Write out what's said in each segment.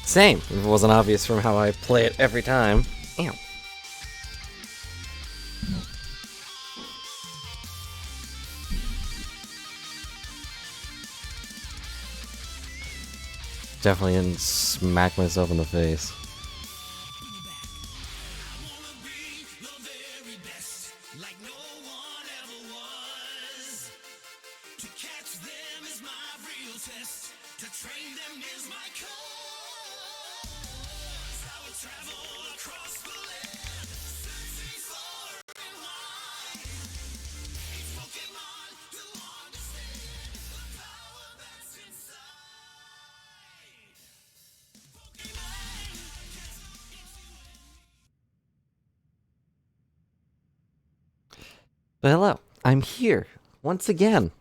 Same. It wasn't obvious from how I play it every time. Ow. Definitely didn't smack myself in the face. But hello, I'm here, once again,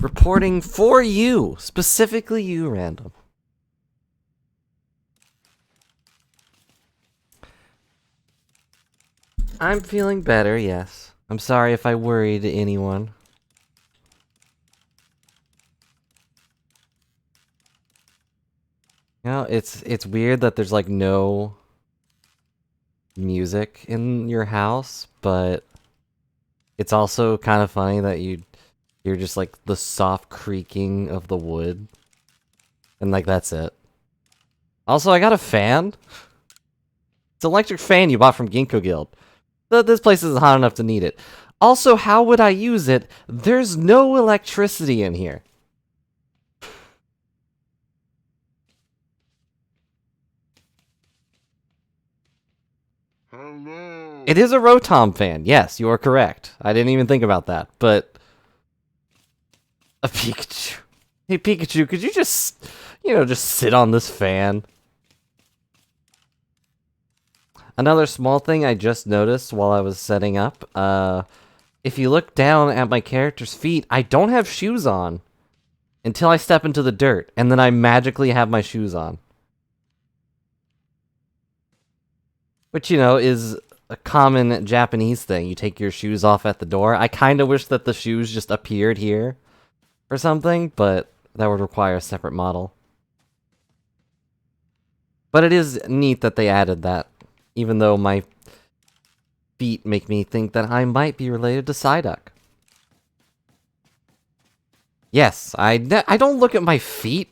reporting for you, specifically you, Random. I'm feeling better, yes. I'm sorry if I worried anyone. You know, it's weird that there's like no music in your house, but it's also kind of funny that you're just like the soft creaking of the wood. And like that's it. Also, I got a fan. It's an electric fan you bought from Ginkgo Guild. This place isn't hot enough to need it. Also, how would I use it? There's no electricity in here. Hello. It is a Rotom fan. Yes, you are correct. I didn't even think about that. But a Pikachu. Hey Pikachu, could you just, just sit on this fan? Another small thing I just noticed while I was setting up, if you look down at my character's feet, I don't have shoes on until I step into the dirt, and then I magically have my shoes on. Which, is a common Japanese thing. You take your shoes off at the door. I kind of wish that the shoes just appeared here or something, but that would require a separate model. But it is neat that they added that, even though my feet make me think that I might be related to Psyduck. Yes, I don't look at my feet.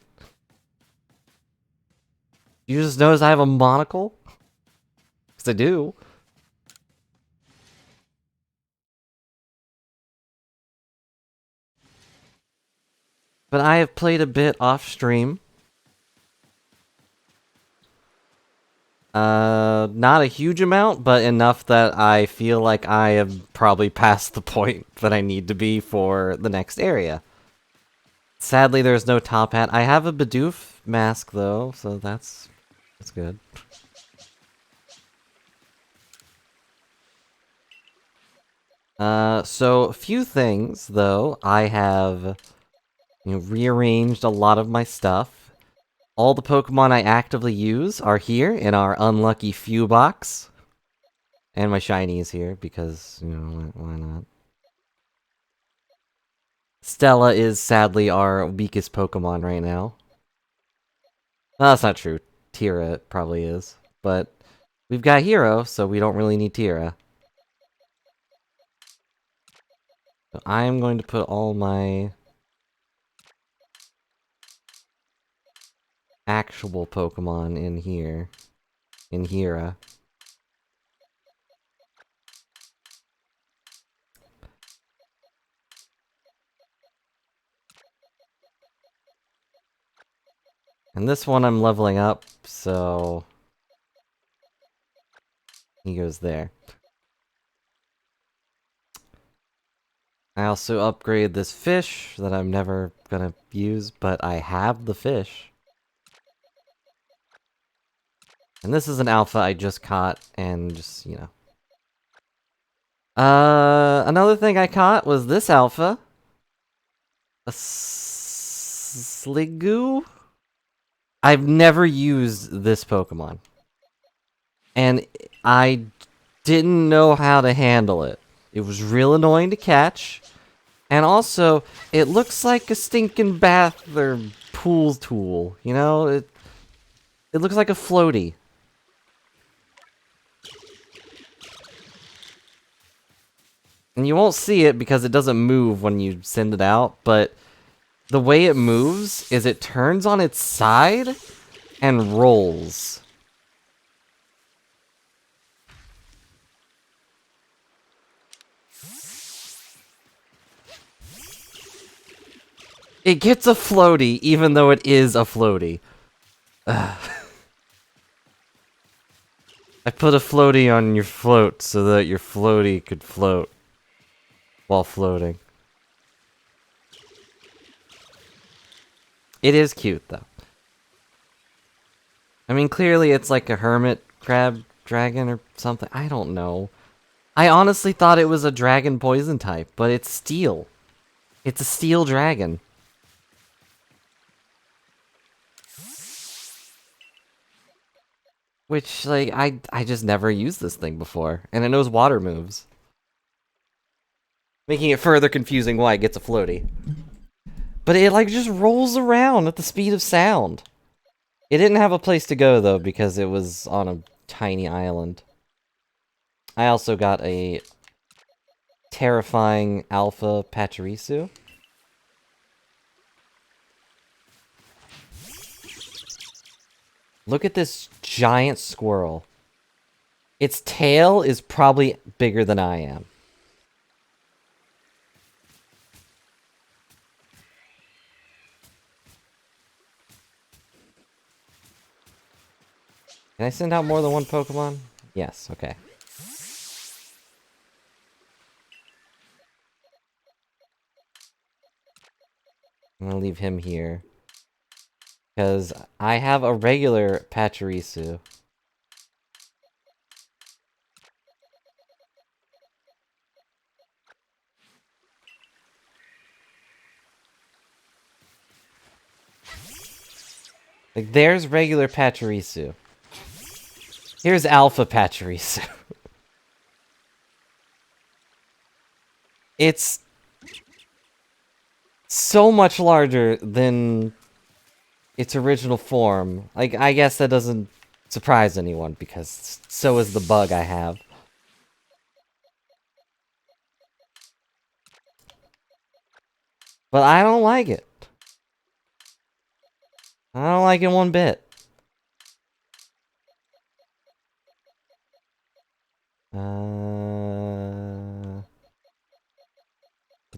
You just notice I have a monocle? Because I do. But I have played a bit off stream. Not a huge amount, but enough that I feel like I have probably passed the point that I need to be for the next area. Sadly, there's no top hat. I have a Bidoof mask, though, so that's good. So a few things, though. I have, rearranged a lot of my stuff. All the Pokemon I actively use are here in our unlucky few box. And my shiny is here because, why not? Stella is sadly our weakest Pokemon right now. No, that's not true. Tira probably is. But we've got Hero, so we don't really need Tira. So I'm going to put all my actual Pokemon in here. In Hera. And this one I'm leveling up, so he goes there. I also upgraded this fish that I'm never gonna use, but I have the fish. And this is an alpha I just caught, and just, another thing I caught was this alpha. A Sliggoo? I've never used this Pokemon. And I didn't know how to handle it. It was real annoying to catch. And also, it looks like a stinking bath or pool tool. It looks like a floaty. And you won't see it because it doesn't move when you send it out, but the way it moves is it turns on its side and rolls. It gets a floaty, even though it is a floaty. Ugh. I put a floaty on your float so that your floaty could float while floating. It is cute, though. I mean, clearly it's like a hermit crab dragon or something. I don't know. I honestly thought it was a dragon poison type, but it's steel. It's a steel dragon. Which, like, I just never used this thing before. And it knows water moves. Making it further confusing why it gets a floaty. But it, like, just rolls around at the speed of sound. It didn't have a place to go, though, because it was on a tiny island. I also got a terrifying alpha Pachirisu. Look at this giant squirrel. Its tail is probably bigger than I am. Can I send out more than one Pokemon? Yes, okay. I'm gonna leave him here. Because I have a regular Pachirisu. Like, there's regular Pachirisu. Here's Alpha Pachirisu. It's so much larger than its original form. Like, I guess that doesn't surprise anyone, because so is the bug I have. But I don't like it. I don't like it one bit. Put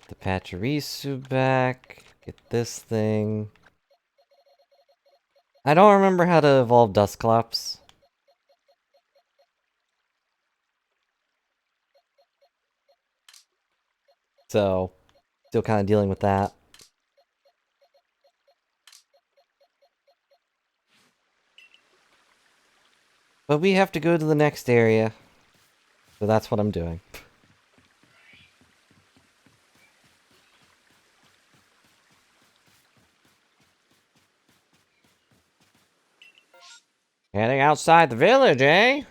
the Pachirisu back. Get this thing. I don't remember how to evolve Dusclops. So, still kind of dealing with that. But we have to go to the next area. So that's what I'm doing. Heading outside the village, eh?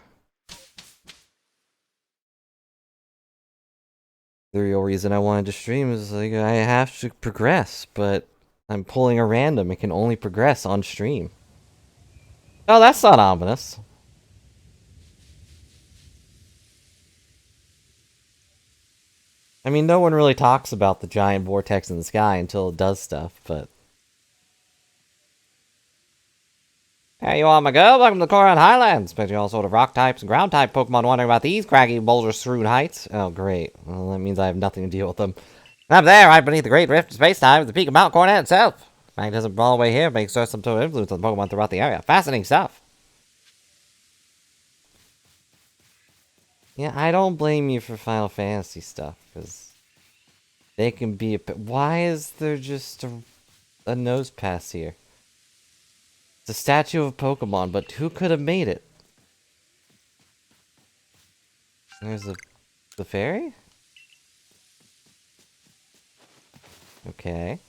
The real reason I wanted to stream is, like, I have to progress, but I'm pulling a random. It can only progress on stream. Oh, that's not ominous. I mean, no one really talks about the giant vortex in the sky until it does stuff, but... Hey, you all my go? Welcome to the Koran Highlands. Expecting all sort of rock types and ground type Pokemon wondering about these craggy boulder-strewn heights. Oh, great. Well, that means I have nothing to deal with them. Up there, right beneath the Great Rift of Space-Time, is the peak of Mount Coronet itself. Magnetism all the way here makes some sort of influence on the Pokemon throughout the area. Fascinating stuff. Yeah, I don't blame you for Final Fantasy stuff, because they can be a... Why is there just a nose pass here? It's a statue of a Pokemon, but who could have made it? There's the fairy? Okay.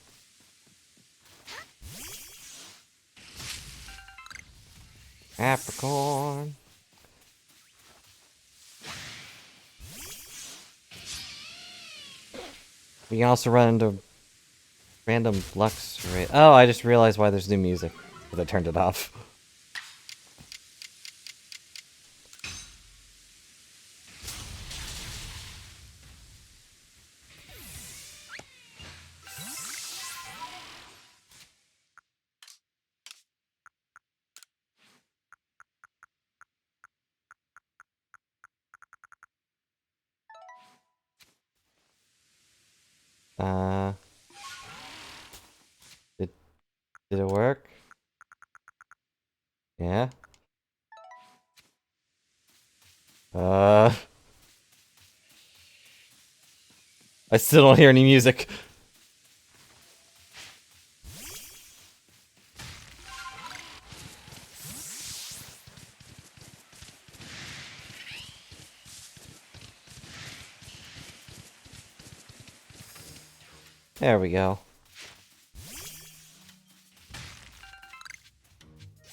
Apricorn. We can also run into random Lux. Oh, I just realized why there's new music. Because I turned it off. Yeah? I still don't hear any music. There we go.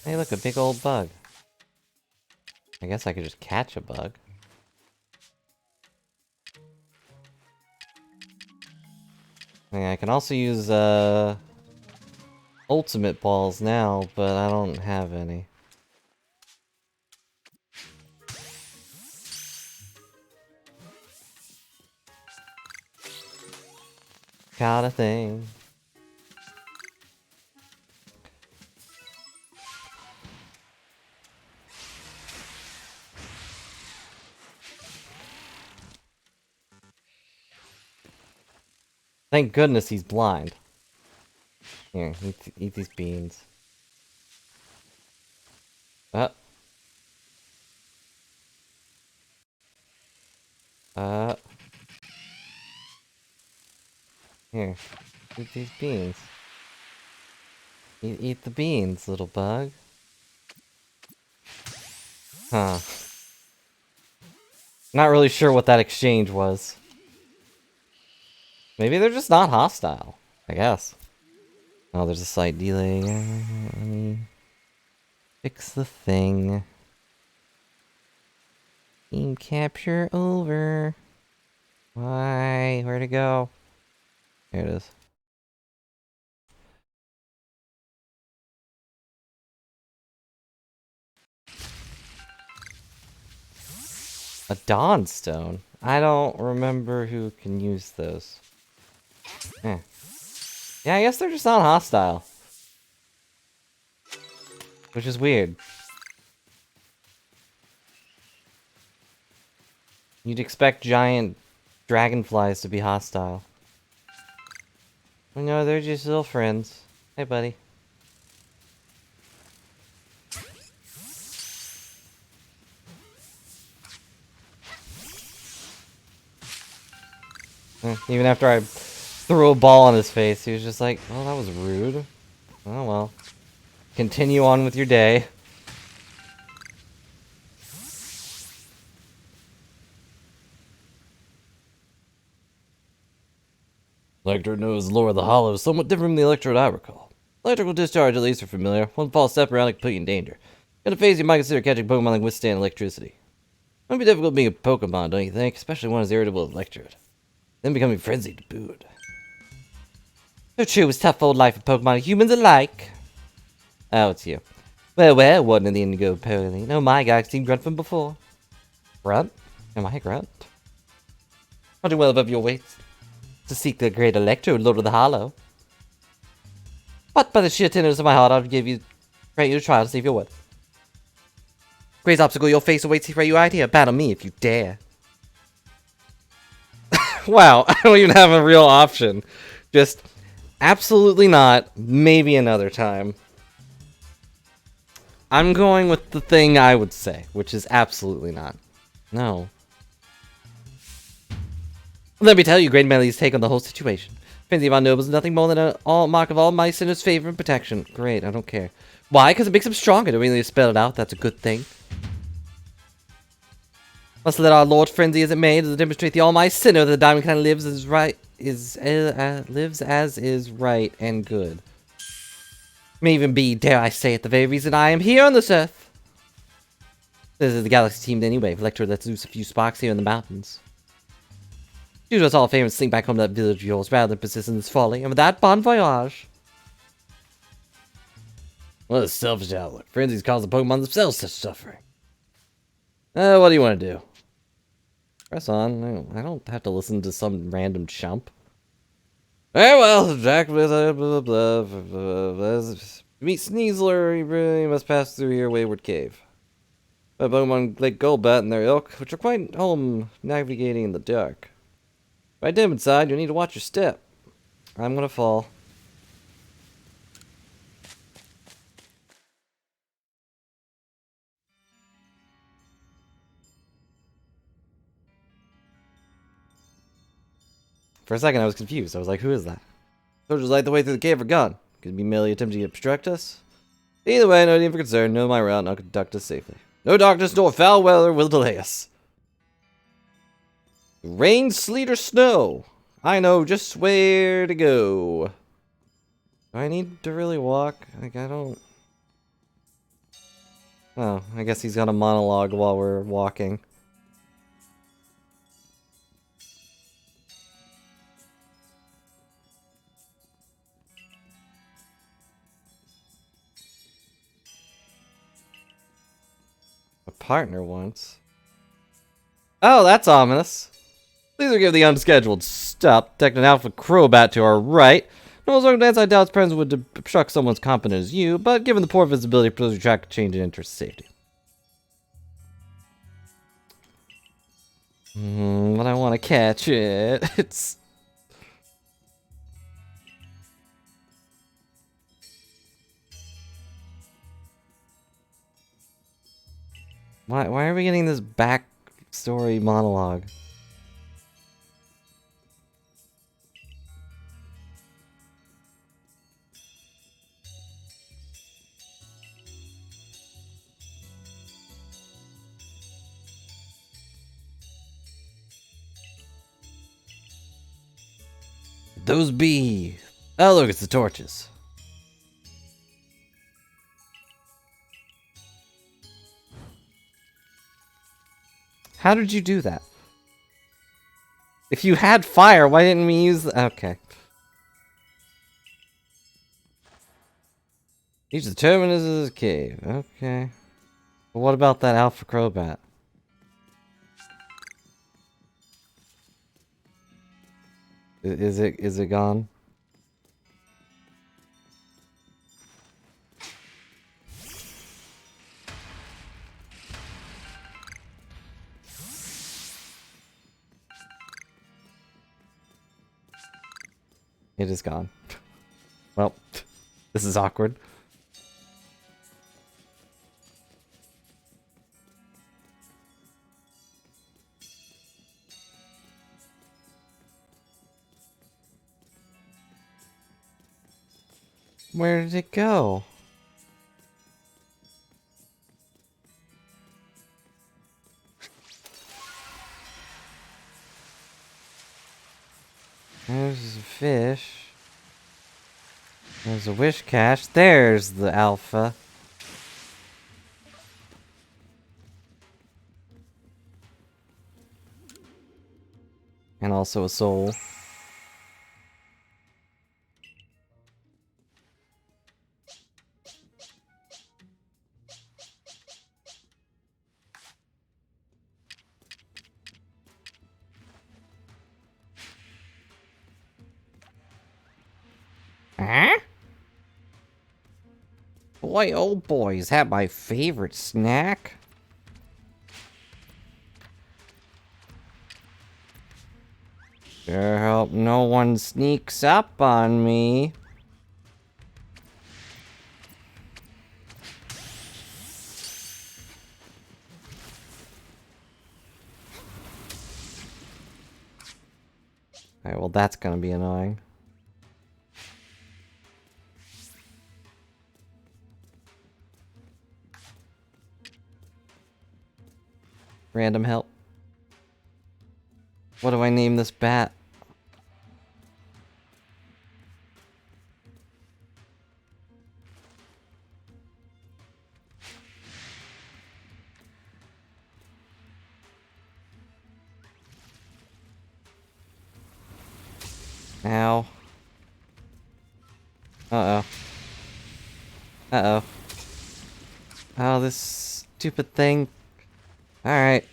Hey, look, a big old bug. I guess I could just catch a bug. Yeah, I can also use, ultimate balls now, but I don't have any. Got a thing. Thank goodness he's blind. Here, eat these beans. Uh. Uh. Here, eat these beans. Eat the beans, little bug. Huh. Not really sure what that exchange was. Maybe they're just not hostile, I guess. Oh, there's a slight delay. Let me fix the thing. Team capture over. Why? Where'd it go? Here it is. A Dawnstone? I don't remember who can use those. Eh. Yeah, I guess they're just not hostile. Which is weird. You'd expect giant dragonflies to be hostile. No, they're just little friends. Hey, buddy. Even after I threw a ball on his face, he was just like, "Oh, that was rude. Oh well. Continue on with your day." Electrode knows the lore of the Hollow is somewhat different from the Electrode I recall. Electrical discharge, at least, are familiar. One false step around it can put you in danger. In a phase, you might consider catching Pokemon that can withstand electricity. It might be difficult being a Pokemon, don't you think? Especially one as irritable as Electrode. Then becoming frenzied to boot. So true, it's tough old life of Pokemon and humans alike. Oh, it's you. Well, wasn't in the end go poorly. No, my guy, I've seen Grunt from before. Grunt? Am I a Grunt? Not do well above your weight to seek the great Electrode, Lord of the Hollow. But by the sheer tenderness of my heart, I'll give you, pray you to try to see if you're worth. Great obstacle your face awaits you right you out here. Battle me if you dare. Wow, I don't even have a real option. Just absolutely not. Maybe another time. I'm going with the thing I would say, which is absolutely not. No. Let me tell you, Great Melee take on the whole situation. Frenzy Von Noble is nothing more than a mark of all my sinners' favor and protection. Great, I don't care. Why? Because it makes them stronger. To really spell it out, that's a good thing. Must let our Lord Frenzy as it may to demonstrate the Almighty Sinner that the Diamond Kind lives as right lives as is right and good. May even be, dare I say it, the very reason I am here on this earth. This is the Galaxy team anyway. Electrode lets loose a few sparks here in the mountains. Do us all a favor and sink back home to that village of yours rather than persist in this folly. And with that, bon voyage. What a selfish outlook. Frenzy's caused the Pokemon themselves such suffering. What do you want to do? Press on. I don't have to listen to some random chump. Very well, Jack, blah, blah, blah, blah, blah. Meet Sneasler, you really must pass through your wayward cave. My Pokemon Lake Golbat and their ilk, which are quite home navigating in the dark. Right down inside, you'll need to watch your step. I'm gonna fall. For a second, I was confused. I was like, who is that? Soldiers light the way through the cave are gone. Could be merely attempting to obstruct us. Either way, no need for concern. Know my route, and I'll conduct us safely. No darkness nor foul weather will delay us. Rain, sleet, or snow. I know just where to go. Do I need to really walk? Like, I don't... Oh, I guess he's got a monologue while we're walking. A partner once. Oh, that's ominous. Please forgive the unscheduled stop. Detect an alpha crowbat to our right. No circumstance I doubt its presence would obstruct someone's competence as you, but given the poor visibility, propose we track change in interest safety. But I want to catch it. It's... Why are we getting this backstory monologue? Those be... Oh, look, it's the torches. How did you do that? If you had fire, why didn't we use the... Okay. Use the terminus of the cave. Okay. But what about that alpha crowbat? Is it gone? It is gone. Well, this is awkward. Where did it go? There's a fish. There's a wish cache. There's the alpha. And also a soul. Huh? Boy, oh boy, is that my favorite snack? Sure hope no one sneaks up on me. Alright, well that's gonna be annoying. Random help. What do I name this bat? Ow. Uh-oh. Uh-oh. Oh, this stupid thing. Alright.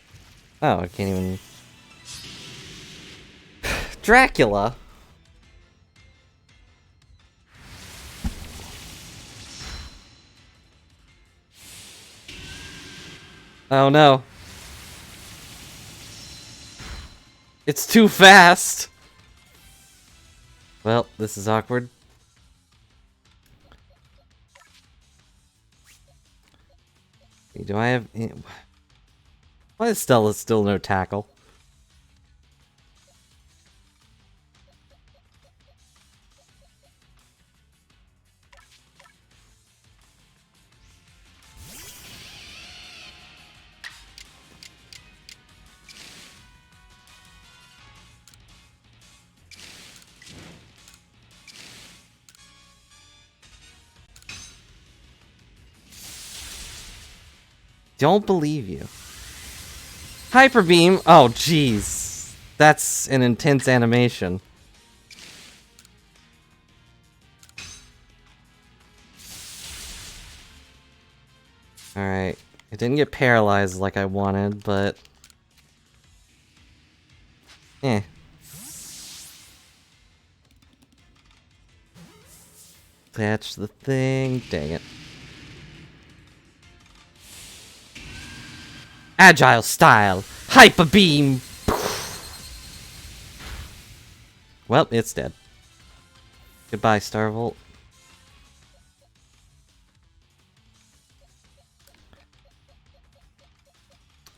Oh, I can't even... Dracula! Oh no. It's too fast! Well, this is awkward. Do I have... Why is Stella still no tackle? don't believe you. Hyper Beam? Oh, jeez. That's an intense animation. Alright. It didn't get paralyzed like I wanted, but... eh. Catch the thing. Dang it. Agile style. Hyper Beam. Well, it's dead. Goodbye, Starvolt.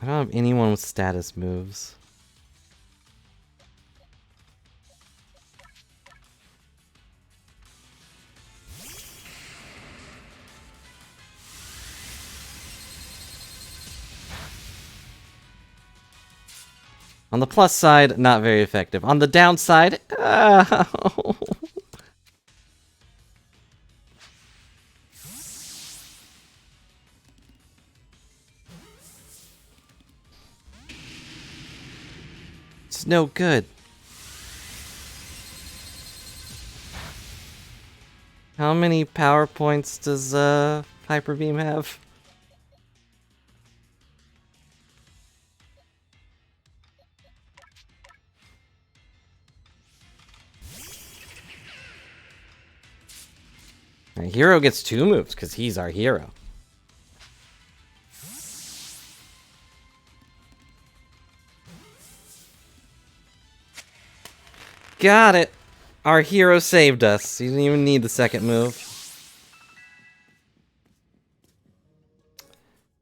I don't have anyone with status moves. On the plus side, not very effective. On the downside, it's no good. How many power points does Hyper Beam have? Our hero gets 2 moves because he's our hero. Got it! Our hero saved us. He didn't even need the second move.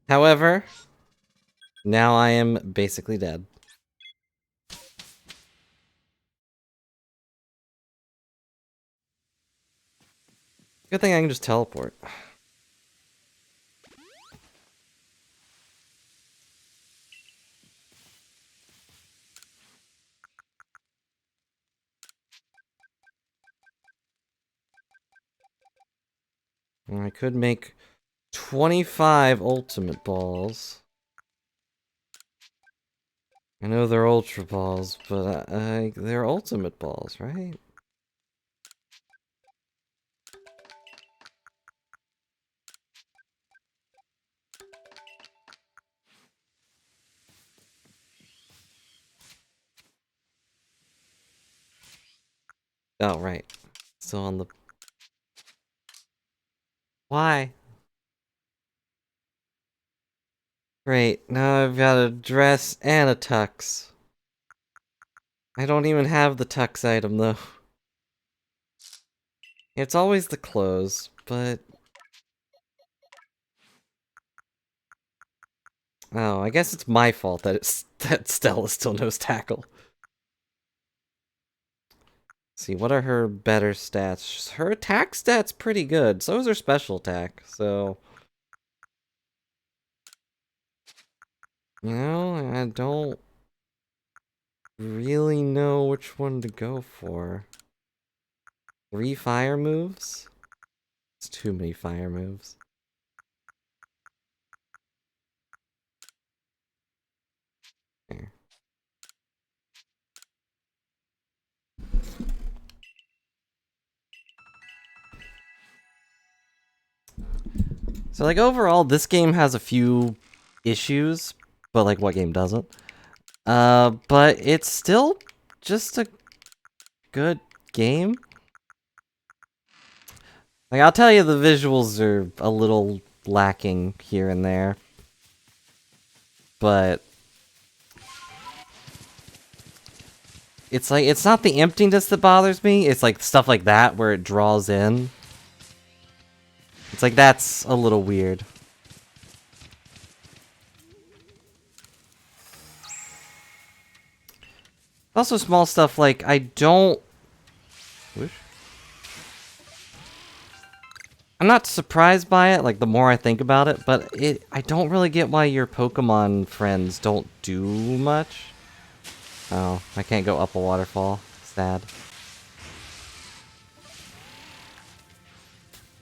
However, now I am basically dead. Good thing I can just teleport. I could make 25 ultimate balls. I know they're ultra balls, but they're ultimate balls, right? Oh, right. Still on the... Why? Great, now I've got a dress and a tux. I don't even have the tux item, though. It's always the clothes, but... Oh, I guess it's my fault that that Stella still knows tackle. Let's see, what are her better stats? Her attack stat's pretty good, so is her special attack, so... You know, I don't really know which one to go for. 3 fire moves? It's too many fire moves. There. So, like, overall, this game has a few issues, but, like, what game doesn't? But it's still just a good game. Like, I'll tell you, the visuals are a little lacking here and there. But... it's like, it's not the emptiness that bothers me, it's like stuff like that where it draws in. It's like, that's a little weird. Also small stuff like, I don't... Whoosh. I'm not surprised by it, like, the more I think about it, but I don't really get why your Pokemon friends don't do much. Oh, I can't go up a waterfall. Sad.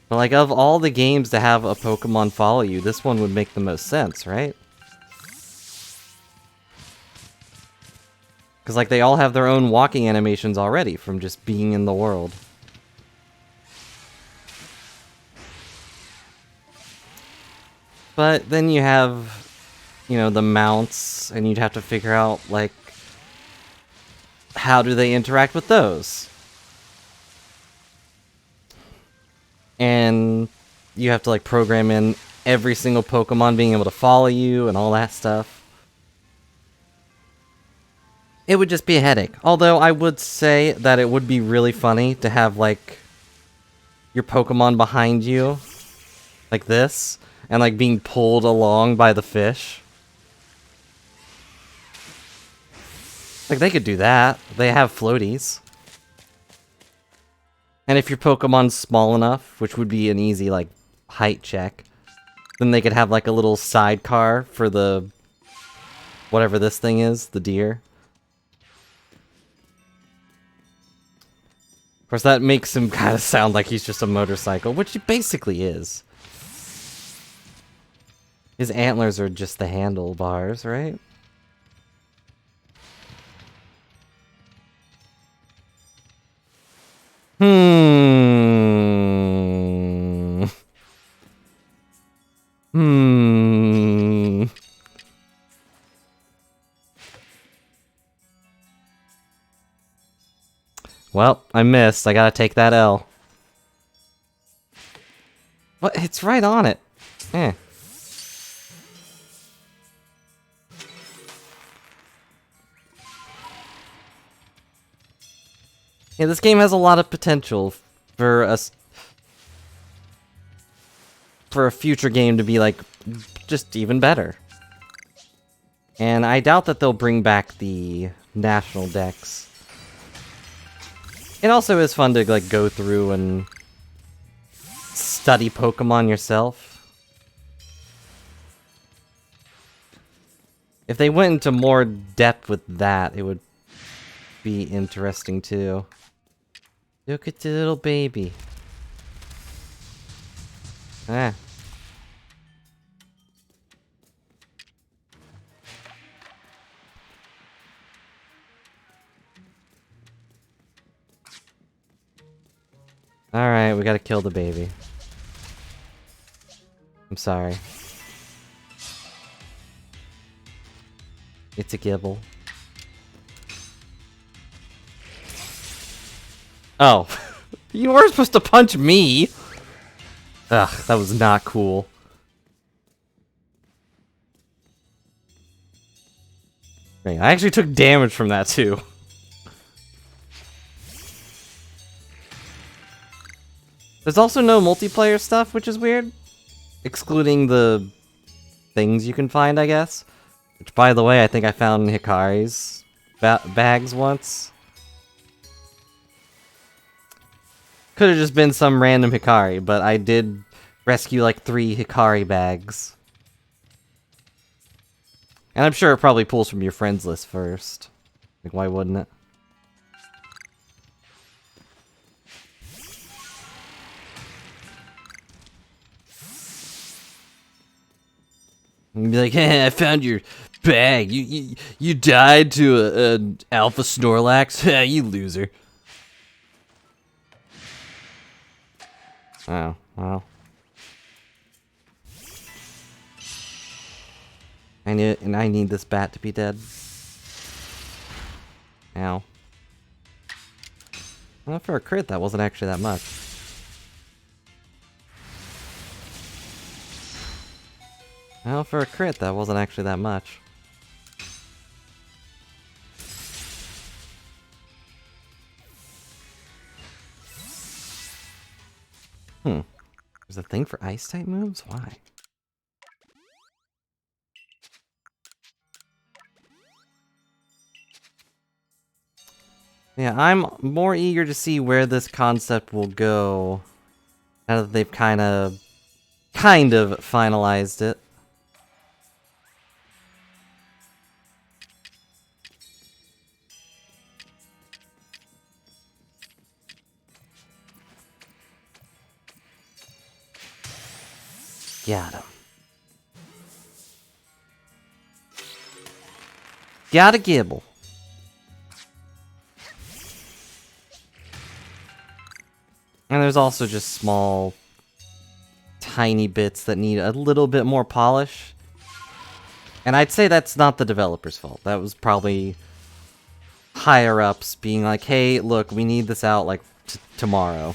But like, of all the games to have a Pokemon follow you, this one would make the most sense, right? Because like, they all have their own walking animations already from just being in the world. But then you have, you know, the mounts, and you'd have to figure out, like, how do they interact with those? And you have to, like, program in every single Pokemon being able to follow you and all that stuff. It would just be a headache. Although I would say that it would be really funny to have, like, your Pokemon behind you, like this, and, like, being pulled along by the fish. Like, they could do that. They have floaties. And if your Pokemon's small enough, which would be an easy, like, height check, then they could have, like, a little sidecar for the... whatever this thing is, the deer. Of course, that makes him kind of sound like he's just a motorcycle, which he basically is. His antlers are just the handlebars, right? Well, I missed. I gotta take that L. What? It's right on it. Eh. Yeah, this game has a lot of potential for us, for a future game to be, like, just even better. And I doubt that they'll bring back the national decks. It also is fun to, like, go through and study Pokemon yourself. If they went into more depth with that, it would be interesting too. Look at the little baby. Ah. Alright, we gotta kill the baby. I'm sorry. It's a gibble. Oh. You were supposed to punch me! Ugh, that was not cool. I actually took damage from that too. There's also no multiplayer stuff, which is weird. Excluding the things you can find, I guess. Which, by the way, I think I found Hikari's bags once. Could have just been some random Hikari, but I did rescue like 3 Hikari bags. And I'm sure it probably pulls from your friends list first. Like, why wouldn't it? And be like, hey, I found your bag. You died to an alpha Snorlax? Ha, you loser. Oh, well. I need this bat to be dead. Ow. Well, for a crit, that wasn't actually that much. Well, for a crit, that wasn't actually that much. There's a thing for ice-type moves? Why? Yeah, I'm more eager to see where this concept will go now that they've kind of finalized it. Got him. Gotta gibble. And there's also just small, tiny bits that need a little bit more polish. And I'd say that's not the developer's fault. That was probably higher-ups being like, hey, look, we need this out, like, tomorrow.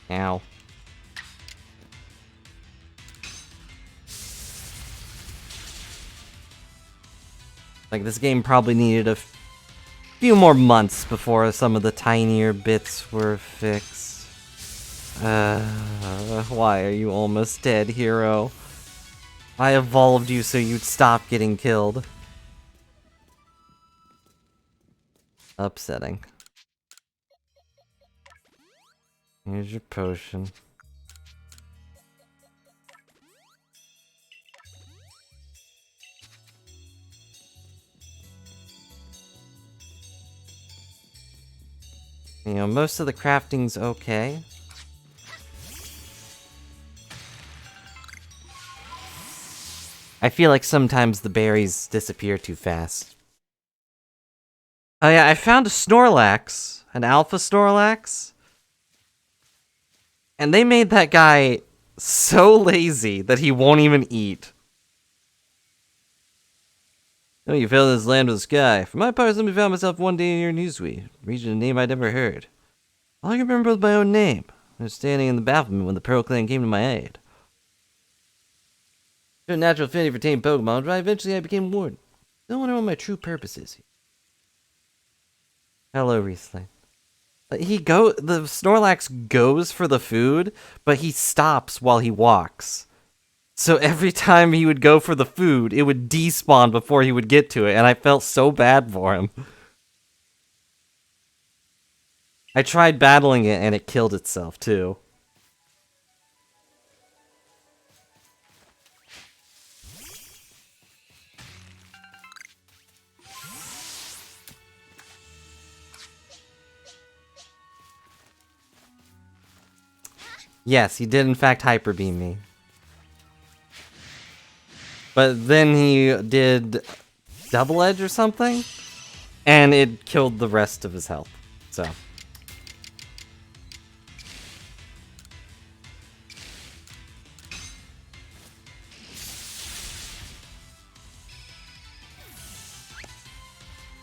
Ow. Like, this game probably needed a few more months before some of the tinier bits were fixed. Why are you almost dead, hero? I evolved you so you'd stop getting killed. Upsetting. Here's your potion. You know, most of the crafting's okay. I feel like sometimes the berries disappear too fast. Oh yeah, I found a Snorlax, an Alpha Snorlax. And they made that guy so lazy that he won't even eat. Oh, you fell in this land of the sky. For my part, I suddenly found myself one day in your newsweed, reaching a name I'd never heard. All I can remember was my own name. I was standing in the battlement when the Pearl Clan came to my aid. I had a natural affinity for tame Pokemon, but eventually I became warden. I don't wonder what my true purpose is. Hello, Riesling. The Snorlax goes for the food, but he stops while he walks. So every time he would go for the food, it would despawn before he would get to it, and I felt so bad for him. I tried battling it, and it killed itself, too. Yes, he did in fact Hyper Beam me. But then he did Double Edge or something, and it killed the rest of his health, so.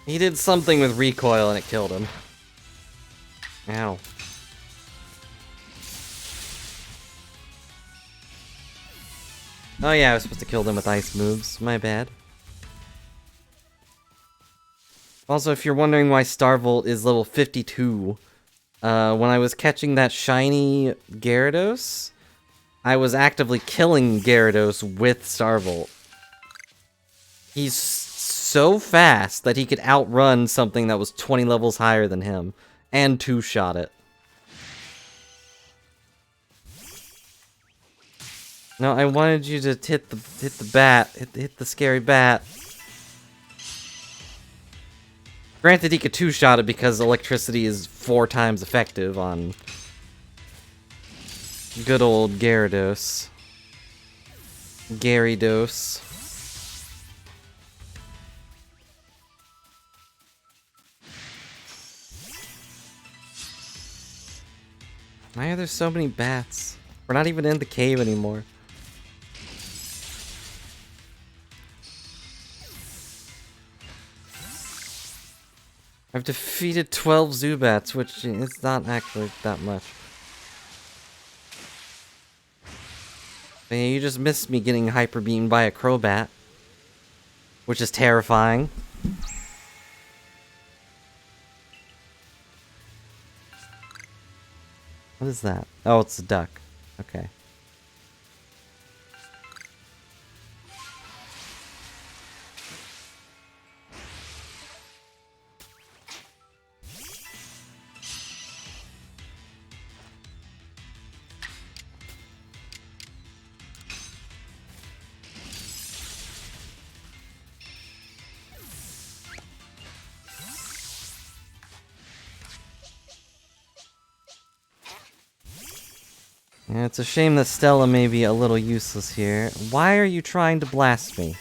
He did something with recoil and it killed him. Ow. Oh yeah, I was supposed to kill them with ice moves. My bad. Also, if you're wondering why Starvolt is level 52, when I was catching that shiny Gyarados, I was actively killing Gyarados with Starvolt. He's so fast that he could outrun something that was 20 levels higher than him, and two-shot it. No, I wanted you to hit the bat, hit the scary bat. Granted, he could two-shot it because electricity is 4 times effective on good old Gyarados. Gyarados. Why are there so many bats? We're not even in the cave anymore. I've defeated 12 Zubats, which is not actually that much. But yeah, you just missed me getting hyper beamed by a Crobat, which is terrifying. What is that? Oh, it's a duck. Okay. Yeah, it's a shame that Stella may be a little useless here. Why are you trying to blast me?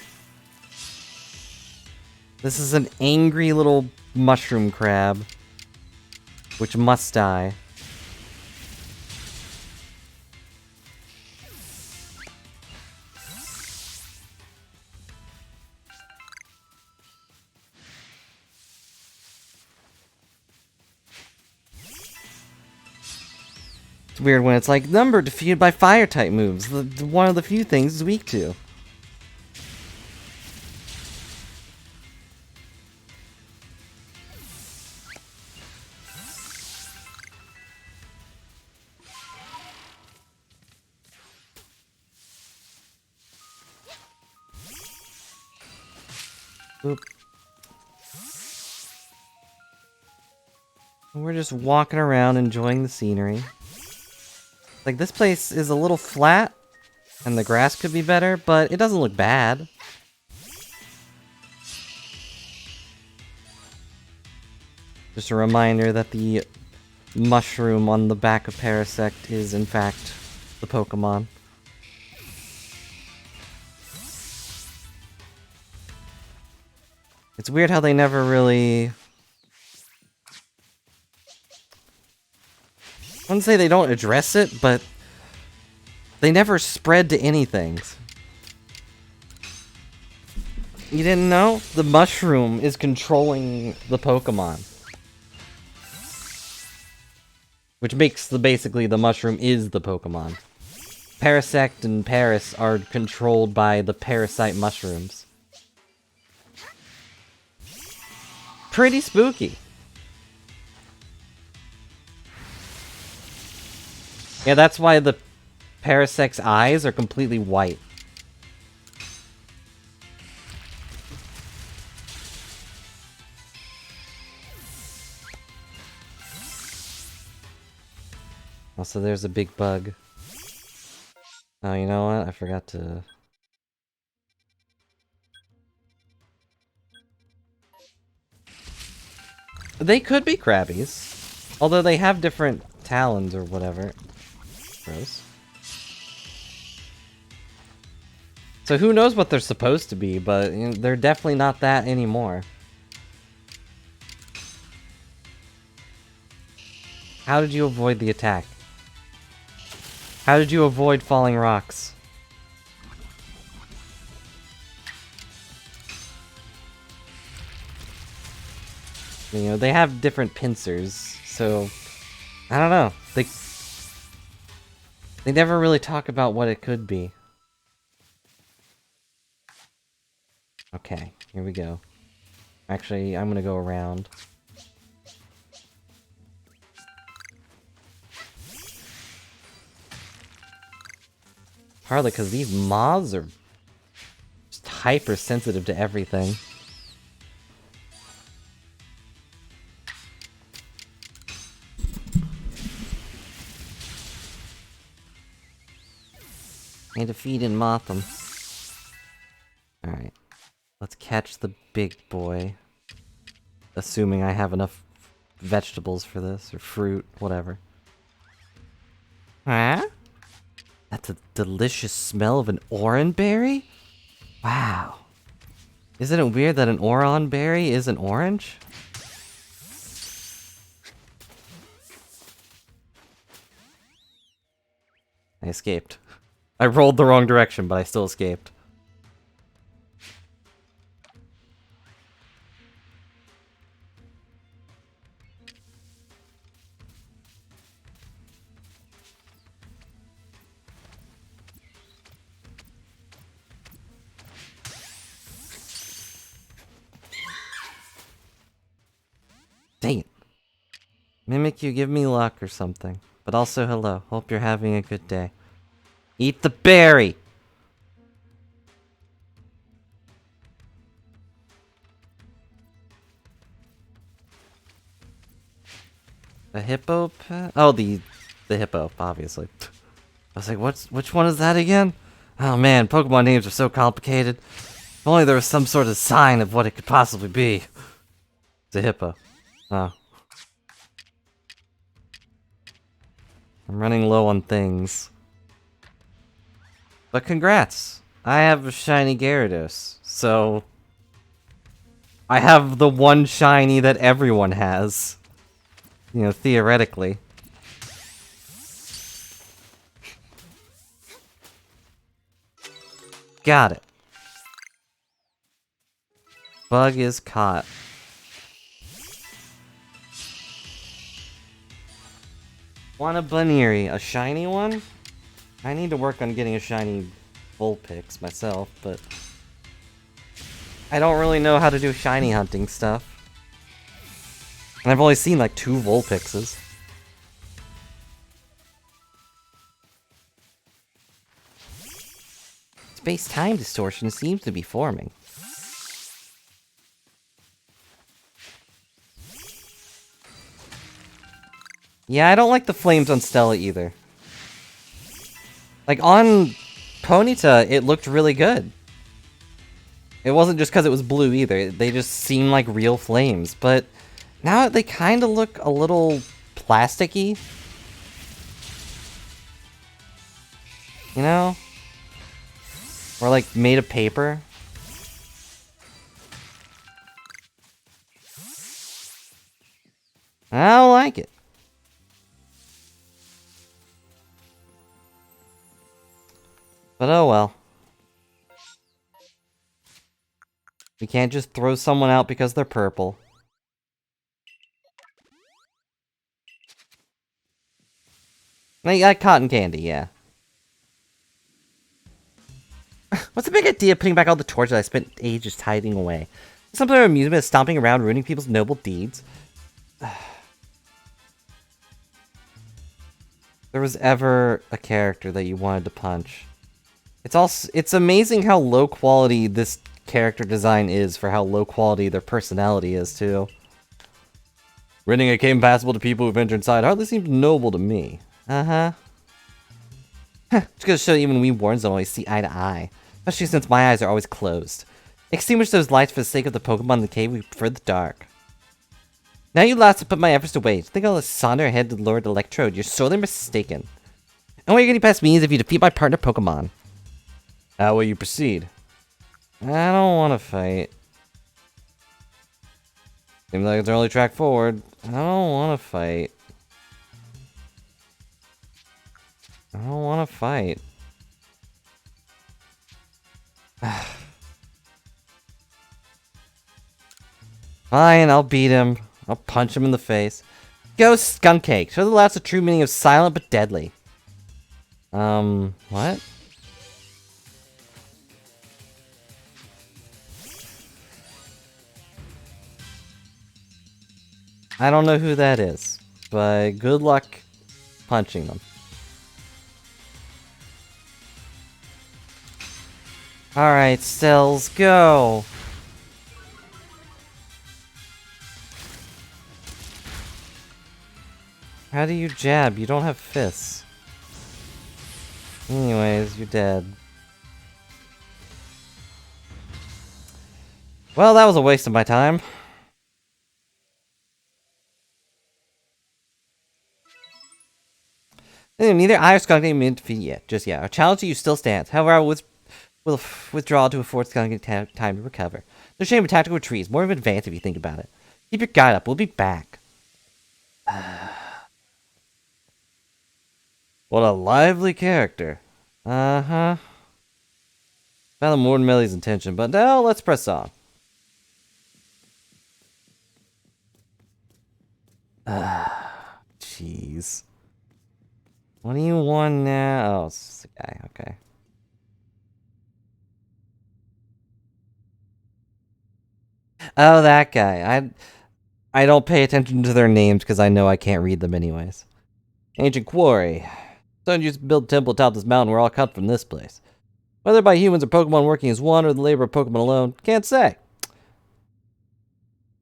This is an angry little mushroom crab, which must die. It's weird when it's like, number defeated by fire-type moves. One of the few things it's weak to. Oop. We're just walking around enjoying the scenery. Like, this place is a little flat, and the grass could be better, but it doesn't look bad. Just a reminder that the mushroom on the back of Parasect is, in fact, the Pokemon. It's weird how they never really... I wouldn't say they don't address it, but they never spread to anything. You didn't know? The mushroom is controlling the Pokemon. Which makes basically the mushroom is the Pokemon. Parasect and Paris are controlled by the parasite mushrooms. Pretty spooky. Yeah, that's why the Parasect's eyes are completely white. Also, there's a big bug. Oh, you know what? I forgot to... They could be Krabbies. Although they have different talons or whatever. Gross. So who knows what they're supposed to be, but you know, they're definitely not that anymore. How did you avoid the attack? How did you avoid falling rocks? You know, they have different pincers, so... I don't know. They never really talk about what it could be. Okay, here we go. Actually, I'm gonna go around. Partly because these moths are just hypersensitive to everything. Need to feed and moth them. Alright. Let's catch the big boy. Assuming I have enough vegetables for this, or fruit, whatever. Huh? That's a delicious smell of an oran berry? Wow. Isn't it weird that an oran berry isn't orange? I escaped. I rolled the wrong direction, but I still escaped. Dang it. Mimic, you give me luck or something. But also hello. Hope you're having a good day. Eat the berry! A hippo pet? Oh, the hippo, obviously. I was like, which one is that again? Oh man, Pokemon names are so complicated. If only there was some sort of sign of what it could possibly be. It's a hippo. Oh. I'm running low on things. But congrats! I have a shiny Gyarados, so... I have the one shiny that everyone has. You know, theoretically. Got it. Bug is caught. Want a Bunnery, a shiny one? I need to work on getting a shiny Vulpix myself, but... I don't really know how to do shiny hunting stuff. And I've only seen like 2 Vulpixes. Space-time distortion seems to be forming. Yeah, I don't like the flames on Stella either. Like, on Ponyta, it looked really good. It wasn't just because it was blue either. They just seemed like real flames. But now they kind of look a little plasticky. You know? Or like made of paper. I don't like it. But oh well. We can't just throw someone out because they're purple. I got cotton candy, yeah. What's the big idea of putting back all the torches I spent ages hiding away? Some sort of amusement is stomping around, ruining people's noble deeds. There was ever a character that you wanted to punch. It's amazing how low quality this character design is for how low quality their personality is, too. Renting a cave impassable to people who've entered inside hardly seems noble to me. Uh-huh. Just gonna show you even we warns don't always see eye to eye. Especially since my eyes are always closed. Extinguish those lights for the sake of the Pokemon in the cave, we prefer the dark. Now you last to put my efforts away. Think I'll saunter ahead to Lord Electrode. You're sorely mistaken. And what you're getting past me is if you defeat my partner Pokemon. How will you proceed? I don't want to fight. Seems like it's our only track forward. I don't want to fight. I don't want to fight. Fine, I'll beat him. I'll punch him in the face. Go, Skunk Cake. Show the lads the true meaning of silent but deadly. What? I don't know who that is, but good luck punching them. Alright, Stills, go! How do you jab? You don't have fists. Anyways, you're dead. Well, that was a waste of my time. Neither I or Skunk ain't been defeated yet, just yet. Our challenge to you still stands. However, I will withdraw to afford Skunk time to recover. No shame in tactical retreats. More of an advance if you think about it. Keep your guard up. We'll be back. What a lively character. Uh-huh. Found more than Melly's intention, but now let's press on. Jeez. What do you want now? Oh, it's the guy. Okay. Oh, that guy. I don't pay attention to their names because I know I can't read them anyways. Ancient Quarry. Someone used to build a temple atop this mountain. We're all cut from this place. Whether by humans or Pokemon working as one or the labor of Pokemon alone, can't say.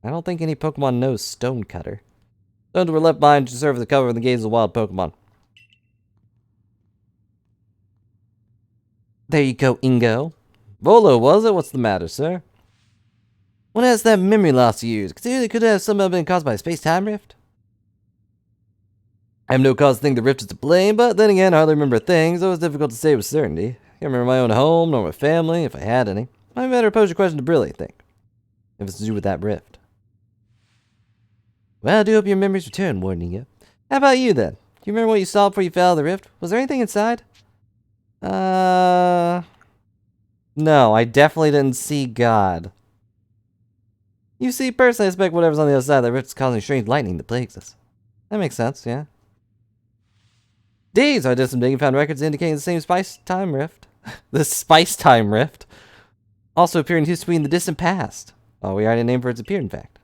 I don't think any Pokemon knows Stonecutter. Stones were left behind to serve as the cover of the gaze of wild Pokemon. There you go, Ingo. Volo, was it? What's the matter, sir? What has that memory loss you use? Consider it could have somehow been caused by a space-time rift? I have no cause to think the rift is to blame, but then again, I hardly remember things, so it's difficult to say with certainty. Can't remember my own home, nor my family, if I had any. I better pose your question to Brilly, I think. If it's to do with that rift. Well, I do hope your memories return, Warning you. How about you, then? Do you remember what you saw before you fell out of the rift? Was there anything inside? No, I definitely didn't see God. You see, personally, I suspect whatever's on the other side of the rift is causing strange lightning that plagues us. That makes sense, yeah. Days I did some digging, found records indicating the same spice time rift. The spice time rift. Also appearing to be in the distant past. Oh, we already named for its appear, in fact.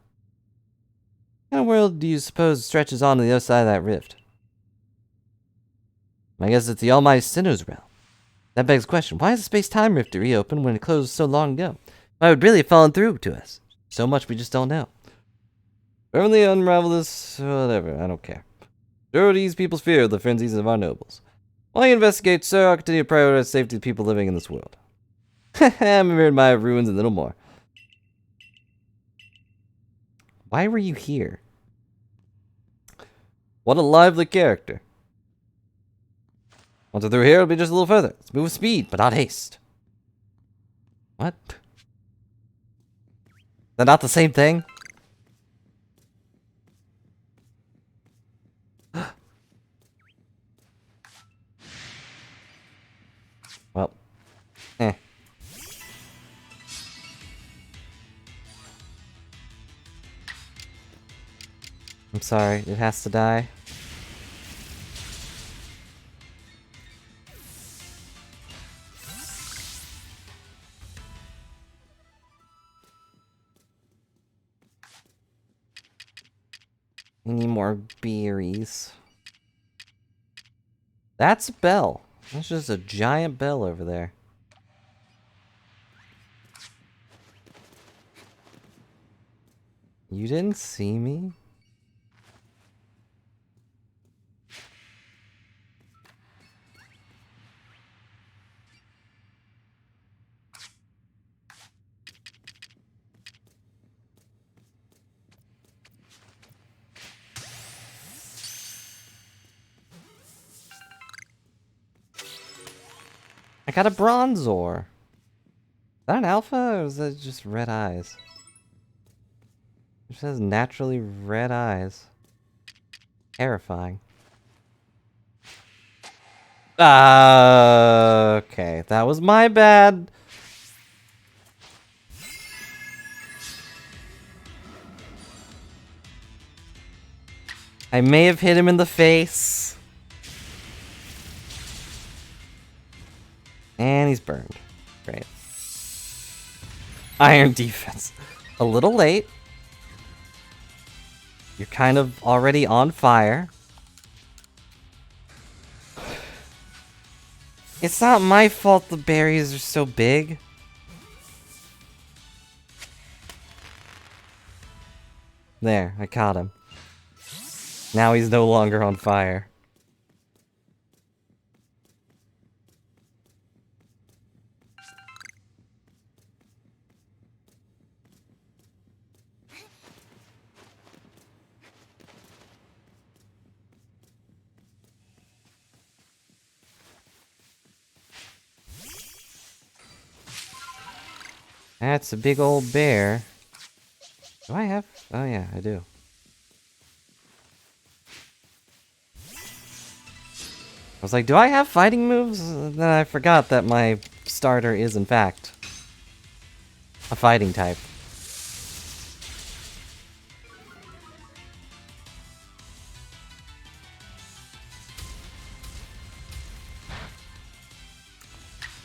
What kind of world do you suppose stretches on to the other side of that rift? I guess it's the almighty Sinnoh's realm. That begs the question, why is the space-time rift to reopen when it closed so long ago? Why would really have fallen through to us? So much we just don't know. Firmly unravel this, whatever, I don't care. Sure to ease people's fear of the frenzies of our nobles. While you investigate, sir, I'll continue to prioritize the safety of people living in this world. I'm here to admire ruins and little more. Why were you here? What a lively character. Once we're through here, it'll be just a little further. Let's move with speed, but not haste. What? Is that not the same thing? Well. Eh. I'm sorry, it has to die. We need more berries. That's a bell. That's just a giant bell over there. You didn't see me? I got a bronze ore. Is that an alpha or is that just red eyes? It says naturally red eyes. Terrifying. Okay, that was my bad. I may have hit him in the face. And he's burned. Great. Iron defense. A little late. You're kind of already on fire. It's not my fault the berries are so big. There, I caught him. Now he's no longer on fire. That's a big old bear. Do I have? Oh yeah, I do. I was like, do I have fighting moves? Then I forgot that my starter is in fact a fighting type.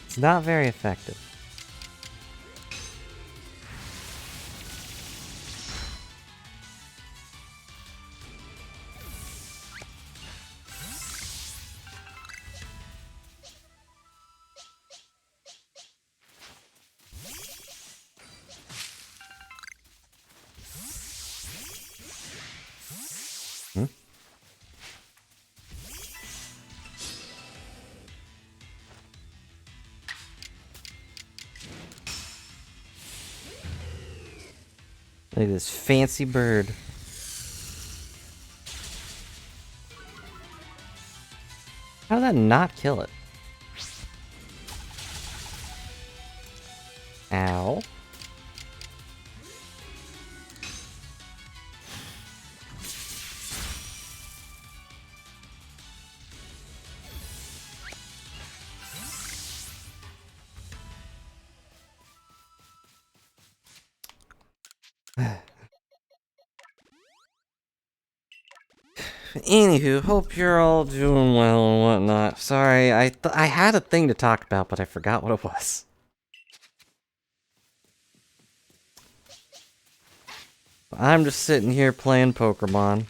It's not very effective. Hmm? Look at this fancy bird. How did that not kill it? Ow. Anywho, hope you're all doing well and whatnot. Sorry, I had a thing to talk about, but I forgot what it was. I'm just sitting here playing Pokemon.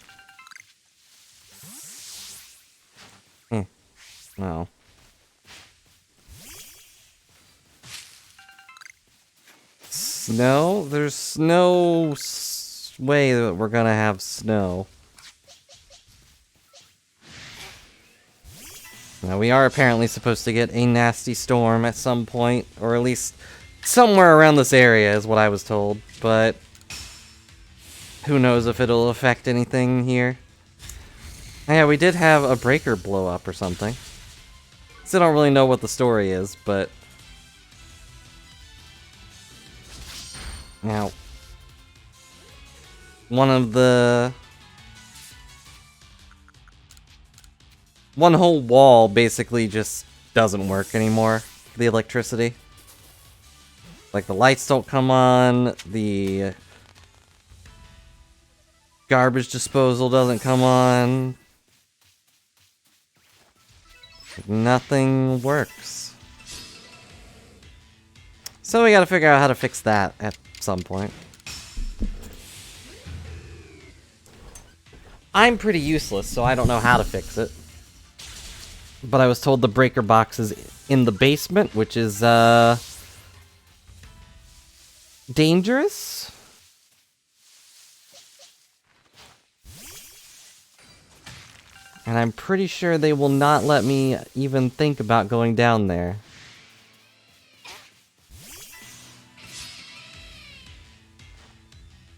No. Snow? There's no way that we're gonna have snow. Now, we are apparently supposed to get a nasty storm at some point, or at least somewhere around this area is what I was told, but who knows if it'll affect anything here. Yeah, we did have a breaker blow up or something. Still don't really know what the story is, but... Now, one whole wall basically just doesn't work anymore, the electricity. Like, the lights don't come on, the garbage disposal doesn't come on. Nothing works. So we gotta figure out how to fix that at some point. I'm pretty useless, so I don't know how to fix it. But I was told the breaker box is in the basement, which is, dangerous? And I'm pretty sure they will not let me even think about going down there.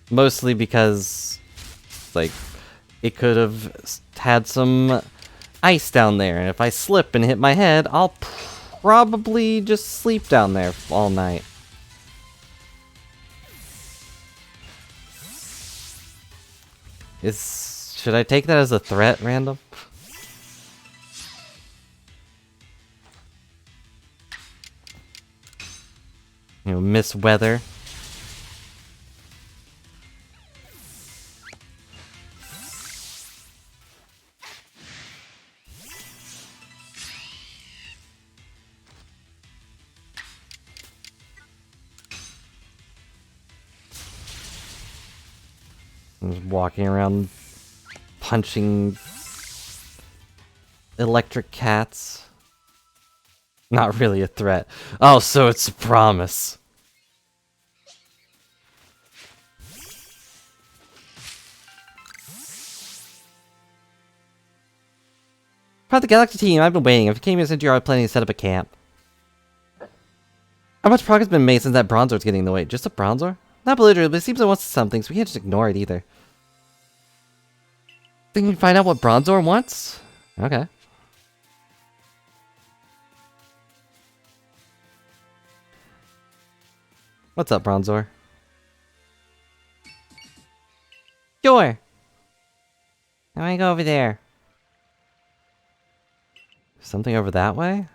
Mostly because, like, it could have had some ice down there, and if I slip and hit my head, I'll probably just sleep down there all night. Should I take that as a threat, random? You know, miss weather. Just walking around punching electric cats. Not really a threat. Oh, so it's a promise. Part of the Galaxy team, I've been waiting. If you came here since you're already planning to set up a camp. How much progress has been made since that Bronzor's getting in the way? Just a Bronzor? Not belligerent, but it seems it wants something, so we can't just ignore it either. Think we can find out what Bronzor wants? Okay. What's up, Bronzor? Sure. I wanna go over there. Something over that way?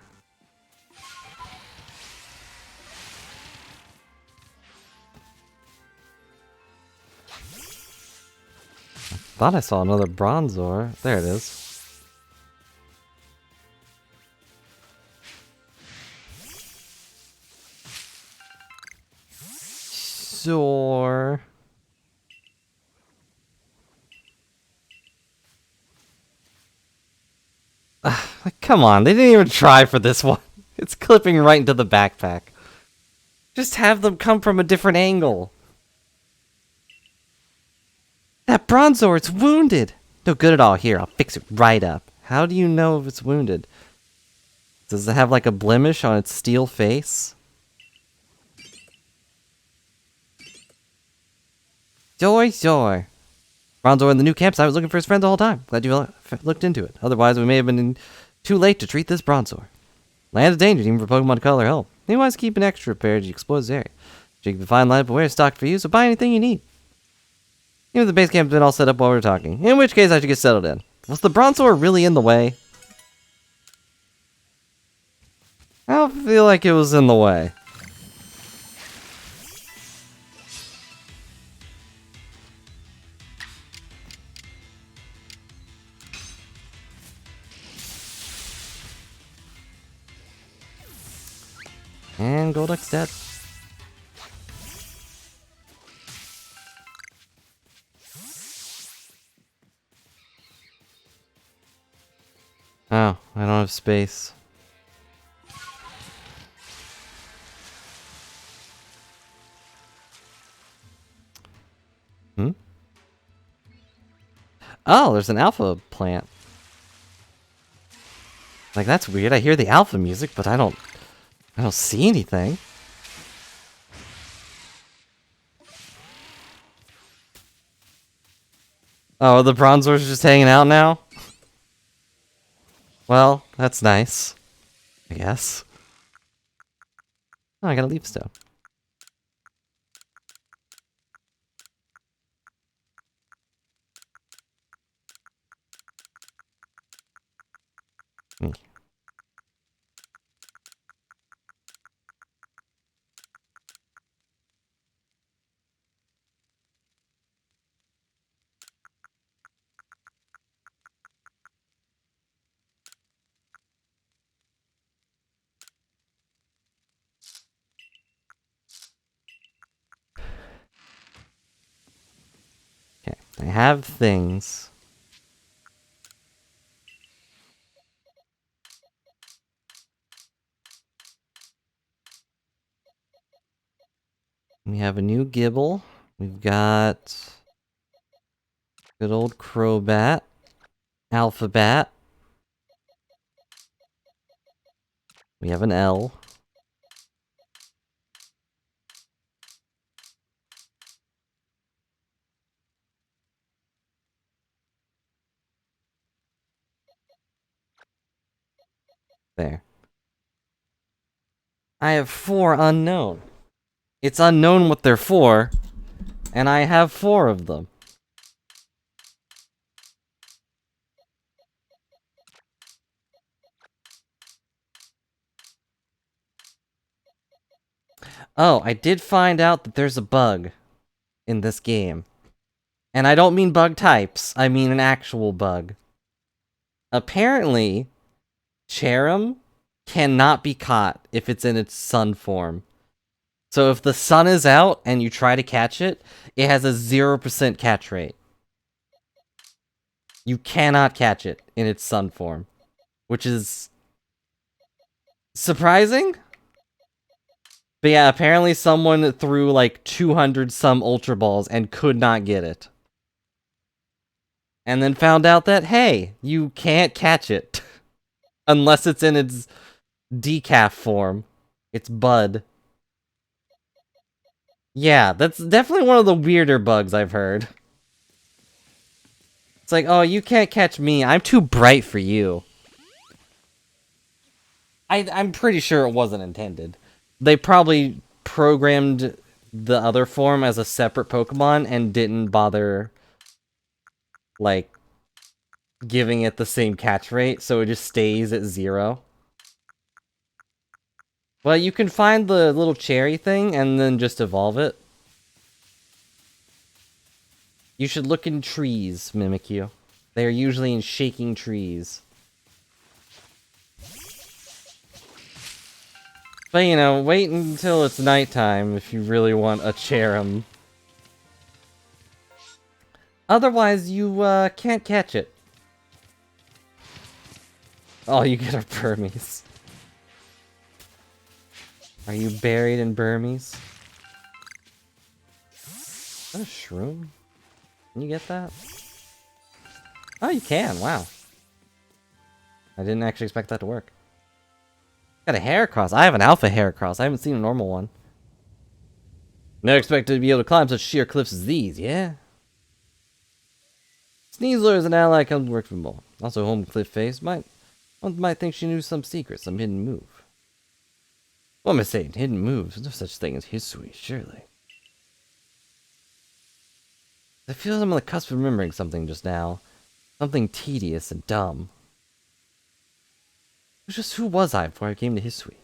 Thought I saw another Bronzor. There it is. Sure. Come on, they didn't even try for this one. It's clipping right into the backpack. Just have them come from a different angle. That Bronzor, it's wounded! No good at all. Here, I'll fix it right up. How do you know if it's wounded? Does it have like a blemish on its steel face? Sure. Bronzor in the new campsite was looking for his friend the whole time. Glad you looked into it. Otherwise, we may have been too late to treat this Bronzor. Land of danger, even for Pokemon to call their help. You always keep an extra prepared as you explore this area. You can find light beware stocked for you, so buy anything you need. Even if the base camp's been all set up while we were talking. In which case, I should get settled in. Was the bronzor really in the way? I don't feel like it was in the way. And Golduck's dead. Oh, I don't have space. Hmm? Oh, there's an alpha plant. Like, that's weird. I hear the alpha music, but I don't see anything. Oh, the Bronzor's just hanging out now? Well, that's nice. I guess. Oh, I got a leaf stone. Hmm. Okay, I have things. We have a new Gibble. We've got good old Crobat, Alphabat. We have an L. There. I have 4 unknown. It's unknown what they're for, and I have 4 of them. Oh, I did find out that there's a bug in this game. And I don't mean bug types, I mean an actual bug. Apparently, Cherim cannot be caught if it's in its sun form. So if the sun is out and you try to catch it, it has a 0% catch rate. You cannot catch it in its sun form, which is surprising. But yeah, apparently someone threw like 200 some Ultra Balls and could not get it. And then found out that, hey, you can't catch it. Unless it's in its decaf form. It's Bud. Yeah, that's definitely one of the weirder bugs I've heard. It's like, oh, you can't catch me. I'm too bright for you. I'm pretty sure it wasn't intended. They probably programmed the other form as a separate Pokemon and didn't bother, like, giving it the same catch rate, so it just stays at 0. Well, you can find the little cherry thing and then just evolve it. You should look in trees, Mimikyu. They are usually in shaking trees. But, you know, wait until it's nighttime if you really want a Cherim. Otherwise, you, can't catch it. All you get are Burmese. Are you buried in Burmese? Is that a shroom? Can you get that? Oh, you can. Wow. I didn't actually expect that to work. Got a Heracross. I have an Alpha Heracross. I haven't seen a normal one. Never expected to be able to climb such sheer cliffs as these, yeah? Sneasler is an ally comes to work for more. Also, home cliff face. One might think she knew some secret, some hidden move. What am I saying? Hidden moves. There's no such thing as Hisui, surely. I feel I'm on the cusp of remembering something just now. Something tedious and dumb. Just who was I before I came to Hisui?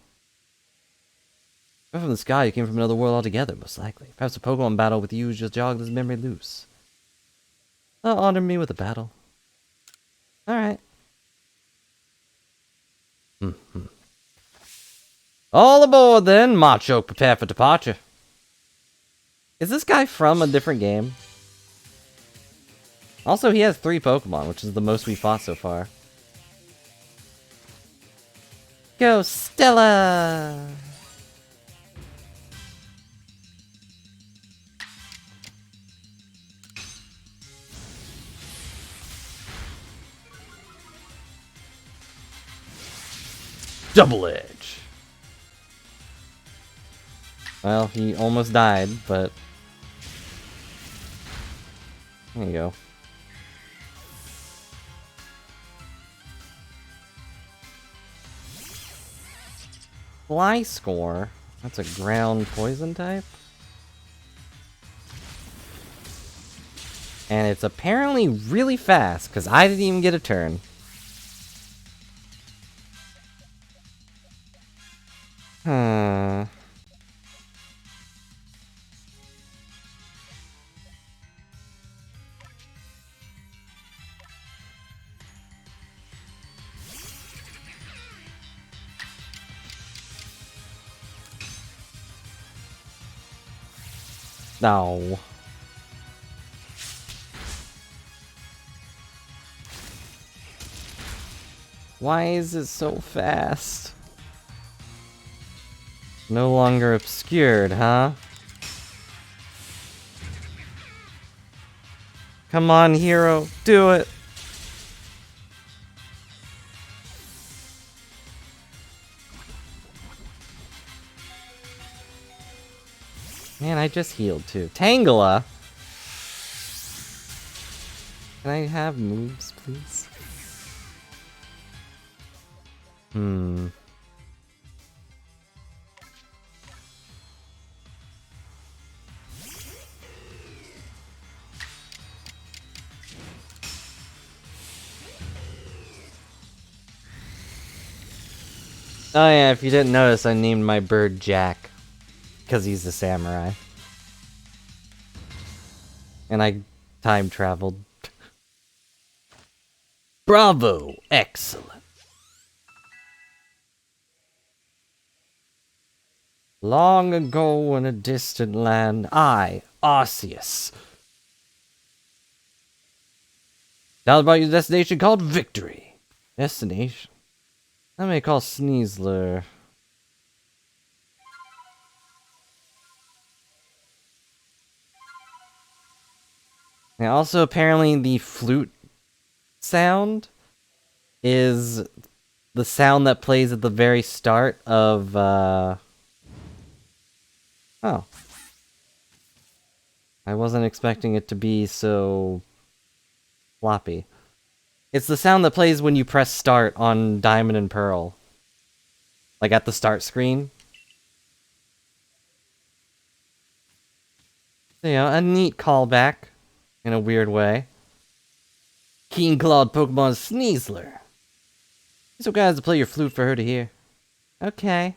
If I'm from the sky, you came from another world altogether, most likely. Perhaps a Pokemon battle with you just jogged his memory loose. Honor me with a battle. Alright. All aboard then, Macho, prepare for departure. Is this guy from a different game? Also, he has 3 Pokemon, which is the most we fought so far. Go, Stella! Double Edge! Well, he almost died, but... There you go. Fly Score? That's a ground poison type? And it's apparently really fast, because I didn't even get a turn. Huh. No. Why is it so fast? No longer obscured, huh? Come on, hero, do it! Man, I just healed too. Tangela! Can I have moves, please? Hmm. Oh yeah, if you didn't notice, I named my bird Jack. Because he's a samurai. And I time traveled. Bravo! Excellent. Long ago in a distant land, I, Arceus, tell about your destination called Victory. Destination? I may call Sneasler. And also, apparently, the flute sound is the sound that plays at the very start of, Oh. I wasn't expecting it to be so floppy. It's the sound that plays when you press start on Diamond and Pearl. Like at the start screen. You know, a neat callback. In a weird way. Keen-clawed Pokemon Sneasler. So guys to play your flute for her to hear. Okay.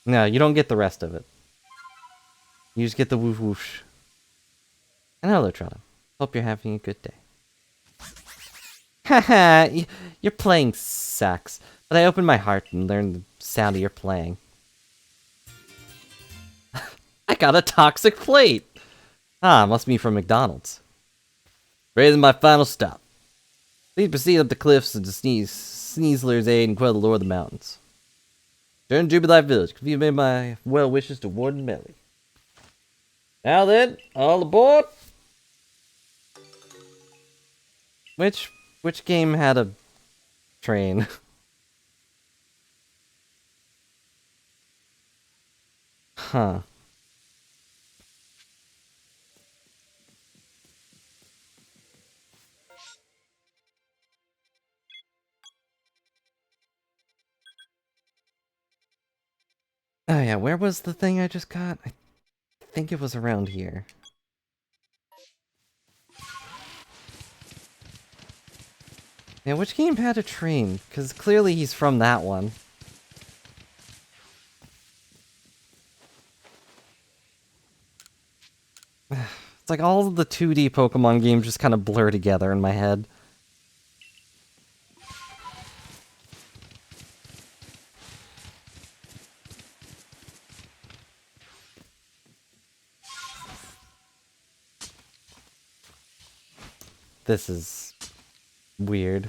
No, you don't get the rest of it. You just get the woof whoosh. And hello, Tron. Hope you're having a good day. Haha, your playing sucks. But I opened my heart and learned the sound of your playing. I got a toxic plate! Ah, must be from McDonald's. Raising my final stop. Please proceed up the cliffs to Sneasler's aid and quell the Lord of the Mountains. Turn to Jubilife Village. Convey my well wishes to Warden Melly. Now then, all aboard! Which game had a train? Huh. Oh yeah, where was the thing I just got? I think it was around here. Yeah, which game had a train? Because clearly he's from that one. It's like all of the 2D Pokemon games just kind of blur together in my head. This is weird.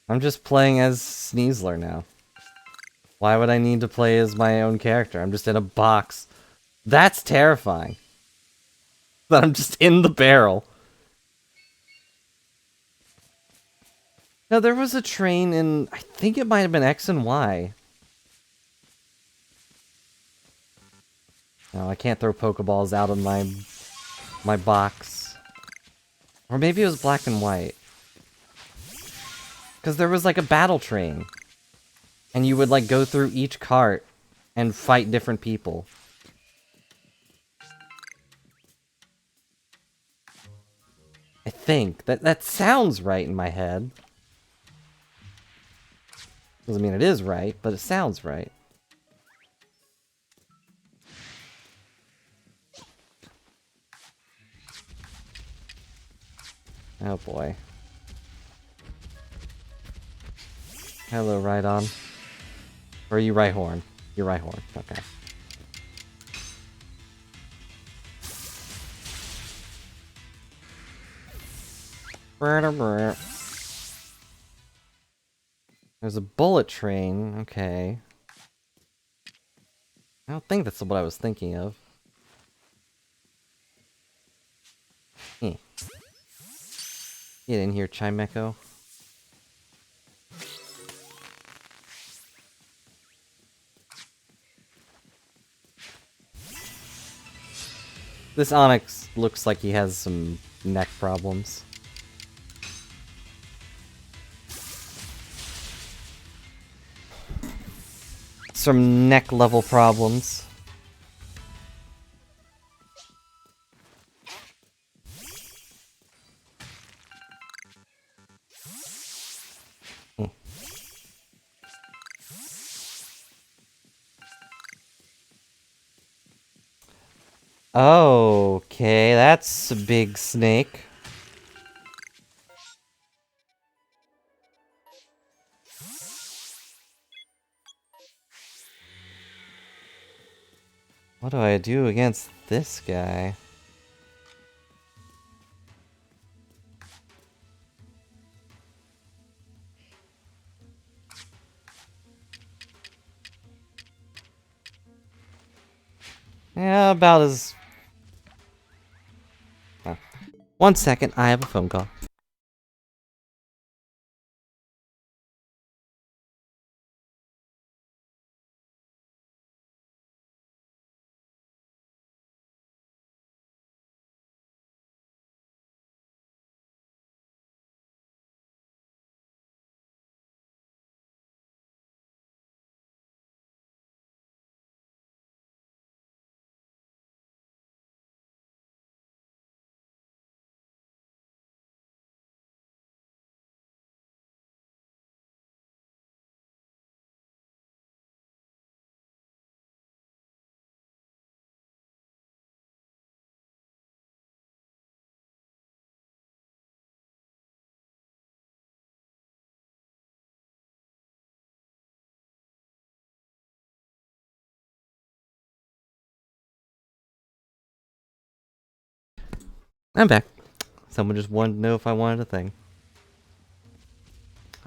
I'm just playing as Sneasler now. Why would I need to play as my own character? I'm just in a box. That's terrifying. That I'm just in the barrel. No, there was a train in... I think it might have been X and Y. No, I can't throw Pokeballs out of my box. Or maybe it was black and white. Because there was like a battle train. And you would like go through each cart and fight different people. I think. That sounds right in my head. Doesn't mean it is right, but it sounds right. Oh boy. Hello, Rhydon. Or are you Rhyhorn? You're Rhyhorn. Okay. There's a bullet train. Okay. I don't think that's what I was thinking of. Get in here, Chimecho. This Onyx looks like he has some neck problems. Some neck level problems. Okay, that's a big snake. What do I do against this guy? Yeah, about as... Oh. 1 second, I have a phone call. I'm back. Someone just wanted to know if I wanted a thing.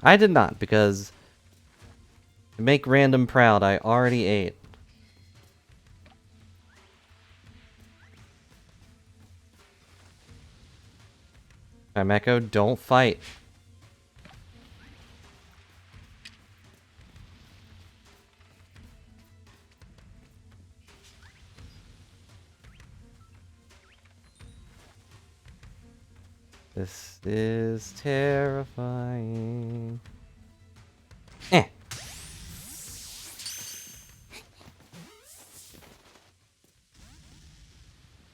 I did not, because to make random proud, I already ate. Chimecho, don't fight. This is terrifying. Eh.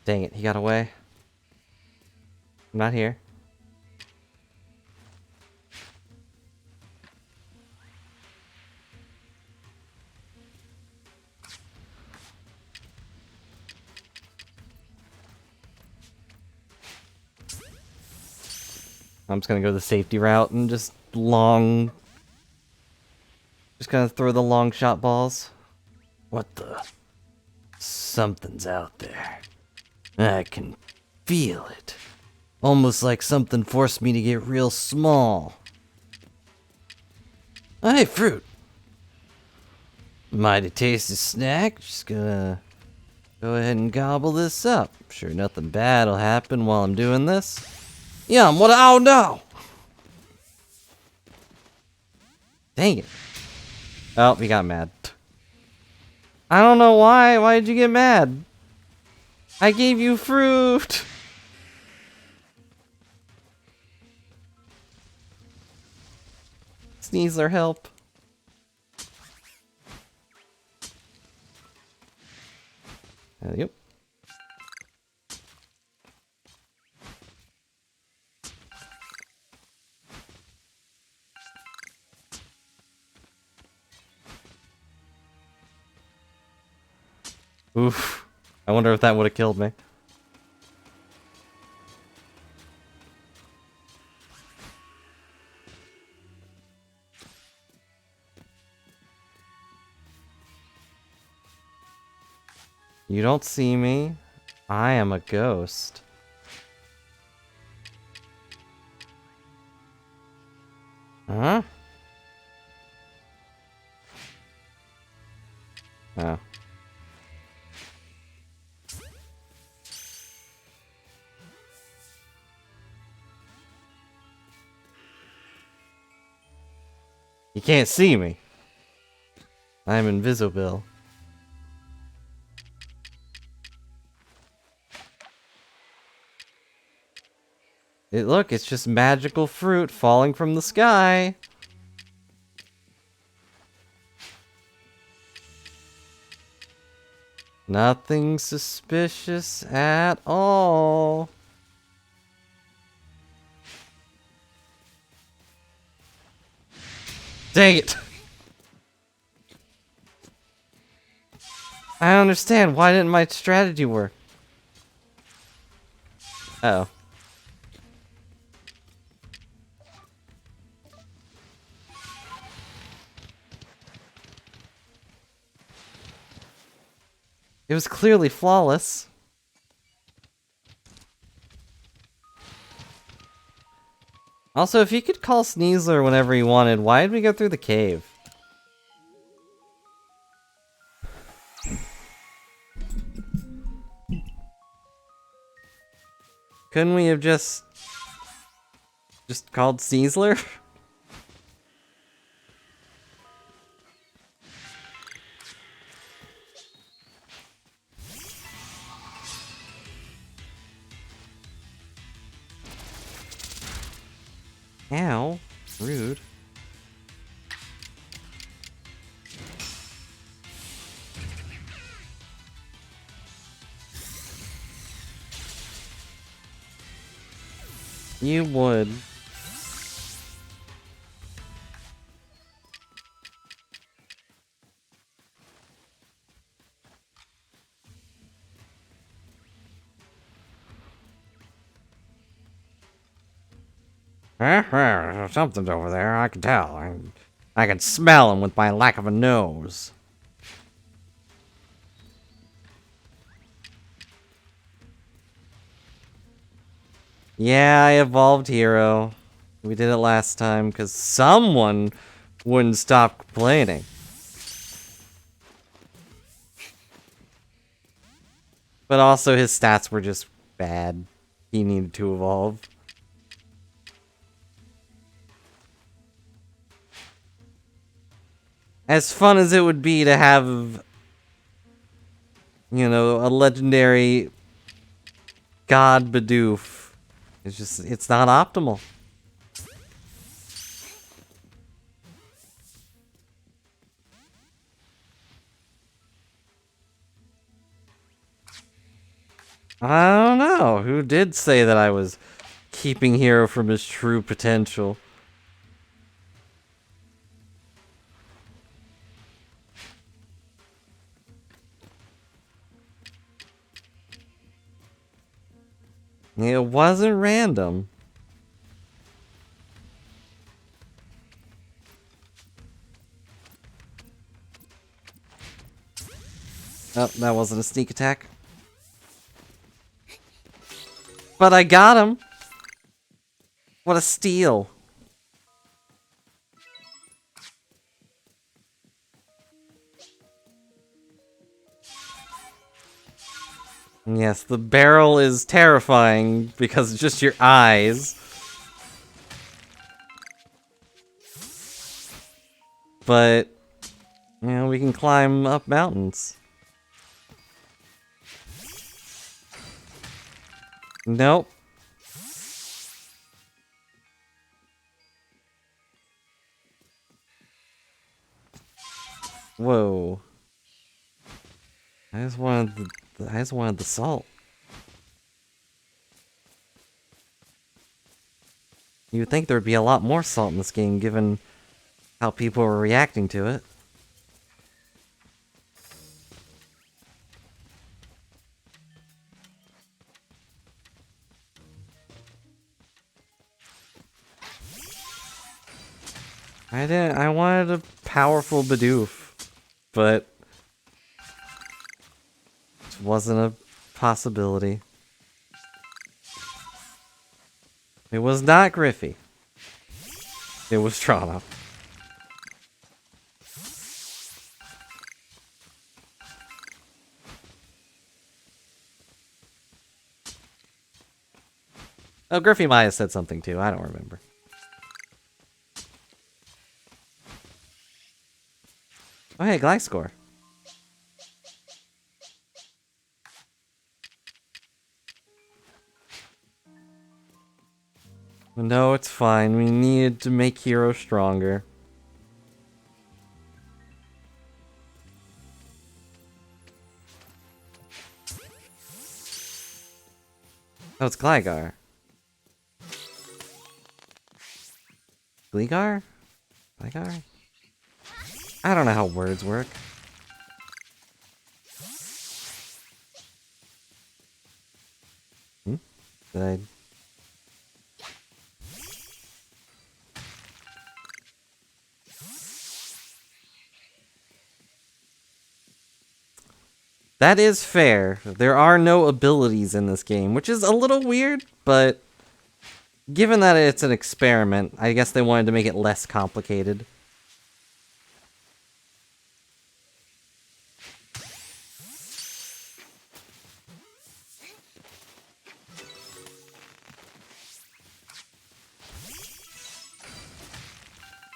Dang it, he got away. I'm not here. I'm just gonna go the safety route and just gonna throw the long shot balls. What the? Something's out there. I can feel it. Almost like something forced me to get real small. Hey, fruit. Mighty tasty snack. Just gonna go ahead and gobble this up. Sure nothing bad will happen while I'm doing this. Yum, what? Oh no! Dang it. Oh, he got mad. I don't know why. Why did you get mad? I gave you fruit! Sneasler, help. Yep. Oof. I wonder if that would have killed me. You don't see me. I am a ghost. Huh? Oh. You can't see me. I'm invisible. Look, it's just magical fruit falling from the sky. Nothing suspicious at all. Dang it! I don't understand. Why didn't my strategy work? Uh-oh. It was clearly flawless. Also, if you could call Sneasler whenever you wanted, why did we go through the cave? Couldn't we have just called Sneasler? Ow. Rude. You would. Something's over there, I can tell. I can smell him with my lack of a nose. Yeah, I evolved Hero. We did it last time because someone wouldn't stop complaining. But also his stats were just bad. He needed to evolve. As fun as it would be to have, you know, a legendary God Bidoof, it's not optimal. I don't know. Who did say that I was keeping Hero from his true potential? It wasn't random. Oh, that wasn't a sneak attack. But I got him! What a steal! Yes, the barrel is terrifying because it's just your eyes. But, you know, we can climb up mountains. Nope. Whoa. I just wanted the salt. You would think there would be a lot more salt in this game, given how people were reacting to it. I wanted a powerful Bidoof, but it wasn't a possibility. It was not Griffey. It was Toronto. Oh, Griffey might have said something too. I don't remember. Oh, hey, Gliscor. No, it's fine. We needed to make Hero stronger. Oh, it's Gligar. Gligar? Gligar? I don't know how words work. Did I... That is fair. There are no abilities in this game, which is a little weird, but given that it's an experiment, I guess they wanted to make it less complicated.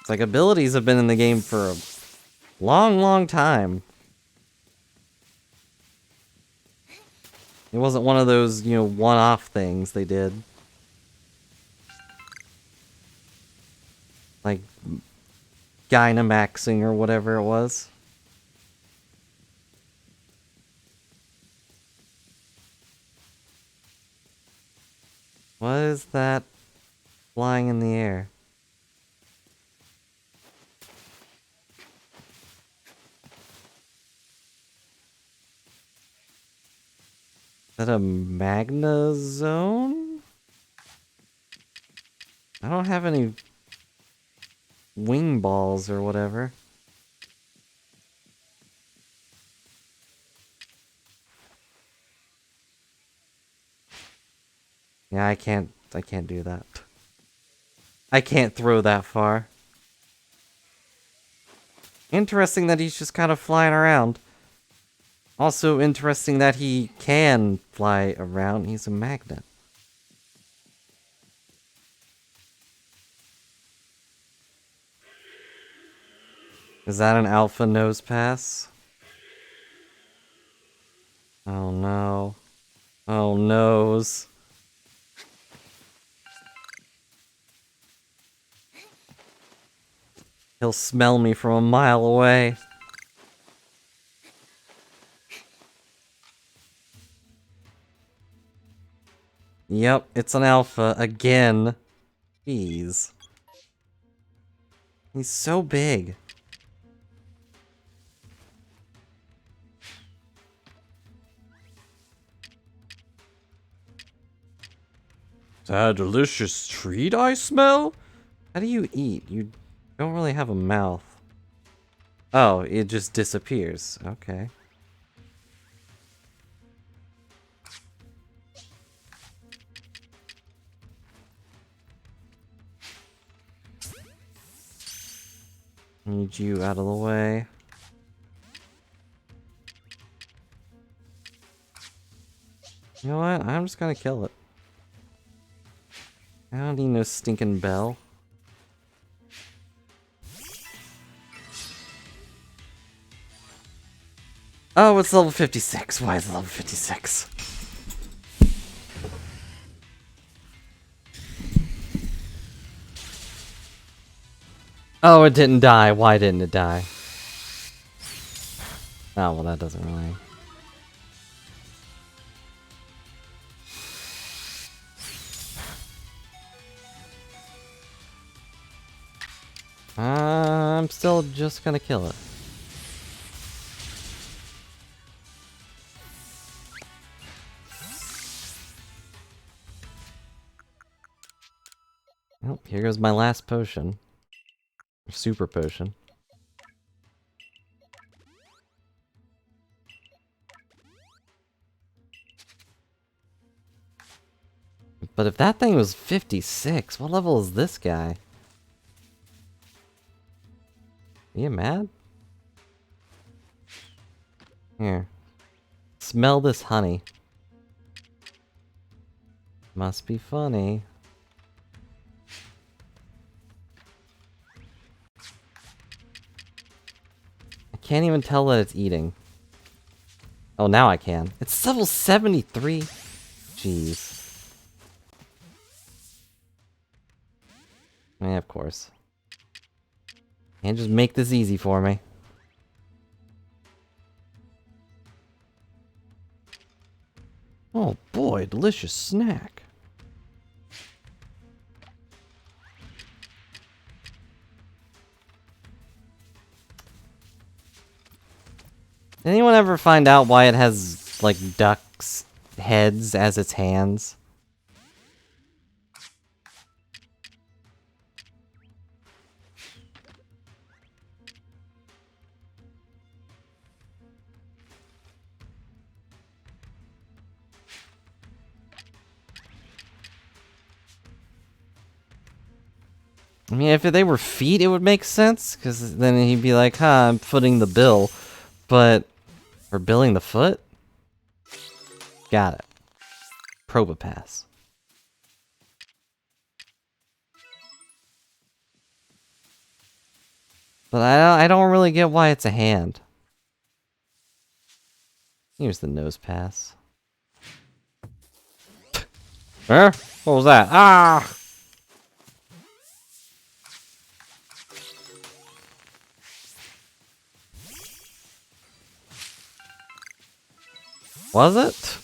It's like abilities have been in the game for a long, long time. It wasn't one of those, you know, one-off things they did. Like Dynamaxing or whatever it was. What is that flying in the air? Is that a Magnazone? I don't have any wing balls or whatever. Yeah, I can't do that. I can't throw that far. Interesting that he's just kind of flying around. Also interesting that he can fly around. He's a magnet. Is that an alpha nose pass? Oh no. Oh noes. He'll smell me from a mile away. Yep, it's an alpha again. Jeez. He's so big. Is that a delicious treat I smell? How do you eat? You don't really have a mouth. Oh, it just disappears. Okay. Need you out of the way. You know what? I'm just gonna kill it. I don't need no stinking bell. Oh, it's level 56. Why is it level 56? Oh, it didn't die. Why didn't it die? Oh, well, that doesn't really... I'm still just gonna kill it. Well, here goes my last potion. Super potion. But if that thing was 56, what level is this guy? Are you mad? Here. Smell this honey. Must be funny. I can't even tell that it's eating. Oh, now I can. It's level 73. Jeez. Yeah, of course. Can't just make this easy for me. Oh boy, delicious snack. Anyone ever find out why it has, like, ducks' heads as its hands? I mean, if they were feet, it would make sense, because then he'd be like, huh, I'm footing the bill, but... Or billing the foot? Got it. Probopass. But I don't really get why it's a hand. Here's the nose pass. Huh? What was that? Ah! Was it?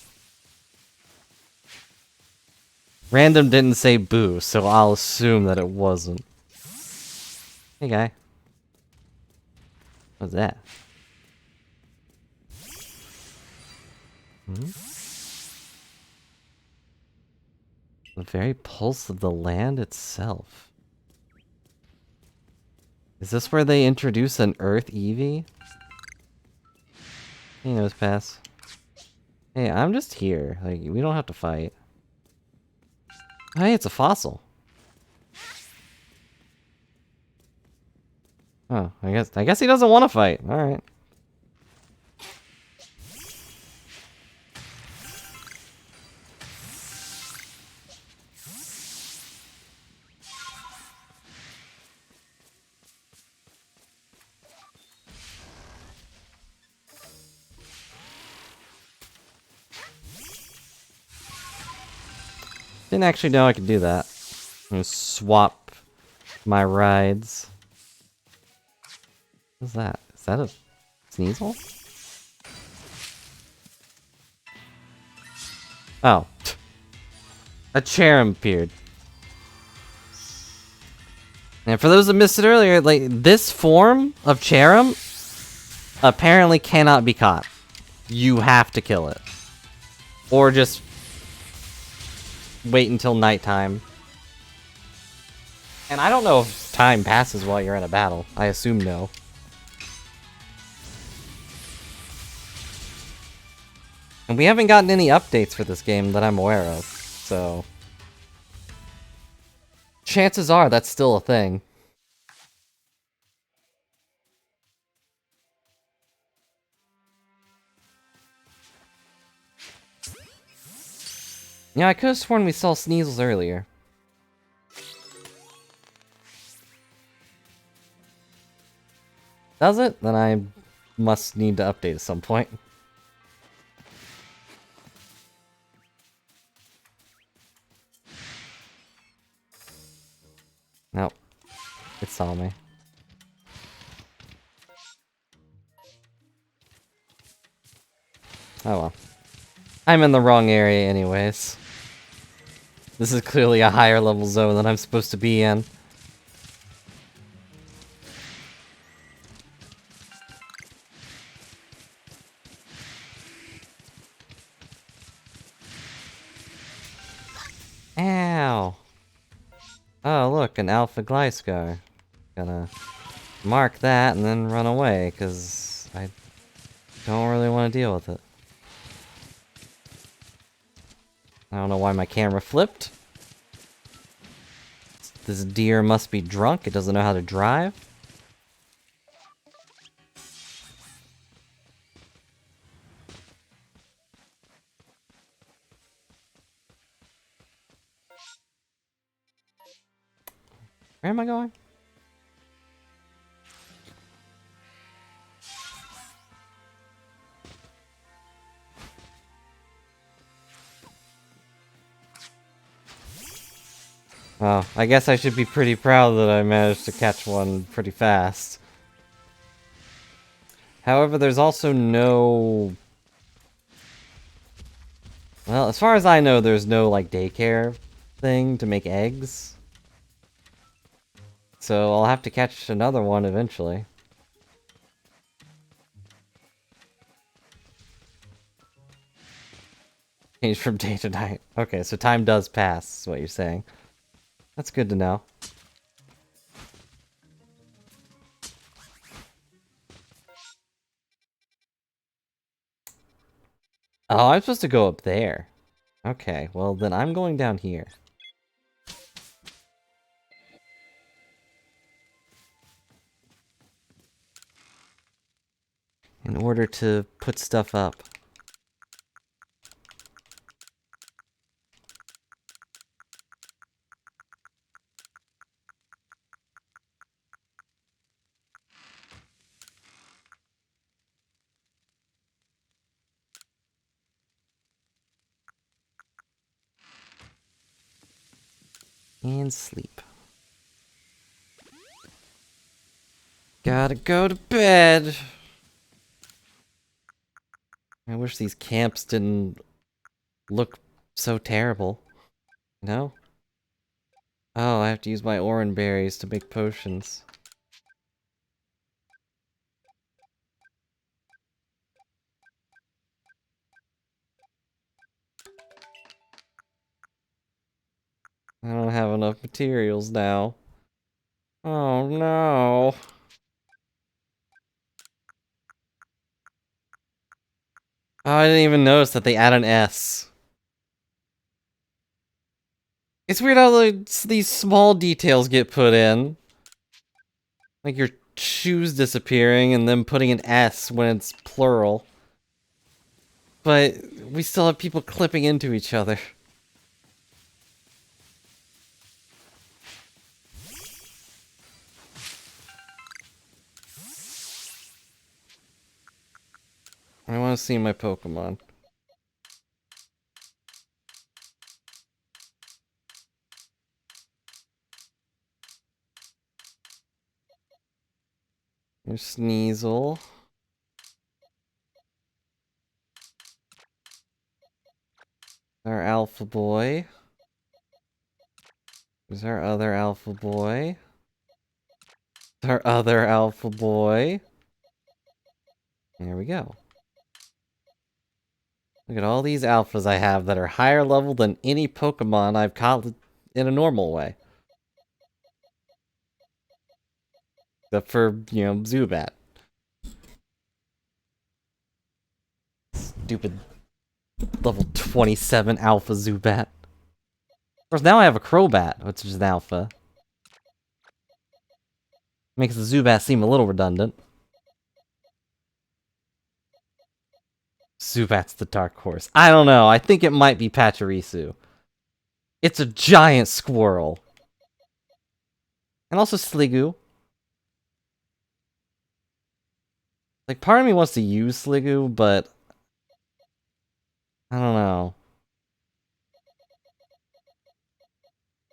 Random didn't say boo, so I'll assume that it wasn't. Hey, guy. What's that? Hmm? The very pulse of the land itself. Is this where they introduce an Earth Eevee? He knows pass. Hey, I'm just here. Like, we don't have to fight. Hey, it's a fossil. Oh, I guess he doesn't want to fight. All right. Didn't actually know I could do that. I'm gonna swap my rides. What's that? Is that a Sneasel? Oh. A cherub appeared. And for those that missed it earlier, like, this form of cherub apparently cannot be caught. You have to kill it. Or just wait until nighttime. And I don't know if time passes while you're in a battle. I assume no. And we haven't gotten any updates for this game that I'm aware of, so... chances are that's still a thing. Yeah, I could have sworn we saw Sneasels earlier. Does it? Then I must need to update at some point. Nope. It saw me. Oh well. I'm in the wrong area anyways. This is clearly a higher level zone than I'm supposed to be in. Ow! Oh look, an Alpha Gliscar. Gonna mark that and then run away, because I don't really want to deal with it. I don't know why my camera flipped. This deer must be drunk, it doesn't know how to drive. Where am I going? Oh, I guess I should be pretty proud that I managed to catch one pretty fast. However, there's also no... well, as far as I know, there's no, like, daycare thing to make eggs. So I'll have to catch another one eventually. Change from day to night. Okay, so time does pass, is what you're saying. That's good to know. Oh, I'm supposed to go up there. Okay, well then I'm going down here. In order to put stuff up. And sleep. Gotta go to bed. I wish these camps didn't look so terrible. No? Oh, I have to use my orange berries to make potions. I don't have enough materials now. Oh no. Oh, I didn't even notice that they add an S. It's weird how these small details get put in. Like your shoes disappearing and then putting an S when it's plural. But we still have people clipping into each other. I want to see my Pokemon. There's Sneasel. Our Alpha Boy. There's our other alpha boy. Our other alpha boy. There we go. Look at all these alphas I have that are higher level than any Pokemon I've caught in a normal way. Except for, you know, Zubat. Stupid level 27 alpha Zubat. Of course, now I have a Crobat, which is an alpha. Makes the Zubat seem a little redundant. Zubat's the dark horse. I don't know. I think it might be Pachirisu. It's a giant squirrel. And also Sliggoo. Like, part of me wants to use Sliggoo, but I don't know.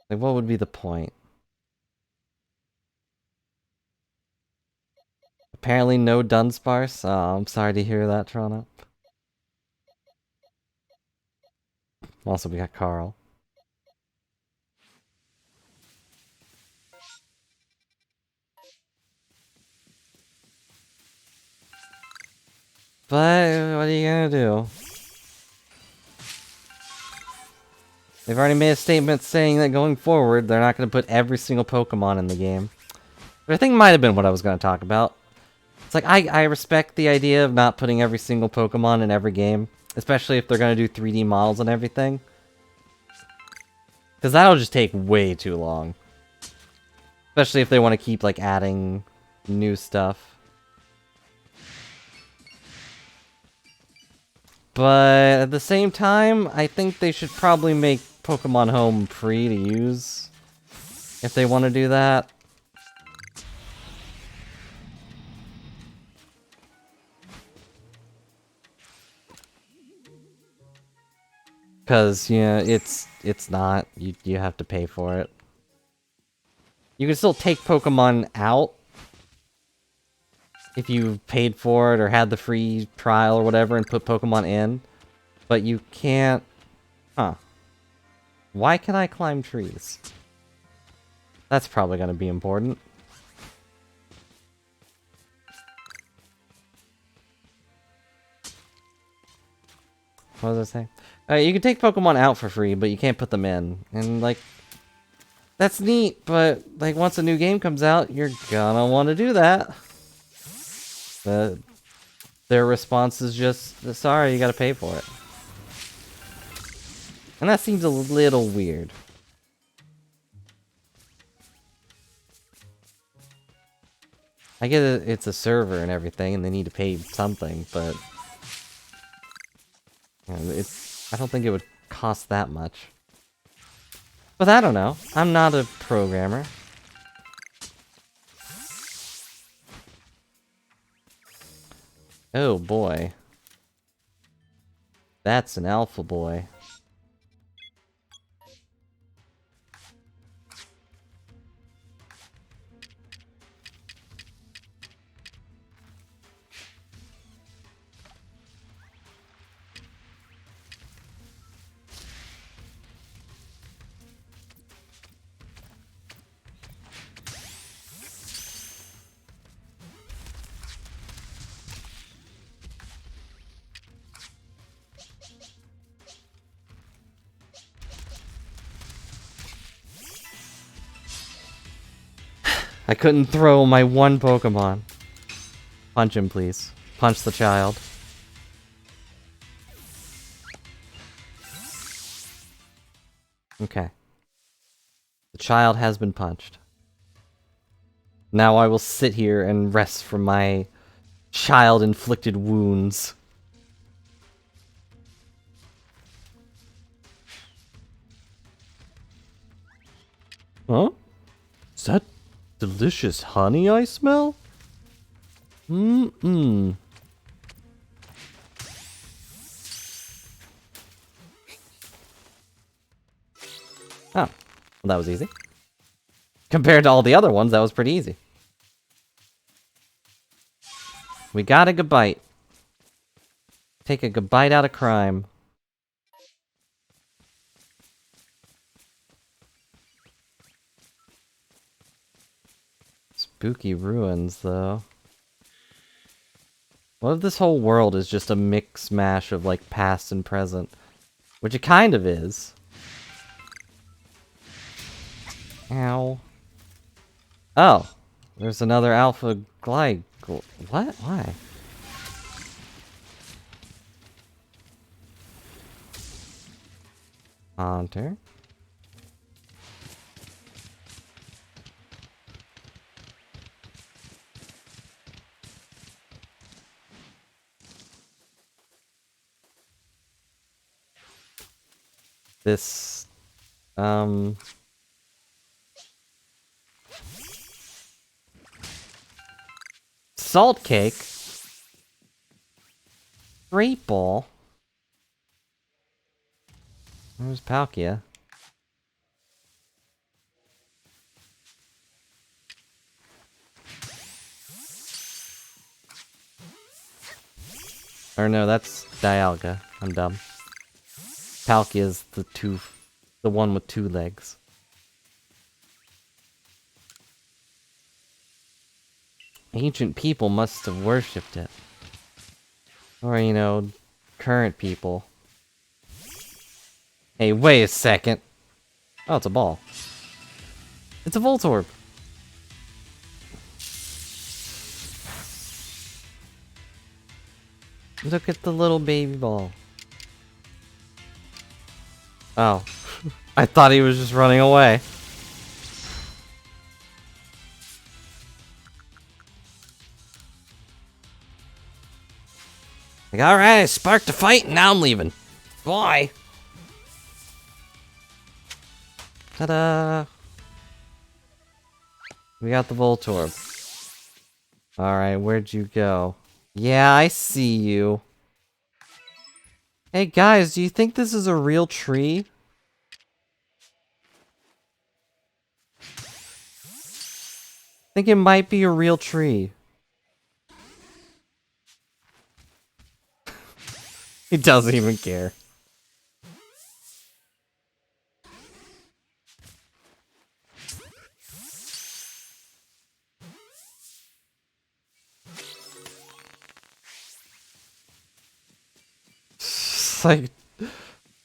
Like, what would be the point? Apparently no Dunsparce? Oh, I'm sorry to hear that, Toronto. Also, we got Carl. But, what are you gonna do? They've already made a statement saying that going forward, they're not gonna put every single Pokemon in the game. But I think it might have been what I was gonna talk about. It's like, I respect the idea of not putting every single Pokemon in every game. Especially if they're gonna do 3D models and everything. Because that'll just take way too long. Especially if they want to keep, like, adding new stuff. But at the same time, I think they should probably make Pokemon Home free to use. If they want to do that. Because, yeah, it's not. You have to pay for it. You can still take Pokemon out if you paid for it or had the free trial or whatever and put Pokemon in. But you can't... Huh. Why can I climb trees? That's probably going to be important. What was I saying? You can take Pokemon out for free, but you can't put them in. And, like, that's neat, but, like, once a new game comes out, you're gonna want to do that. Their response is just, sorry, you gotta pay for it. And that seems a little weird. I get it, it's a server and everything, and they need to pay something, but... You know, I don't think it would cost that much. But I don't know. I'm not a programmer. Oh boy. That's an alpha boy. I couldn't throw my one Pokemon. Punch him, please. Punch the child. Okay. The child has been punched. Now I will sit here and rest from my child-inflicted wounds. Huh? Is that delicious honey I smell? Mm-mm. Oh, well, that was easy. Compared to all the other ones, that was pretty easy. We got a good bite. Take a good bite out of crime. spooky ruins, though. What if this whole world is just a mix mash of, like, past and present? Which it kind of is. Ow. Oh. There's another alpha glide. What? Why? Hunter. This, salt cake? Great ball? Where's Palkia? Or no, that's Dialga. I'm dumb. Palkia's the one with 2 legs. Ancient people must have worshipped it. Or, you know, current people. Hey, wait a second. Oh, it's a ball. It's a Voltorb. Look at the little baby ball. Oh. I thought he was just running away. Like, alright, I sparked a fight and now I'm leaving. Bye. Ta-da! We got the Voltorb. Alright, where'd you go? Yeah, I see you. Hey guys, do you think this is a real tree? I think it might be a real tree. He doesn't even care. It's like,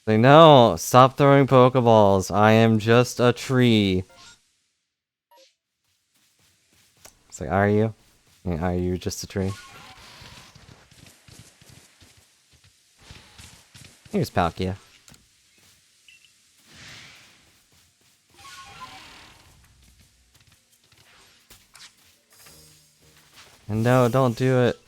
no, stop throwing Pokeballs. I am just a tree. It's like, are you? Yeah, are you just a tree? Here's Palkia. And no, don't do it.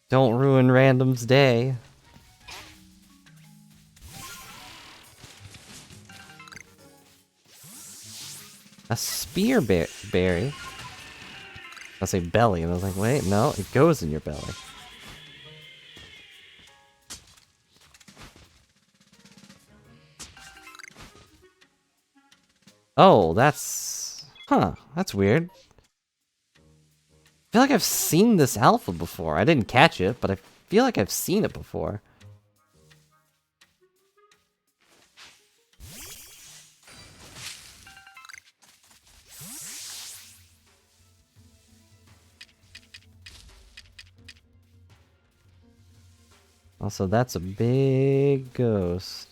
Don't ruin Random's day. A spear berry? I say belly, and I was like, wait, no, it goes in your belly. Oh, that's... Huh, that's weird. I feel like I've seen this alpha before. I didn't catch it, but I feel like I've seen it before. Also, that's a big ghost.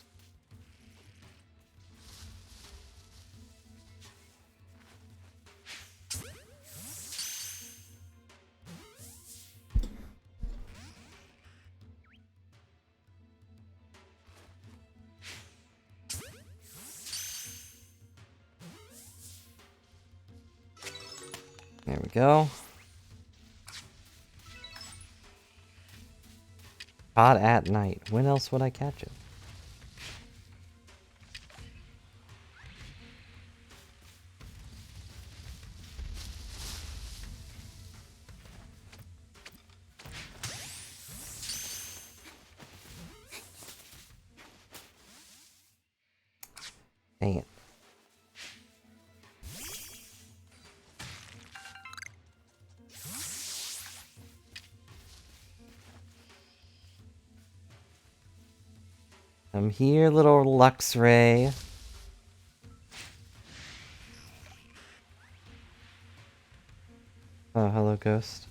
There we go. Caught at night. When else would I catch it? Dang it. I'm here, little Luxray. Oh, hello, Ghost.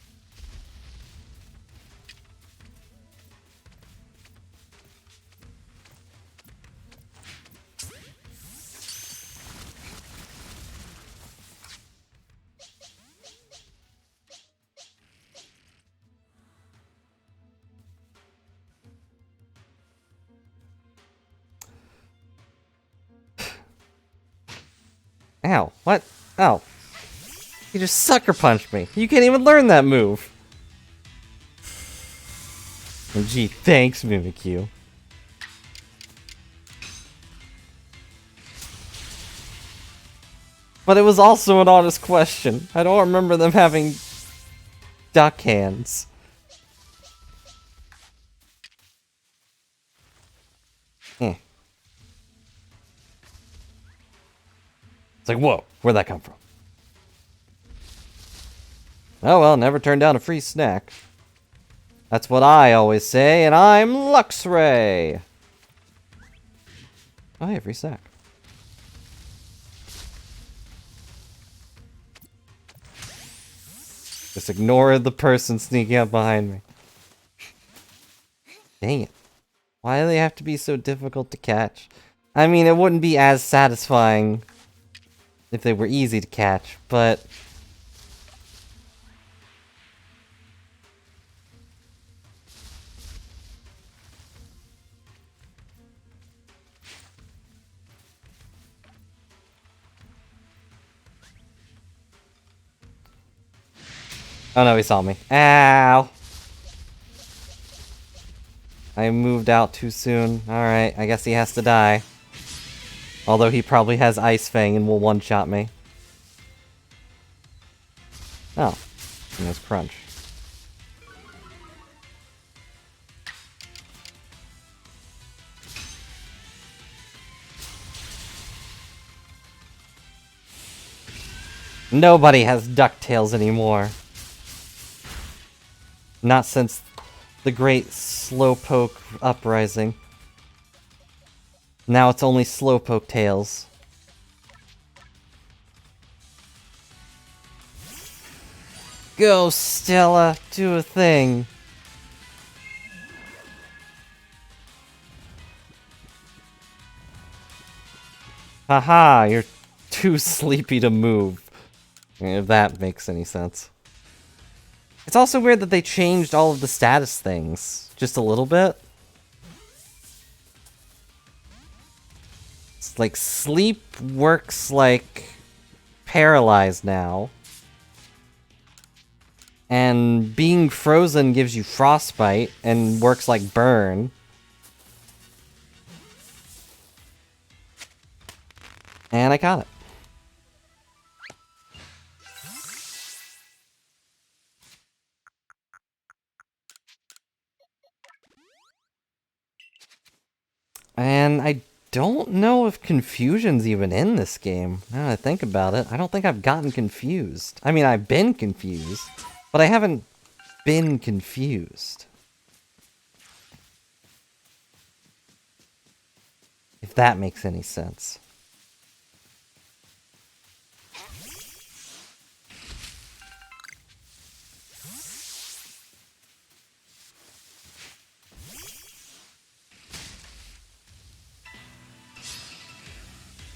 Ow, what? Oh. You just sucker punched me. You can't even learn that move. Oh, gee, thanks, Mimikyu. But it was also an honest question. I don't remember them having duck hands. Eh. It's like, whoa, where'd that come from? Oh well, never turn down a free snack. That's what I always say, and I'm Luxray! Oh hey, free snack. Just ignore the person sneaking up behind me. Dang it. Why do they have to be so difficult to catch? I mean, it wouldn't be as satisfying if they were easy to catch, but... Oh no, he saw me. Ow! I moved out too soon. Alright, I guess he has to die. Although he probably has Ice Fang and will one-shot me. Oh. And there's Crunch. Nobody has DuckTales anymore. Not since the great Slowpoke uprising. Now it's only Slowpoke Tales. Go, Stella! Do a thing! Haha, you're too sleepy to move. If that makes any sense. It's also weird that they changed all of the status things. Just a little bit. It's like sleep works like paralyzed now. And being frozen gives you frostbite and works like burn. And I got it. And I don't know if confusion's even in this game. Now that I think about it, I don't think I've gotten confused. I mean, I've been confused, but I haven't been confused. If that makes any sense.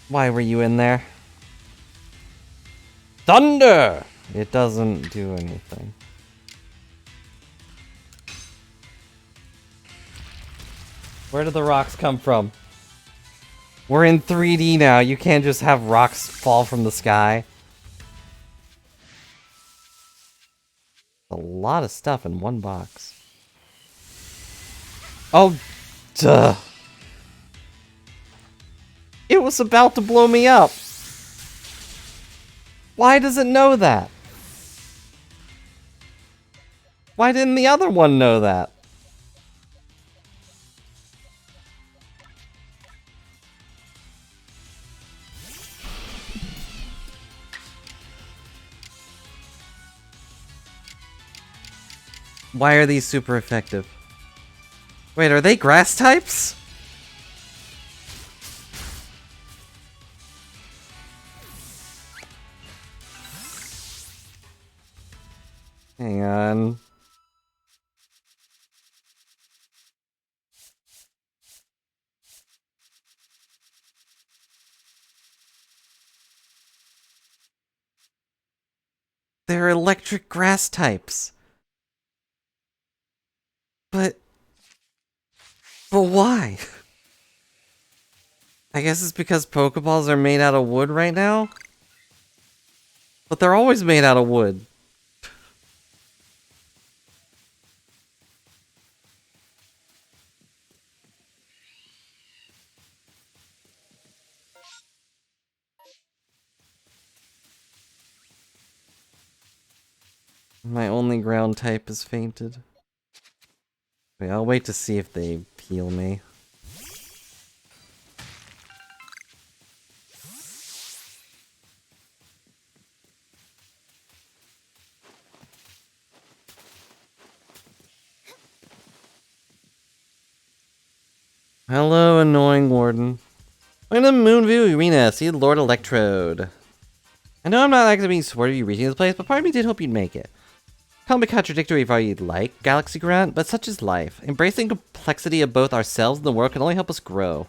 Why were you in there? Thunder! It doesn't do anything. Where did the rocks come from? We're in 3D now. You can't just have rocks fall from the sky. A lot of stuff in one box. Oh, duh. It was about to blow me up. Why does it know that? Why didn't the other one know that? Why are these super effective? Wait, are they grass types? Hang on. They're electric grass types. But why? I guess it's because Pokeballs are made out of wood right now? But they're always made out of wood. My only ground type is fainted. Wait, I'll wait to see if they heal me. Hello, annoying warden. Welcome to Moonview Arena. See Lord Electrode. I know I'm not actually being supportive of you reaching this place, but part of me did hope you'd make it. Call me contradictory if you'd like, Galaxy Grunt, but such is life. Embracing complexity of both ourselves and the world can only help us grow.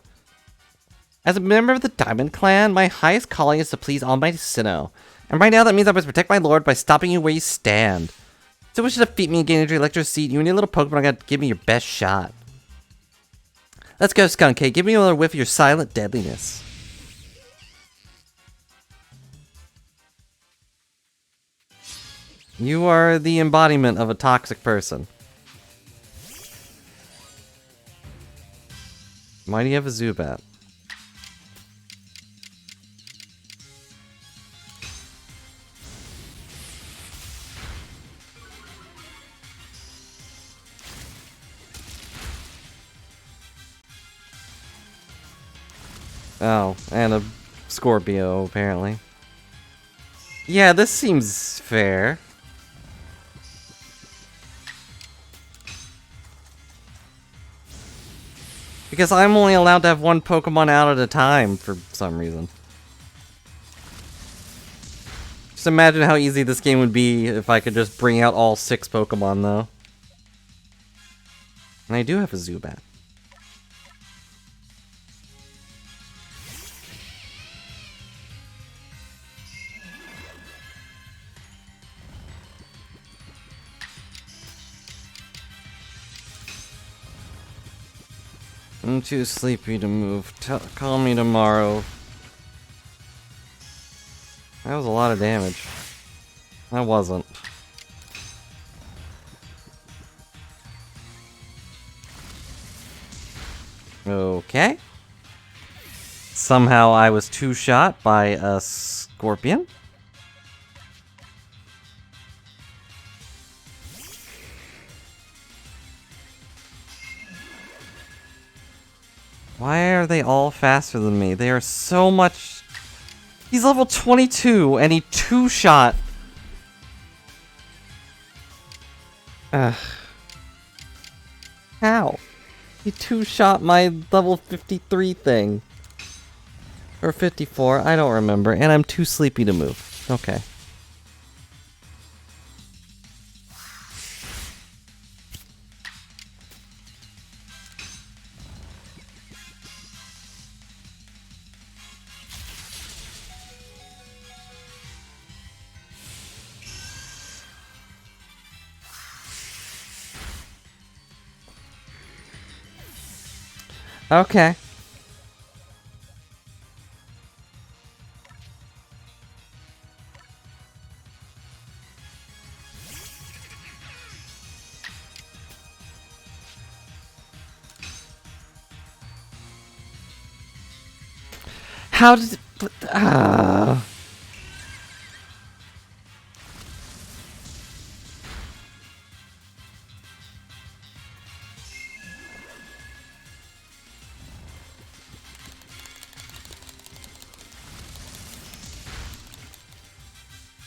As a member of the Diamond Clan, my highest calling is to please Almighty Sinnoh. And right now that means I must protect my lord by stopping you where you stand. So wish to defeat me and gain entry Electro's seat, you and your little Pokemon gotta give me your best shot. Let's go, Skunk Cake. Give me another whiff of your silent deadliness. You are the embodiment of a toxic person. Why do you have a Zubat? Oh, and a Scorpio, apparently. Yeah, this seems fair. Because I'm only allowed to have one Pokemon out at a time for some reason. Just imagine how easy this game would be if I could just bring out all 6 Pokemon, though. And I do have a Zubat. I'm too sleepy to move. Call me tomorrow. That was a lot of damage. That wasn't. Okay. Somehow I was 2-shot by a Scorpion. Why are they all faster than me? They are so much... He's level 22 and he 2-shot. How? He 2-shot my level 53 thing. Or 54, I don't remember. And I'm too sleepy to move. Okay. Okay. How did it...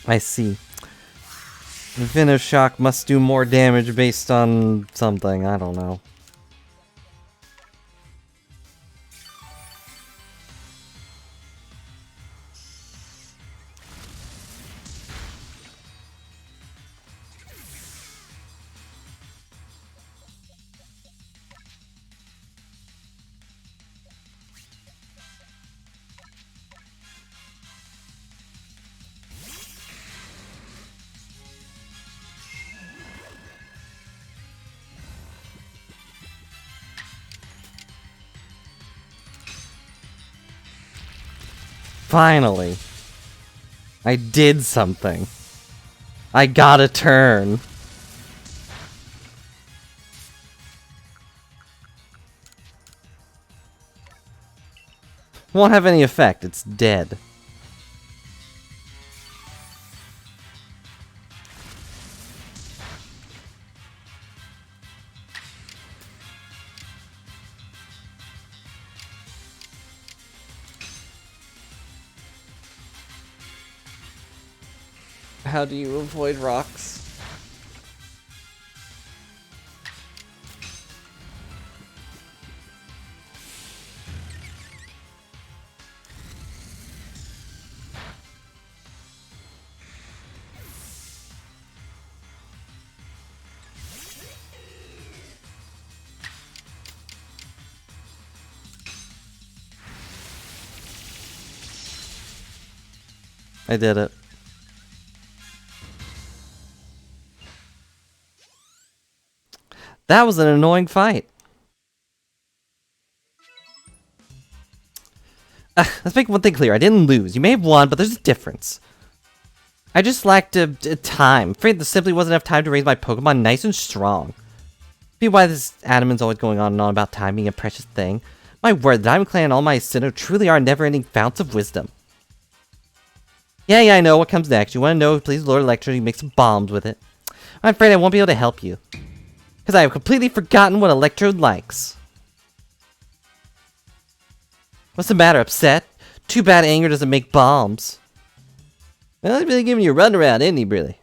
I see. Venoshock must do more damage based on something, I don't know. Finally. I did something. I got a turn. Won't have any effect. It's dead. How do you avoid rocks? I did it. That was an annoying fight. Let's make one thing clear. I didn't lose. You may have won, but there's a difference. I just lacked a time. I'm afraid there simply wasn't enough time to raise my Pokemon nice and strong. Be why this Adaman's always going on and on about time being a precious thing. My word, the Diamond Clan and all my Sinnoh truly are never-ending founts of wisdom. Yeah, I know what comes next. You want to know if please Lord Electro, you make some bombs with it. I'm afraid I won't be able to help you. Because I have completely forgotten what Electrode likes. What's the matter, upset? Too bad anger doesn't make bombs. Well, he's really giving you a runaround, isn't he, really?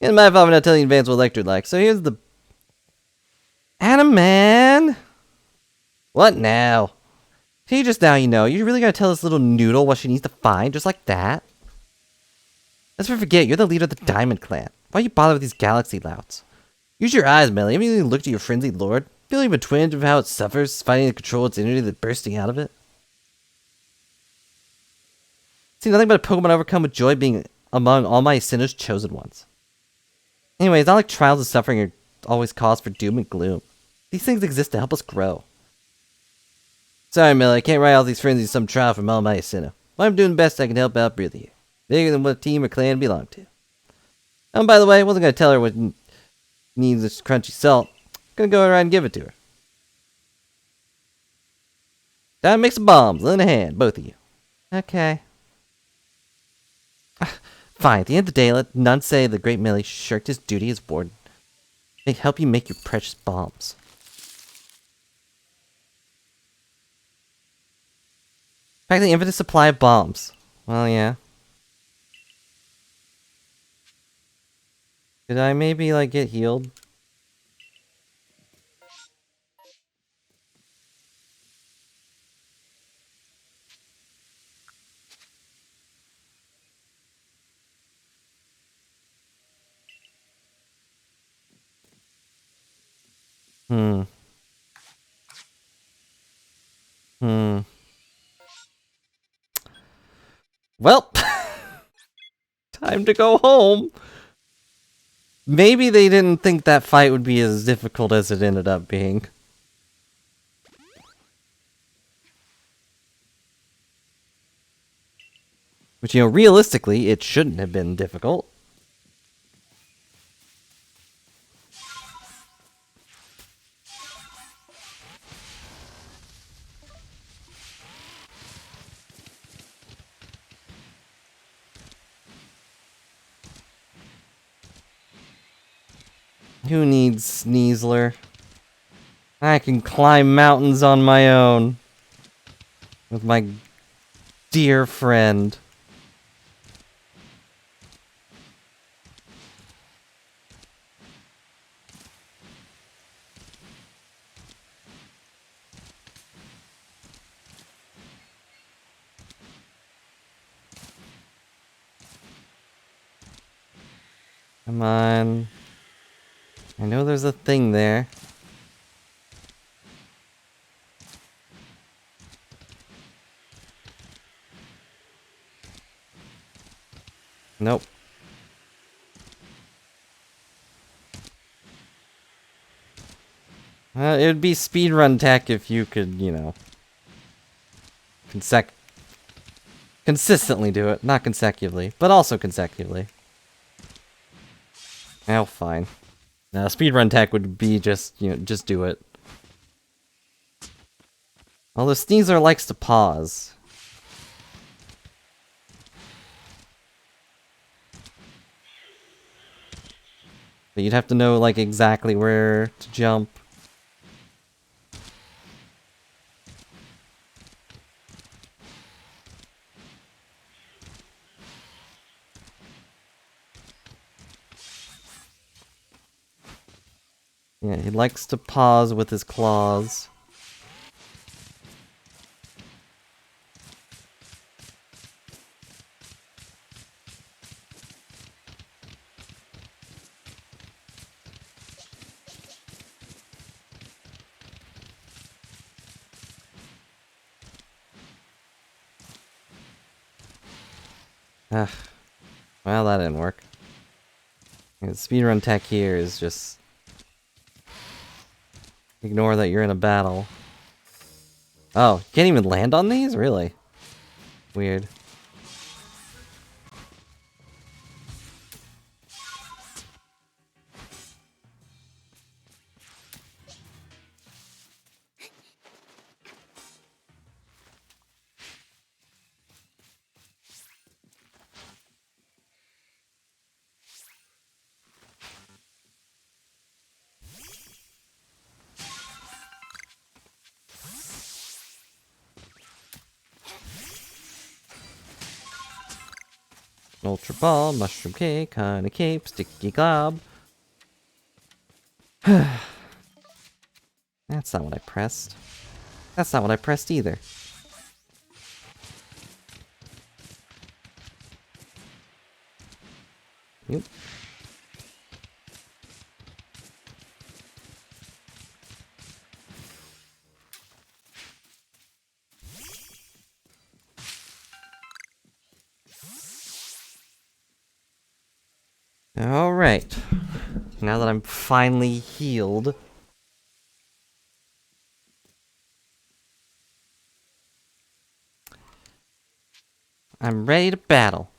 It's my fault for not telling you in advance what Electrode likes, so here's the... Adam, man! What now? See, just now you know. You really gotta tell this little noodle what she needs to find, just like that? Let's not forget, you're the leader of the Diamond Clan. Why you bother with these galaxy louts? Use your eyes, Melly. Have you even looked at your frenzied lord? Feel even a twinge of how it suffers, fighting to control its energy that's bursting out of it? See, nothing but a Pokemon overcome with joy being among all my Sinnoh's chosen ones. Anyway, it's not like trials and suffering are always cause for doom and gloom. These things exist to help us grow. Sorry, Melly, I can't write all these frenzies some trial from all my Sinnoh. Well, I'm doing the best I can help out Breathe here. Bigger than what team or clan belong to. Oh, by the way, I wasn't going to tell her what needs this crunchy salt. I'm going to go around and give it to her. Time to make some bombs. Lend a hand, both of you. Okay. Fine, at the end of the day, let none say the great Millie shirked his duty as warden. They help you make your precious bombs. Practically infinite supply of bombs. Well, yeah. Did I maybe, like, get healed? Well, time to go home. Maybe they didn't think that fight would be as difficult as it ended up being. Which, you know, realistically, it shouldn't have been difficult. Who needs Sneasler? I can climb mountains on my own. With my dear friend. Come on. I know there's a thing there. Nope. It would be speedrun tech if you could, you know, consistently do it. Not consecutively, but also consecutively. Oh, fine. Now, speedrun tech would be just, just do it. Although Sneezer likes to pause. But you'd have to know, like, exactly where to jump. Yeah, he likes to pause with his claws. Ah, well, that didn't work. Yeah, speedrun tech here is just... ignore that you're in a battle. Oh, you can't even land on these? Really? Weird. Ultra ball, mushroom cake, honey cape, sticky glob. That's not what I pressed. That's not what I pressed either. Yep. Alright. Now that I'm finally healed. I'm ready to battle.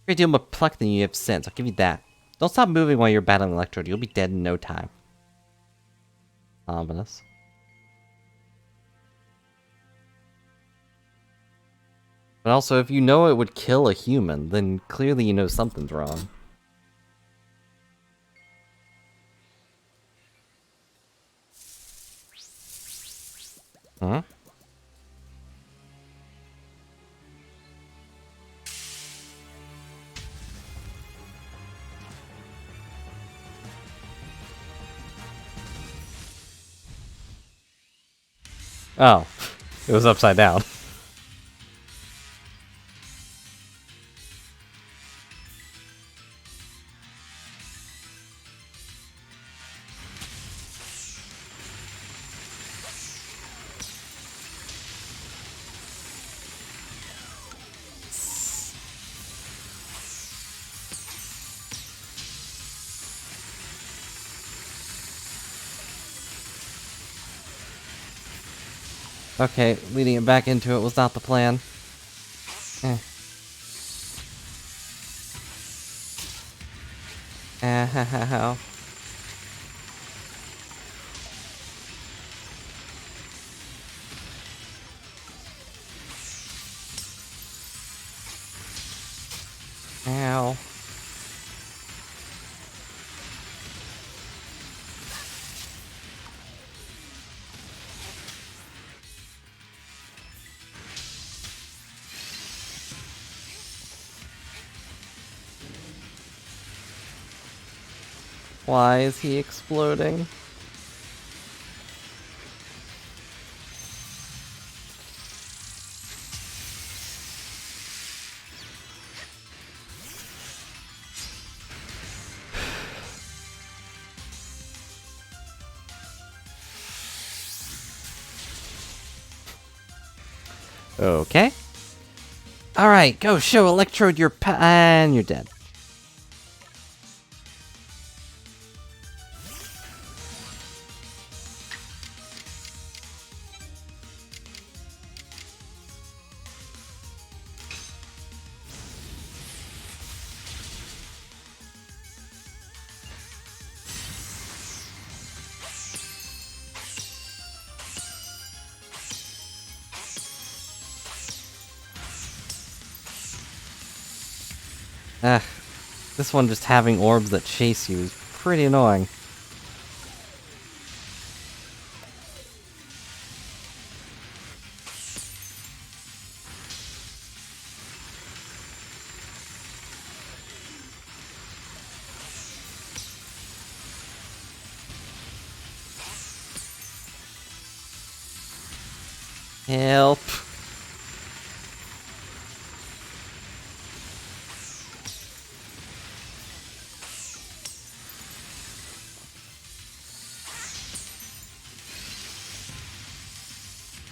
Great deal more pluck than you have sense, I'll give you that. Don't stop moving while you're battling Electrode, you'll be dead in no time. Ominous. But also, if you know it would kill a human, then clearly you know something's wrong. Huh? Oh. It was upside down. Okay, leading it back into it was not the plan. Eh. Ow. Ow. Why is he exploding? Okay. Alright, go show Electrode your and you're dead. This one just having orbs that chase you is pretty annoying. Help.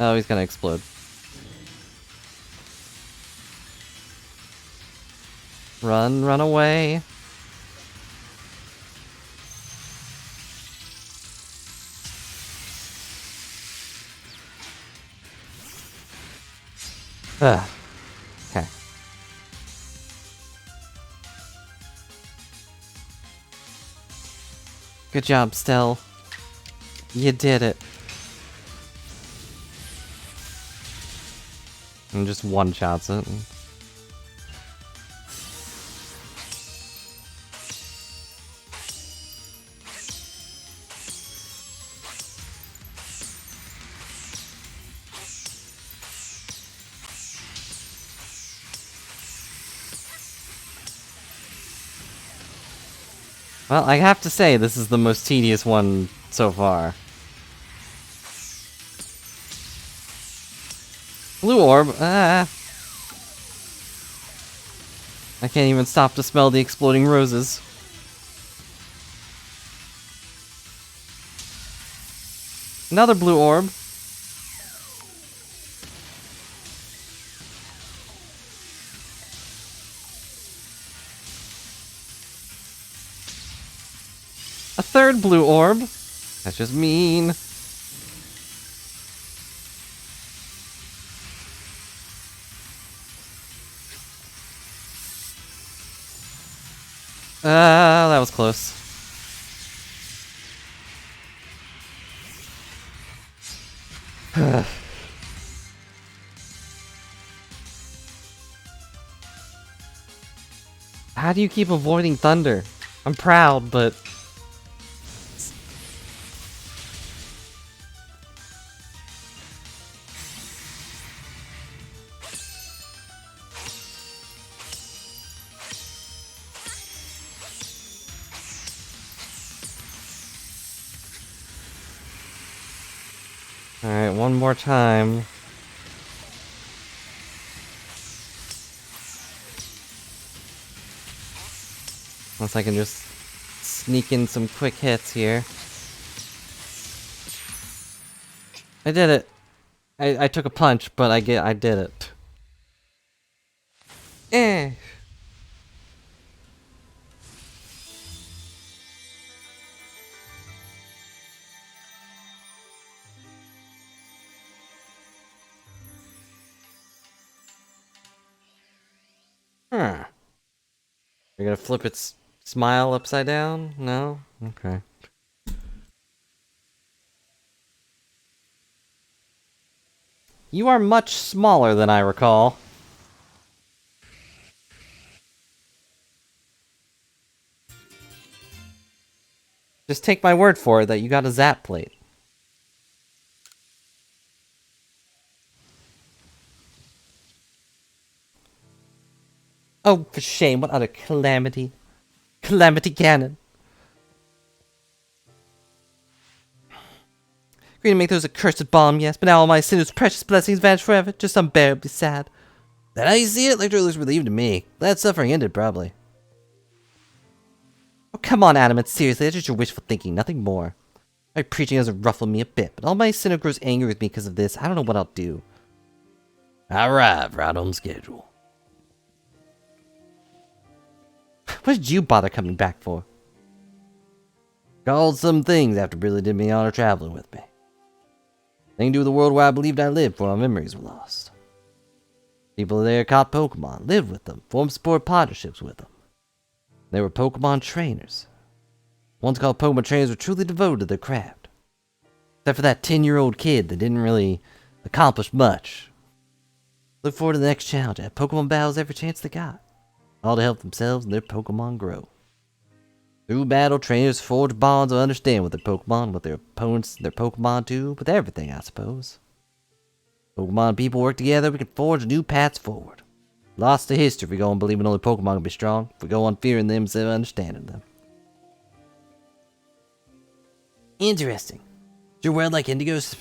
Oh, he's gonna explode. Run away. Ugh. Okay. Good job, Stell. You did it. And just one-shots it. Well, I have to say, this is the most tedious one so far. Blue orb? Ah. I can't even stop to smell the exploding roses. Another blue orb. A third blue orb. That's just mean. That was close. How do you keep avoiding thunder? I'm proud, but... Alright, one more time. Unless I can just sneak in some quick hits here. I did it. I took a punch, but I did it. Eh. Huh. You're gonna flip its smile upside down? No? Okay. You are much smaller than I recall. Just take my word for it that you got a zap plate. Oh, for shame, what utter calamity. Calamity cannon. Going to make those accursed bomb, yes, but now all my sinners' precious blessings vanish forever. Just unbearably sad. That how you see it? Lecter looks relieved to me. Glad suffering ended, probably. Oh, come on, Adamant. Seriously, that's just your wishful thinking, nothing more. My preaching doesn't ruffle me a bit, but all my sinner grows angry with me because of this. I don't know what I'll do. I arrived right on schedule. What did you bother coming back for? Called some things after Billy did me the honor traveling with me. Thing to do with the world where I believed I lived, for my memories were lost. People there caught Pokemon, lived with them, formed sport partnerships with them. They were Pokemon trainers. Ones called Pokemon trainers were truly devoted to their craft. Except for that 10-year-old kid that didn't really accomplish much. Look forward to the next challenge. I had Pokemon battles every chance they got. all to help themselves and their Pokemon grow. Through battle, trainers forge bonds of understanding with their Pokemon, with their opponents, their Pokemon too, with everything, I suppose. Pokemon and people work together, we can forge new paths forward. Lost to history if we go on believing only Pokemon can be strong, if we go on fearing them instead of understanding them. Interesting. Is your world like Indigo's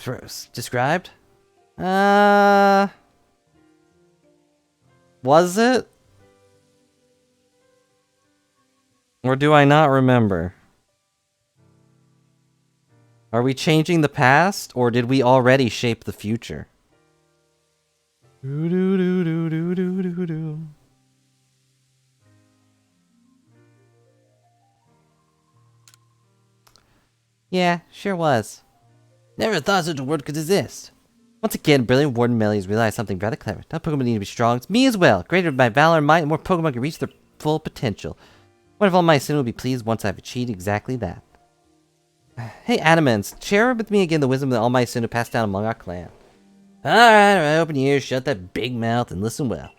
described? Was it? Or do I not remember? Are we changing the past, or did we already shape the future? Yeah, sure was. Never thought such a word could exist. Once again, brilliant Warden Melly has realized something rather clever. Not Pokemon need to be strong, it's me as well. Greater by valor and might, the more Pokemon can reach their full potential. What if all my sin will be pleased once I've achieved exactly that? Hey, Adamants, share with me again the wisdom that all my sin have passed down among our clan. Alright, open your ears, shut that big mouth, and listen well.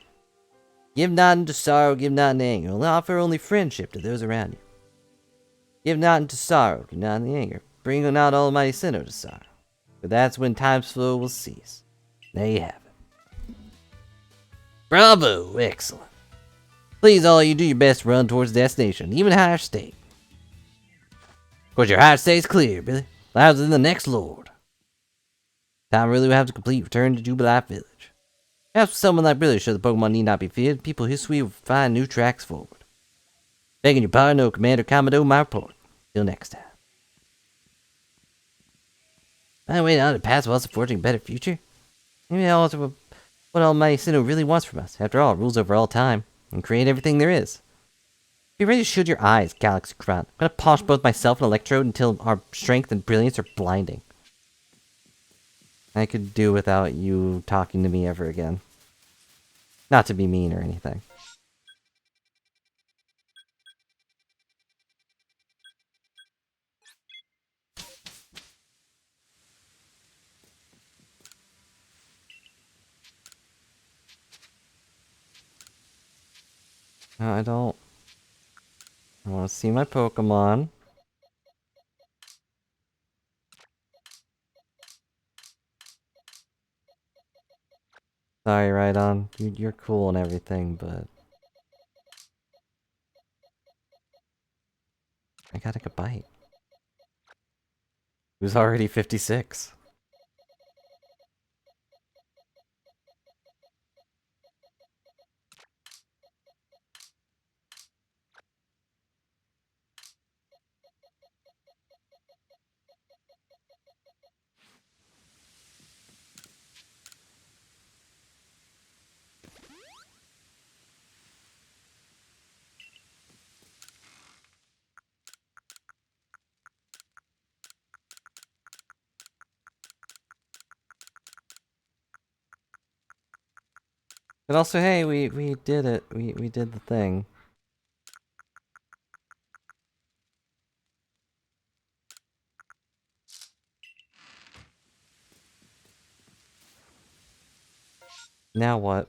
Give not into sorrow, give not into anger. Offer only friendship to those around you. Give not into sorrow, give not into anger. Bring not almighty sin to sorrow. For that's when time's flow will cease. There you have it. Bravo! Excellent. Please, all you do your best to run towards destination, even higher state. Of course, your higher state's clear, Billy. Lives in the next lord. Time really will have to complete return to Jubilife Village. Perhaps with someone like Billy, sure the Pokemon need not be feared. People history will find new tracks forward. Begging your pardon, no Commander Commodore, my report. Till next time. I wait on to pass while supporting a better future. Maybe I'll alter what Almighty Sinnoh really wants from us. After all, rules over all time, and create everything there is. Be ready to shield your eyes, Galaxy Crown. I'm gonna polish both myself and Electrode until our strength and brilliance are blinding. I could do without you talking to me ever again. Not to be mean or anything. No, I don't. I want to see my Pokemon. Sorry, Rhydon. You're cool and everything, but... I gotta take a bite. It was already 56. But also, hey, we did it. We did the thing. Now what?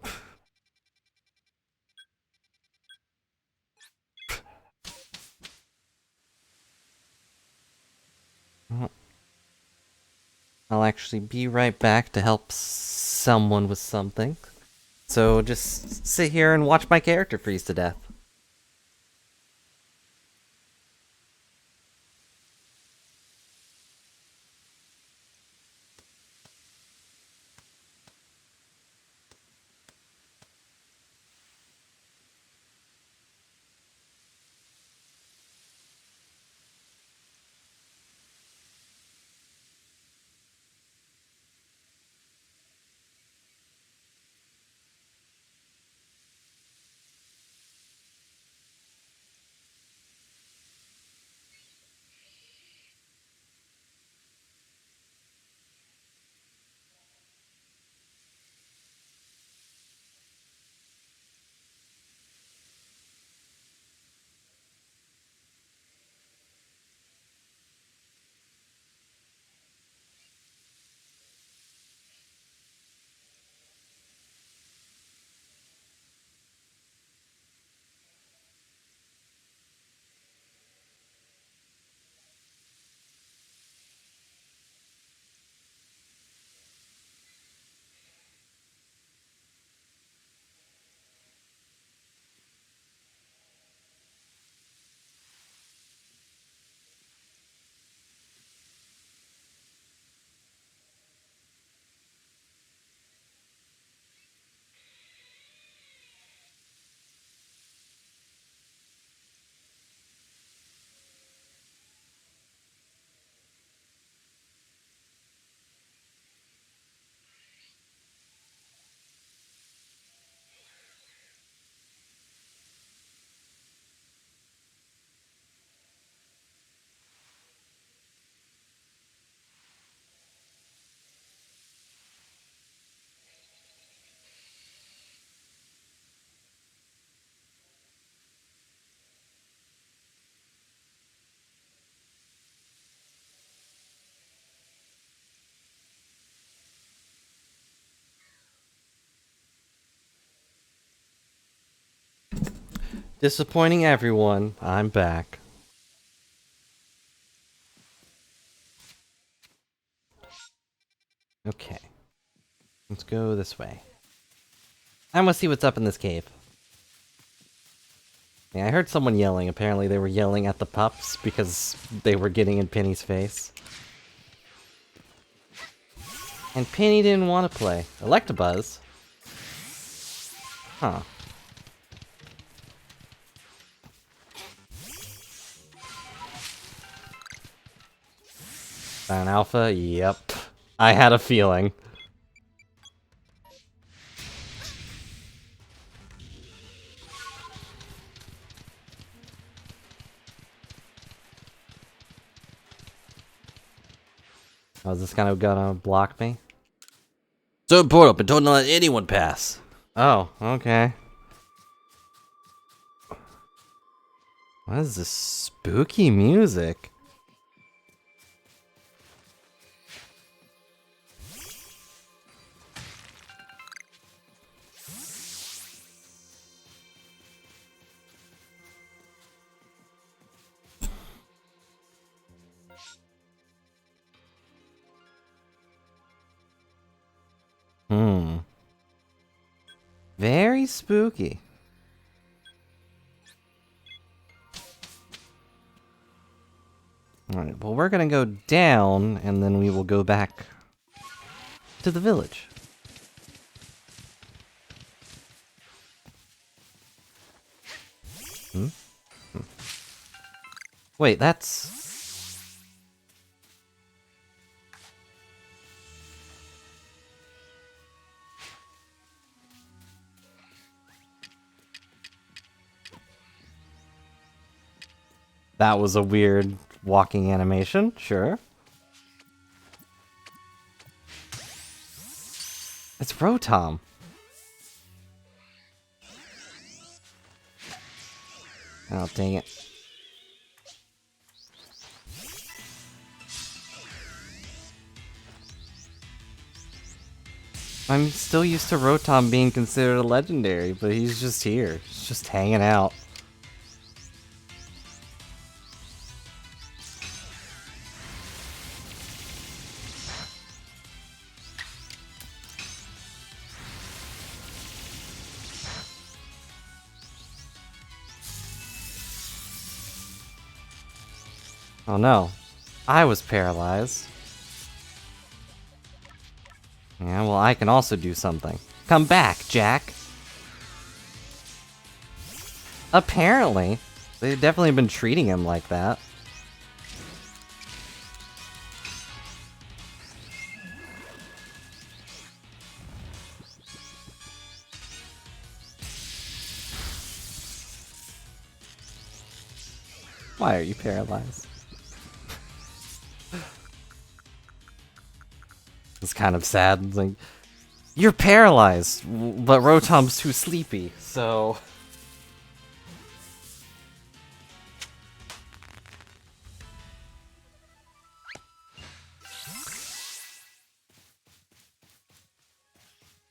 I'll actually be right back to help someone with something. So just sit here and watch my character freeze to death. Disappointing everyone, I'm back. Okay. Let's go this way. I want to see what's up in this cave. Yeah, I heard someone yelling. Apparently they were yelling at the pups because they were getting in Penny's face. And Penny didn't want to play. Electabuzz? Huh. An alpha? Yep. I had a feeling. Oh, is this guy gonna block me? So important, but don't let anyone pass. Oh, okay. What is this spooky music? Very spooky. Alright, well we're gonna go down, and then we will go back to the village. Wait, that's... That was a weird walking animation, sure. It's Rotom. Oh, dang it. I'm still used to Rotom being considered a legendary, but he's just here. He's just hanging out. Oh no. I was paralyzed. Yeah, well, I can also do something. Come back, Jack! Apparently. They've definitely been treating him like that. Why are you paralyzed? It's kind of sad. It's like, you're paralyzed, but Rotom's too sleepy, so...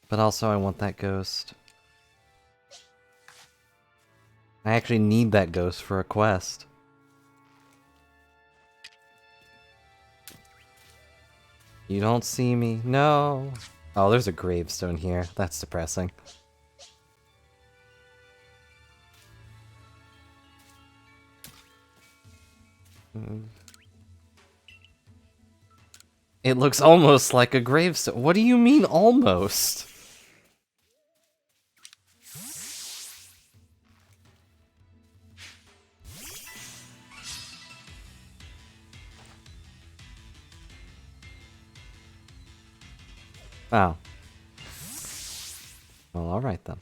But also I want that ghost. I actually need that ghost for a quest. You don't see me? No. Oh, there's a gravestone here. That's depressing. It looks almost like a gravestone. What do you mean, almost? Oh. Well, alright then.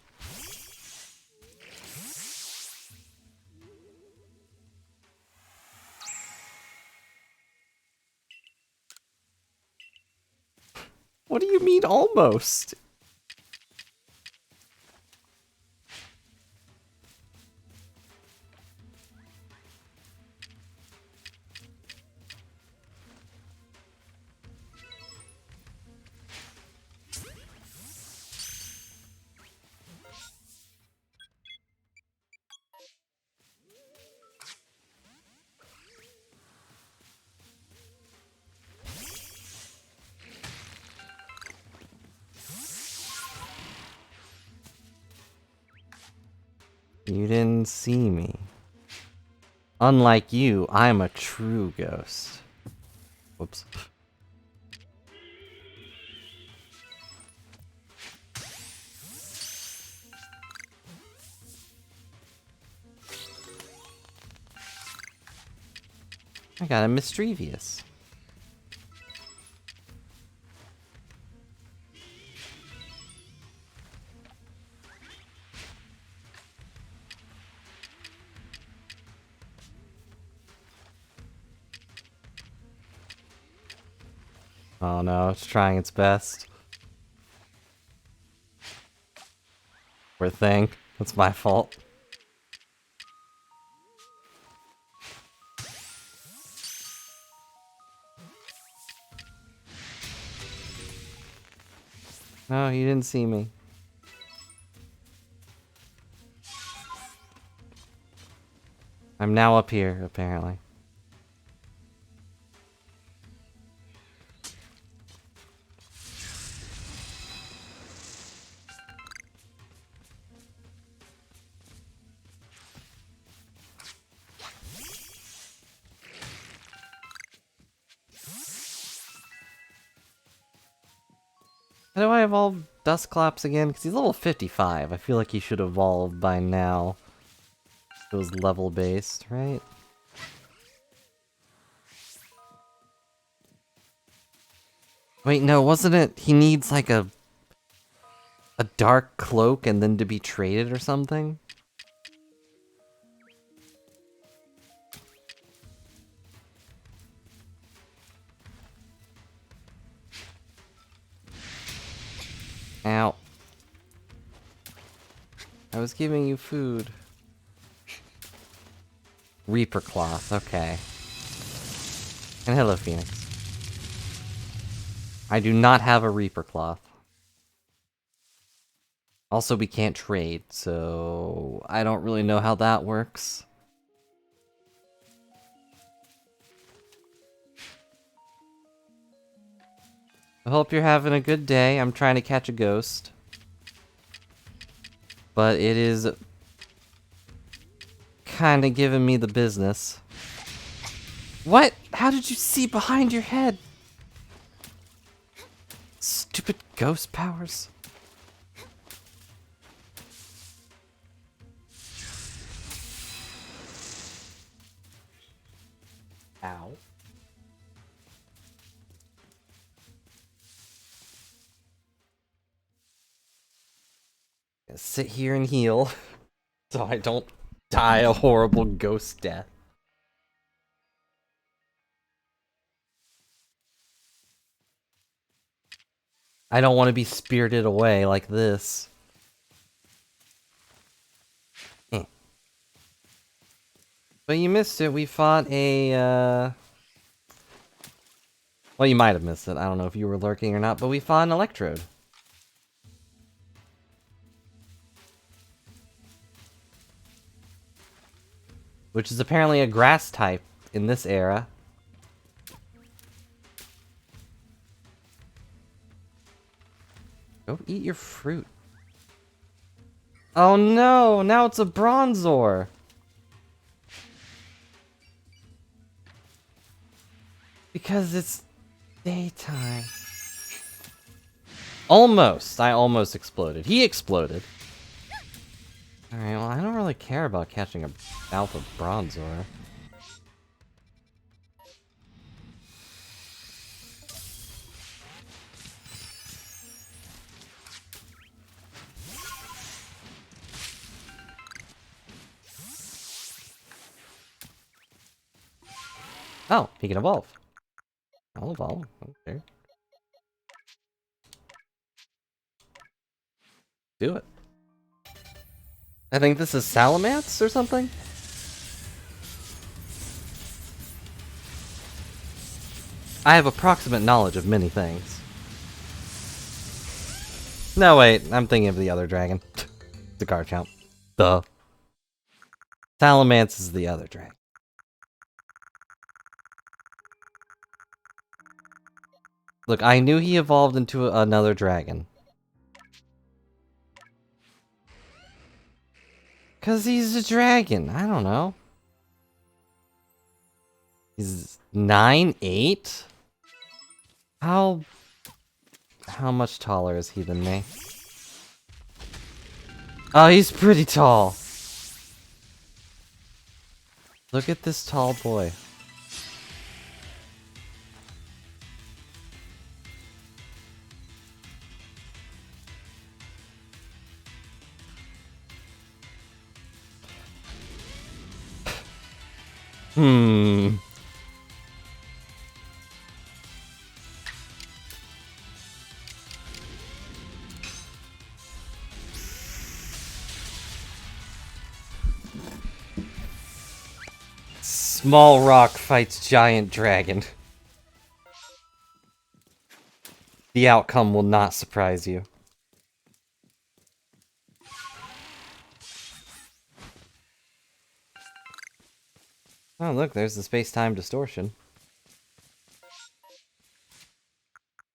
What do you mean, almost? You didn't see me. Unlike you, I'm a true ghost. Whoops. I got a mischievous. Oh no, it's trying its best. Poor thing. That's my fault. No, he didn't see me. I'm now up here, apparently. How do I evolve Dustclops again? Because he's level 55. I feel like he should evolve by now. It was level based, right? Wait, no, wasn't it? He needs like a dark cloak and then to be traded or something? Ow. I was giving you food. Reaper Cloth, okay. And hello, Phoenix. I do not have a Reaper Cloth. Also, we can't trade, so I don't really know how that works. I hope you're having a good day. I'm trying to catch a ghost. But it is kind of giving me the business. What? How did you see behind your head? Stupid ghost powers. Ow. Gonna sit here and heal so I don't die a horrible ghost death. I don't want to be spirited away like this. But you missed it. We fought a, well, you might have missed it. I don't know if you were lurking or not, but we fought an Electrode. Which is apparently a grass type in this era. Go eat your fruit. Oh no! Now it's a Bronzor! Because it's daytime. Almost! I almost exploded. He exploded. Alright, well, I don't really care about catching a bout of Bronzor. Oh, he can evolve. I'll evolve. Okay. Do it. I think this is Salamence or something? I have approximate knowledge of many things. No, wait, I'm thinking of the other dragon. The Garchomp. Duh. Salamence is the other dragon. Look, I knew he evolved into another dragon. 'Cause he's a dragon. I don't know. He's 9'8"? How much taller is he than me? Oh, he's pretty tall. Look at this tall boy. Hmm. Small rock fights giant dragon. The outcome will not surprise you. Oh, look, there's the space-time distortion.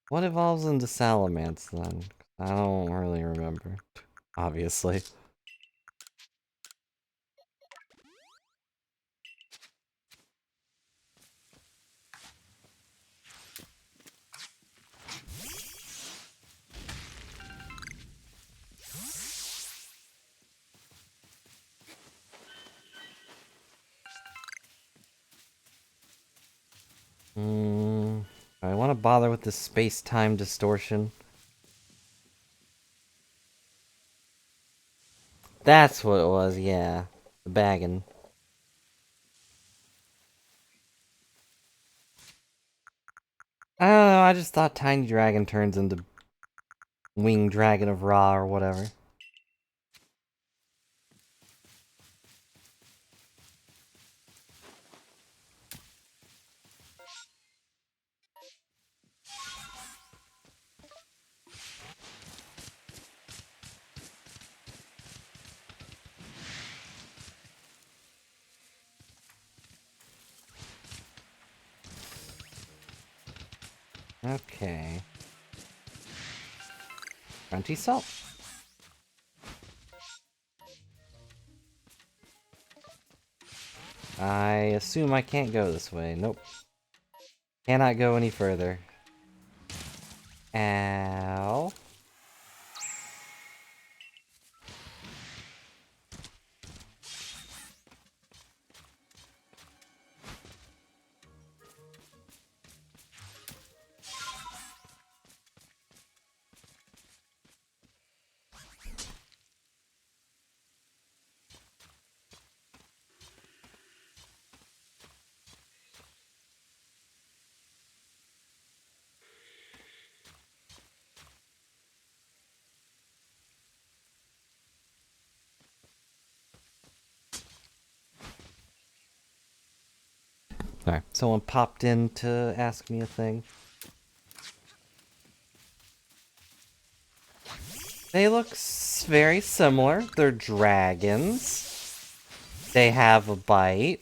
What evolves into Salamence, then? I don't really remember. Obviously. I want to bother with this space-time distortion. That's what it was, yeah. The baggin'. I don't know, I just thought Tiny Dragon turns into Winged Dragon of Ra or whatever. Okay. Crunchy salt. I assume I can't go this way. Nope. Cannot go any further. Ow. Sorry, someone popped in to ask me a thing. They look very similar. They're dragons. They have a bite.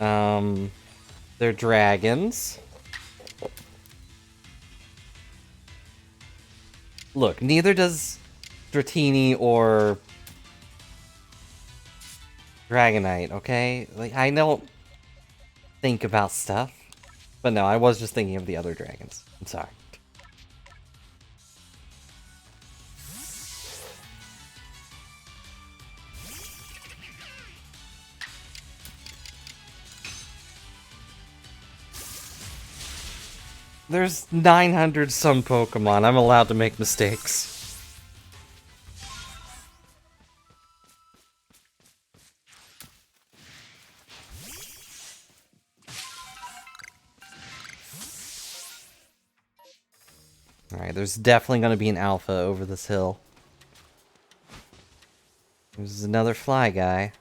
They're dragons. Look, neither does Dratini or Dragonite, okay? Like, I don't think about stuff. But no, I was just thinking of the other dragons. I'm sorry. There's 900 some Pokemon. I'm allowed to make mistakes. Alright, there's definitely going to be an alpha over this hill. There's another fly guy.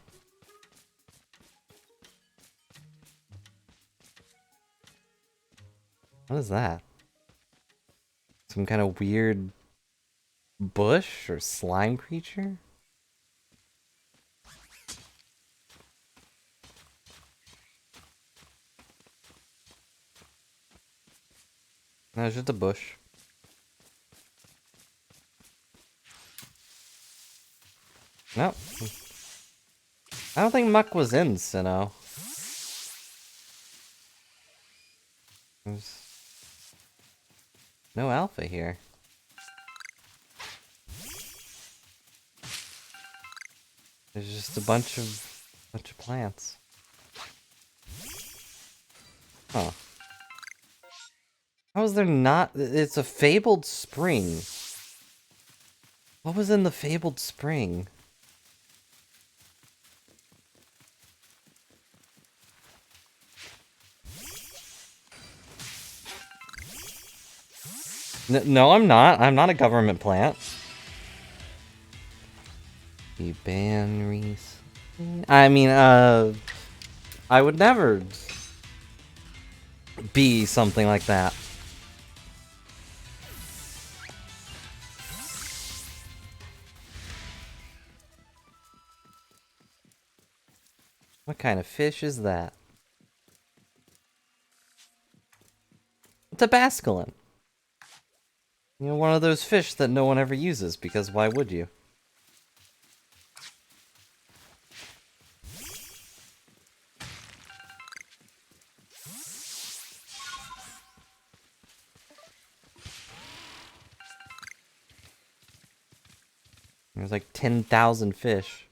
What is that? Some kind of weird bush or slime creature? No, it's just a bush. Nope. I don't think Muck was in Sinnoh. There's no alpha here. There's just a bunch of plants. Huh. How is there not? It's a fabled spring. What was in the fabled spring? No, I'm not. I'm not a government plant. You ban Reese. I mean, I would never be something like that. What kind of fish is that? It's a basculin. You know, one of those fish that no one ever uses, because why would you? There's like 10,000 fish.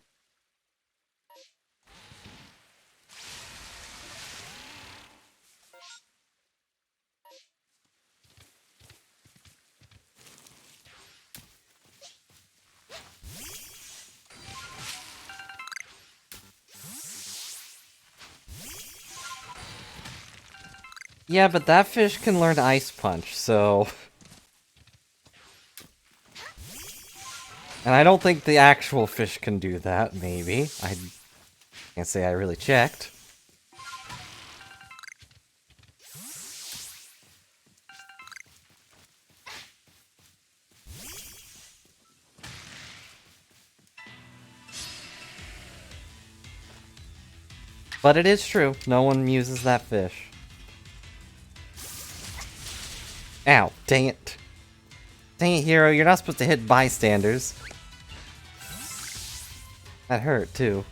Yeah, but that fish can learn Ice Punch, so... And I don't think the actual fish can do that, maybe. I can't say I really checked. But it is true, no one uses that fish. Ow, dang it. Dang it, Hero, you're not supposed to hit bystanders. That hurt, too.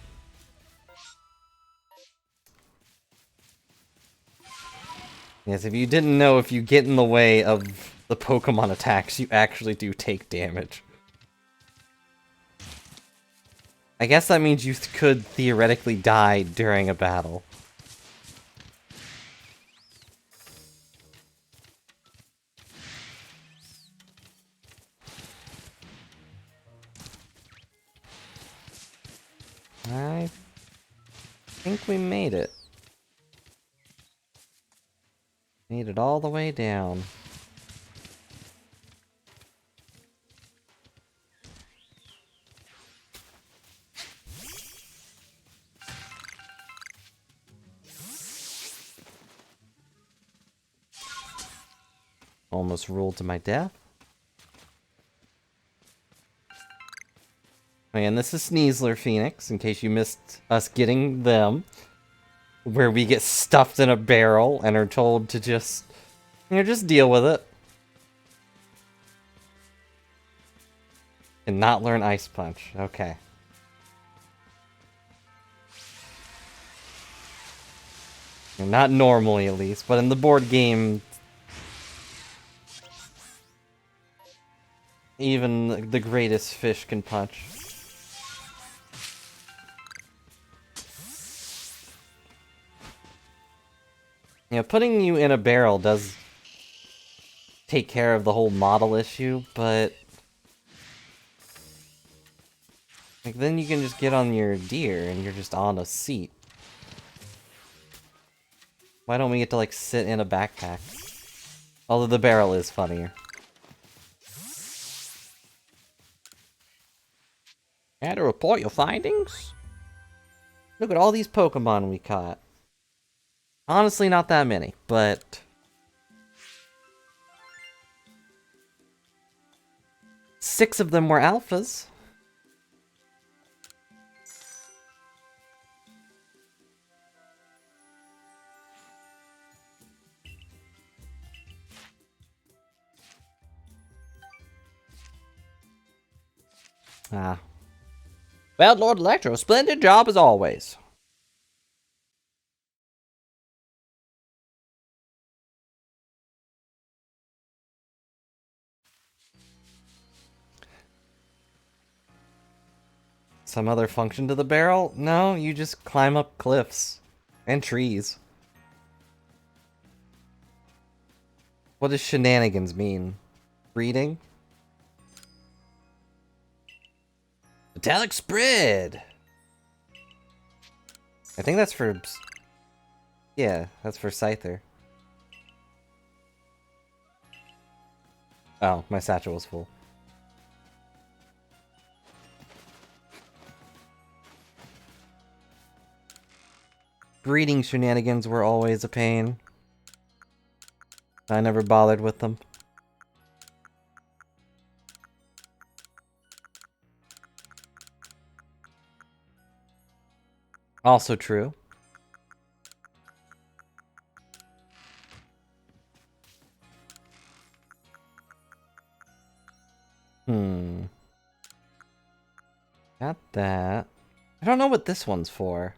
Yes, if you didn't know, if you get in the way of the Pokemon attacks, you actually do take damage. I guess that means you could theoretically die during a battle. I think we made it. Made it all the way down. Almost rolled to my death. And this is Sneasler Phoenix, in case you missed us getting them. Where we get stuffed in a barrel and are told to just, you know, just deal with it. And not learn Ice Punch. Okay. Not normally, at least, but in the board game, even the greatest fish can punch. You know, putting you in a barrel does take care of the whole model issue, but... like, then you can just get on your deer and you're just on a seat. Why don't we get to, like, sit in a backpack? Although the barrel is funnier. Had to report your findings? Look at all these Pokemon we caught. Honestly, not that many, but... 6 of them were alphas. Ah. Well, Lord Electro, splendid job as always. Some other function to the barrel? No, you just climb up cliffs. And trees. What does shenanigans mean? Breeding? Metallic spread! I think that's for... Yeah, that's for Scyther. Oh, my satchel was full. Breeding shenanigans were always a pain. I never bothered with them. Also true. Got that. I don't know what this one's for.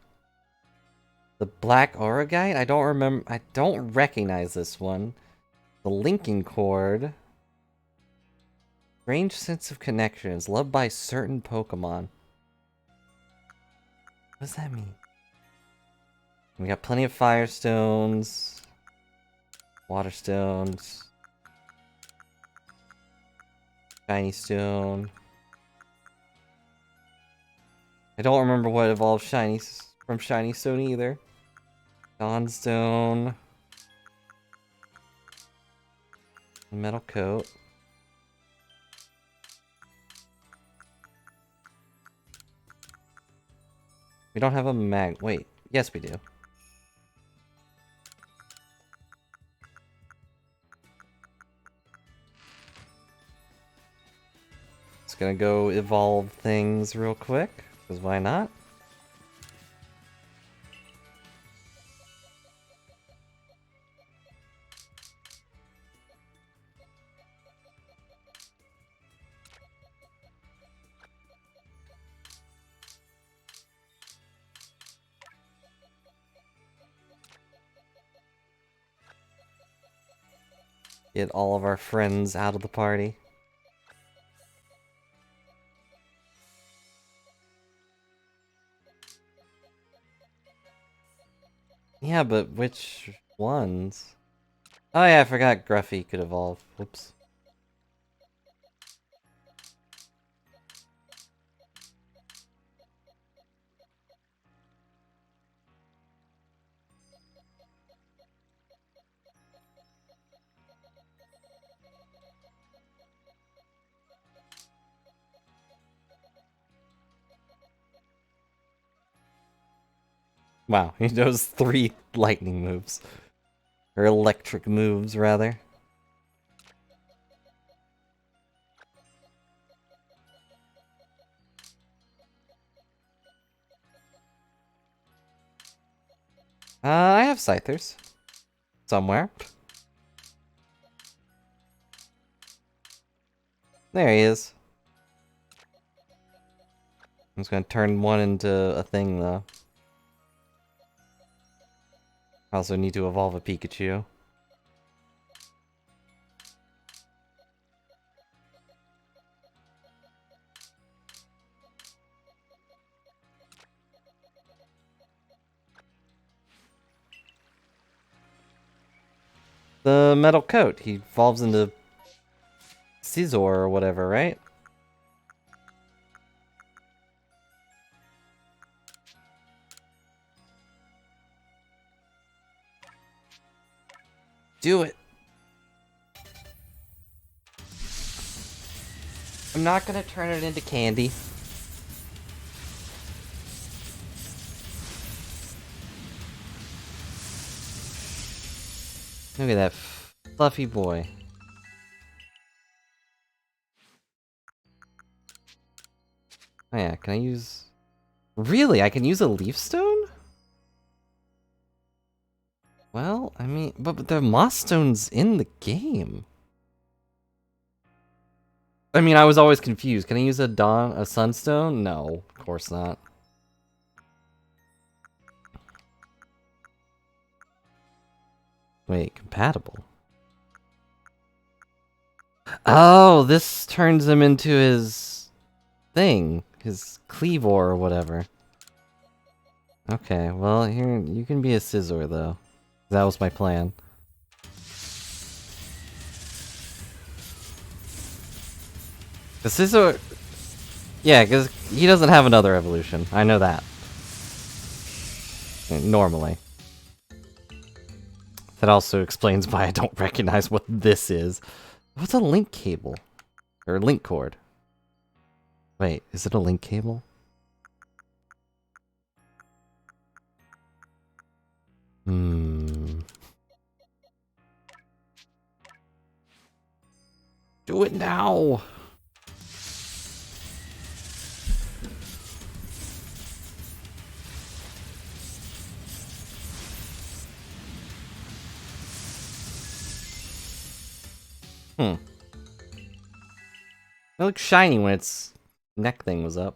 The Black Auragite? I don't remember. I don't recognize this one. The Linking Cord. Strange sense of connection is loved by certain Pokemon. What does that mean? We got plenty of Firestones. Waterstones. Shiny Stone. I don't remember what evolved Shiny from Shiny Stone either. Dawnstone. Metal Coat. We don't have a mag. Wait. Yes, we do. Just gonna go evolve things real quick, because why not? Get all of our friends out of the party. Yeah, but which ones? Oh yeah, I forgot Gruffy could evolve. Whoops. Wow, he knows 3 lightning moves. Or electric moves, rather. I have Scythers. Somewhere. There he is. I'm just gonna turn one into a thing, though. I also need to evolve a Pikachu. The Metal Coat. He evolves into Scizor or whatever, right? Do it! I'm not gonna turn it into candy. Look at that fluffy boy. Oh yeah, can I use... Really? I can use a Leaf Stone? Well, I mean... But the Moss Stone's in the game. I mean, I was always confused. Can I use a sunstone? No, of course not. Wait, compatible? Oh, this turns him into his thing. His cleavor or whatever. Okay, well, here, you can be a scissor, though. That was my plan. The scissor... Yeah, because he doesn't have another evolution. I know that. Normally. That also explains why I don't recognize what this is. What's a link cable? Or link cord? Wait, is it a link cable? Hmm. Do it now! Hmm. It looked shiny when its neck thing was up.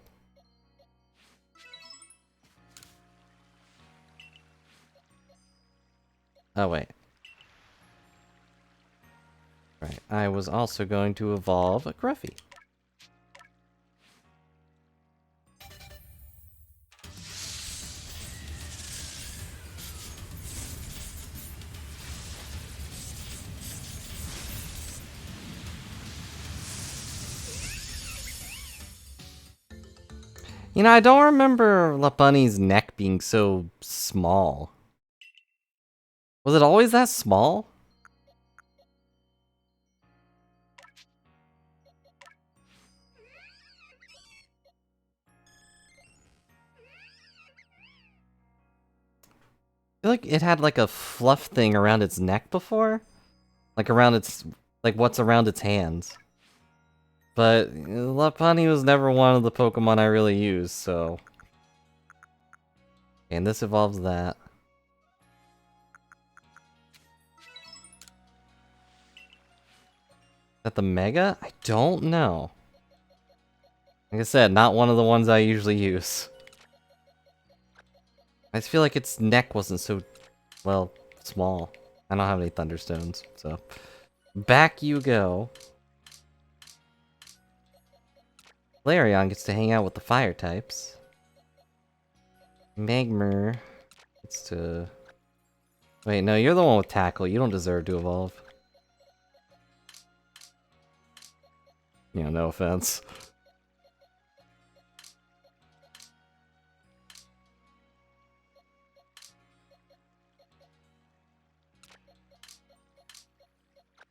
Oh, wait. Right, I was also going to evolve a Gruffy. You know, I don't remember La Bunny's neck being so small. Was it always that small? I feel like it had like a fluff thing around its neck before? Like around its... like what's around its hands. But La Bunny was never one of the Pokemon I really used, so... And this evolves that. Is that the Mega? I don't know. Like I said, not one of the ones I usually use. I just feel like its neck wasn't so, well, small. I don't have any Thunderstones, so... Back you go. Flareon gets to hang out with the fire types. Magmar gets to... Wait, no, you're the one with Tackle. You don't deserve to evolve. Yeah, no offense.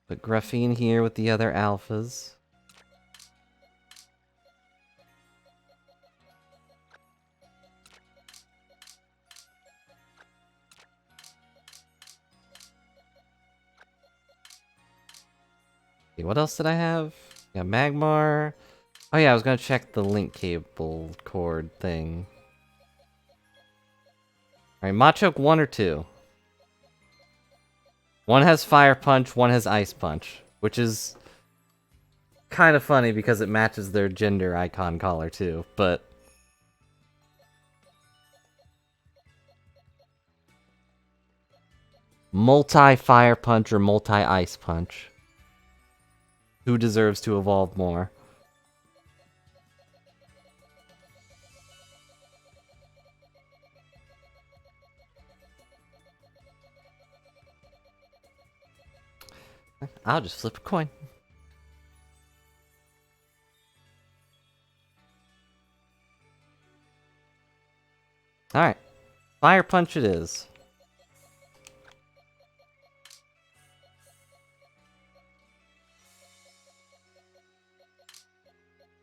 Put Gruffy in here with the other alphas. Okay, what else did I have? Yeah, Magmar. Oh yeah, I was gonna check the link cable cord thing. Alright, Machoke 1 or 2? One has Fire Punch, one has Ice Punch. Which is kind of funny because it matches their gender icon collar too, but... Multi-Fire Punch or multi-Ice Punch? Who deserves to evolve more? I'll just flip a coin. Alright. Fire Punch it is.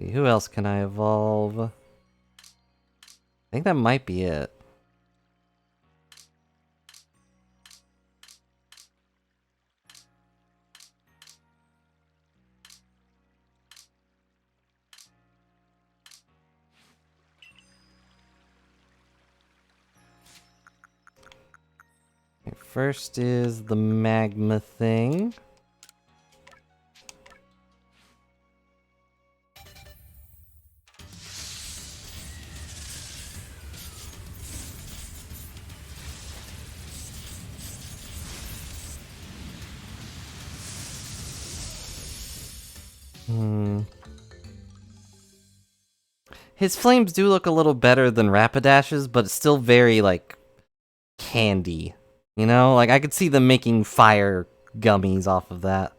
Okay, who else can I evolve? I think that might be it. Okay, first is the magma thing. Hmm. His flames do look a little better than Rapidash's, but it's still very, like, candy. You know? Like, I could see them making fire gummies off of that.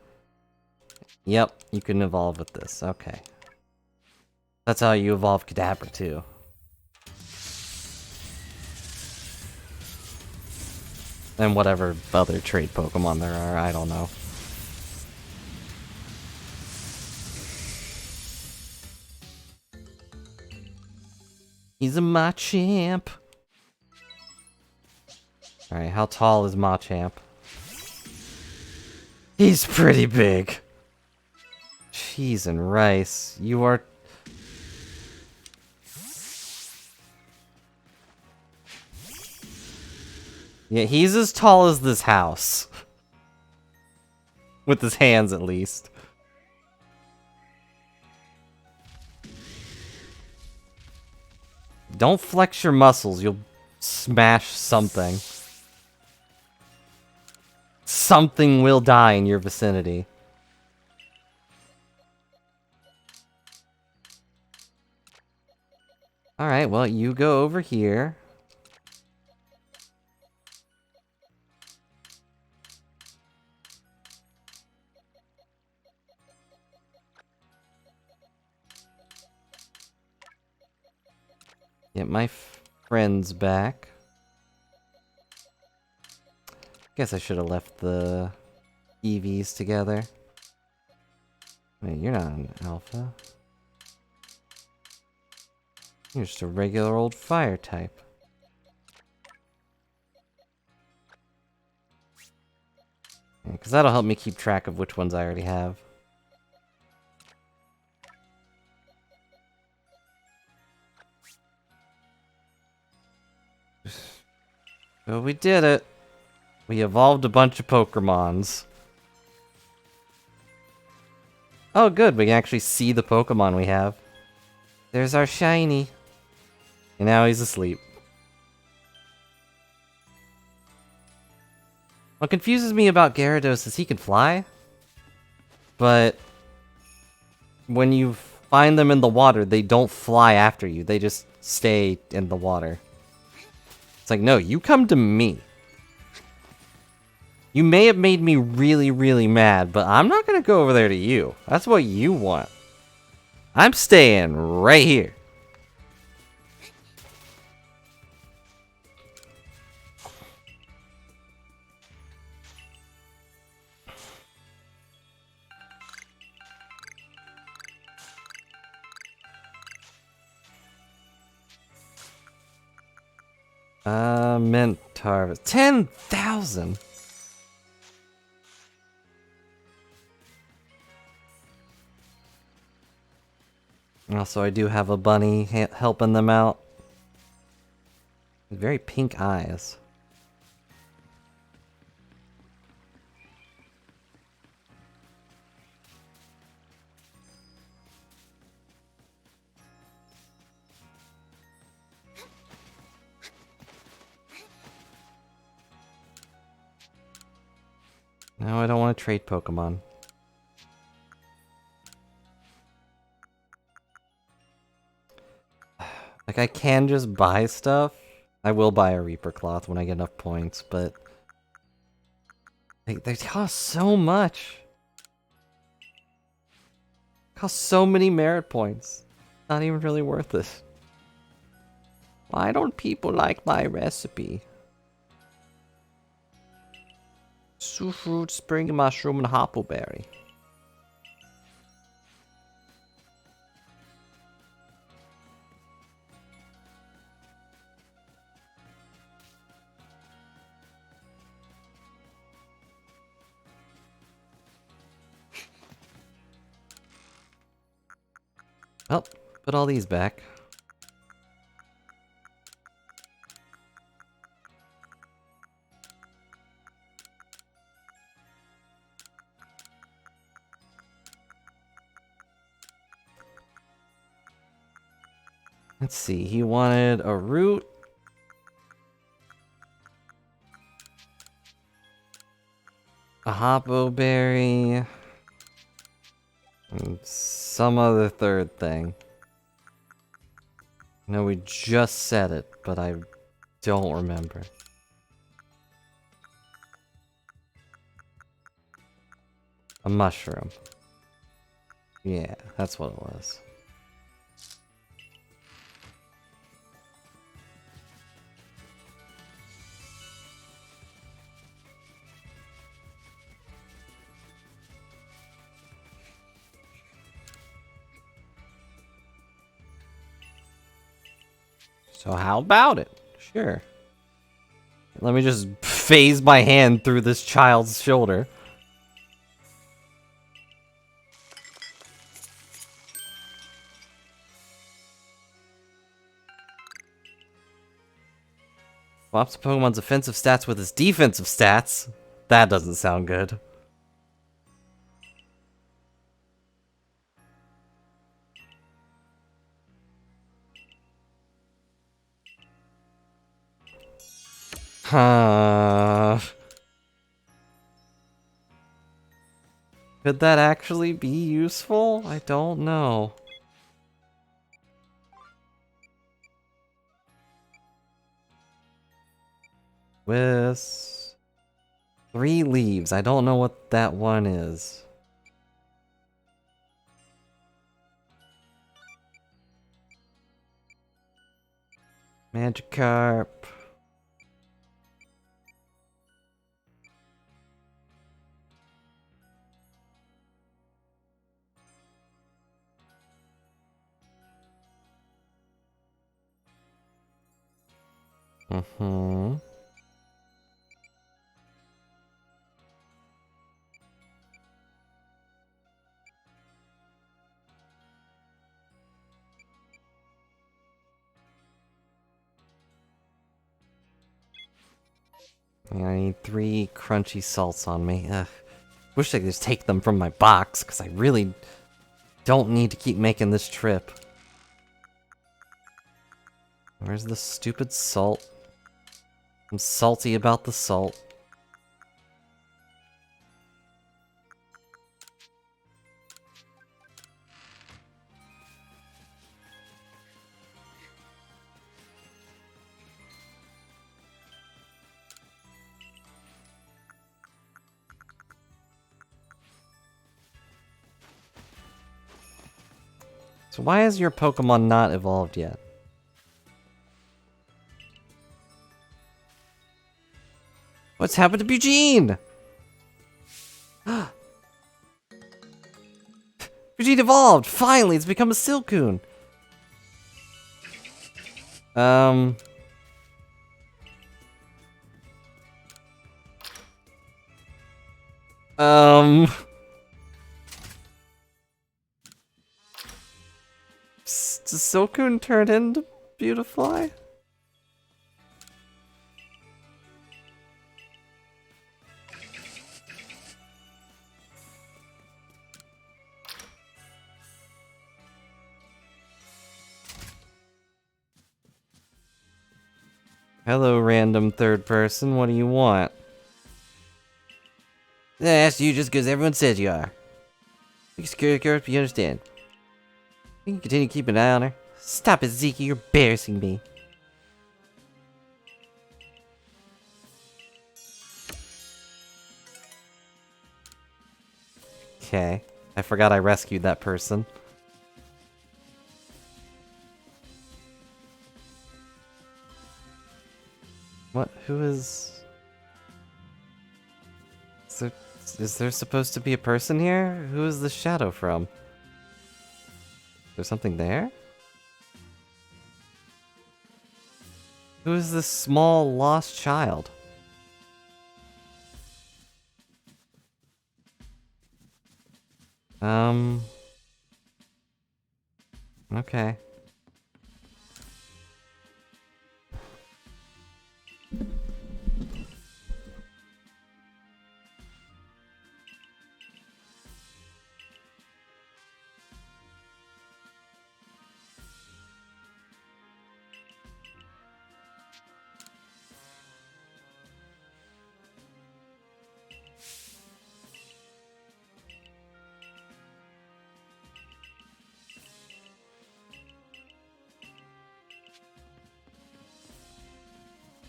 Yep, you can evolve with this. Okay. That's how you evolve Kadabra, too. And whatever other trade Pokemon there are, I don't know. He's a Machamp. Alright, how tall is Machamp? He's pretty big. Cheese and rice. You are... Yeah, he's as tall as this house. With his hands, at least. Don't flex your muscles, you'll smash something. Something will die in your vicinity. Alright, well, you go over here. Get my friends back. Guess I should have left the EVs together. Wait, you're not an alpha. You're just a regular old fire type. Because that'll help me keep track of which ones I already have. Well, we did it. We evolved a bunch of Pokemons. Oh, good. We can actually see the Pokemon we have. There's our shiny. And now he's asleep. What confuses me about Gyarados is he can fly. But when you find them in the water, they don't fly after you. They just stay in the water. It's like, no, you come to me. You may have made me really, really mad, but I'm not gonna go over there to you. That's what you want. I'm staying right here. Mint harvest. 10,000! Also, I do have a bunny helping them out. Very pink eyes. No, I don't want to trade Pokemon. Like, I can just buy stuff. I will buy a Reaper Cloth when I get enough points, but... they cost so much. Cost so many merit points. Not even really worth it. Why don't people like my recipe? Sufruit, spring mushroom, and hoppleberry. Well, put all these back. Let's see, he wanted a root. A hoppo berry. And some other third thing. No, we just said it, but I don't remember. A mushroom. Yeah, that's what it was. So how about it? Sure. Let me just phase my hand through this child's shoulder. Swaps Pokemon's offensive stats with his defensive stats. That doesn't sound good. Huh. Could that actually be useful? I don't know. With 3 leaves. I don't know what that one is. Magikarp. Mm-hmm. Yeah, I need 3 crunchy salts on me. Ugh. Wish I could just take them from my box, because I really don't need to keep making this trip. Where's the stupid salt? I'm salty about the salt. So why is your Pokemon not evolved yet? What's happened to Eugene? Eugene evolved! Finally, it's become a Silcoon! Um... Does Silcoon turn into Beautifly? Hello, random third person. What do you want? I asked you just because everyone says you are. You security guard, you understand. You can continue keeping an eye on her. Stop it, Zeke. You're embarrassing me. Okay. I forgot I rescued that person. What? Who is... Is there supposed to be a person here? Who is the shadow from? Is there something there? Who is this small lost child? Okay.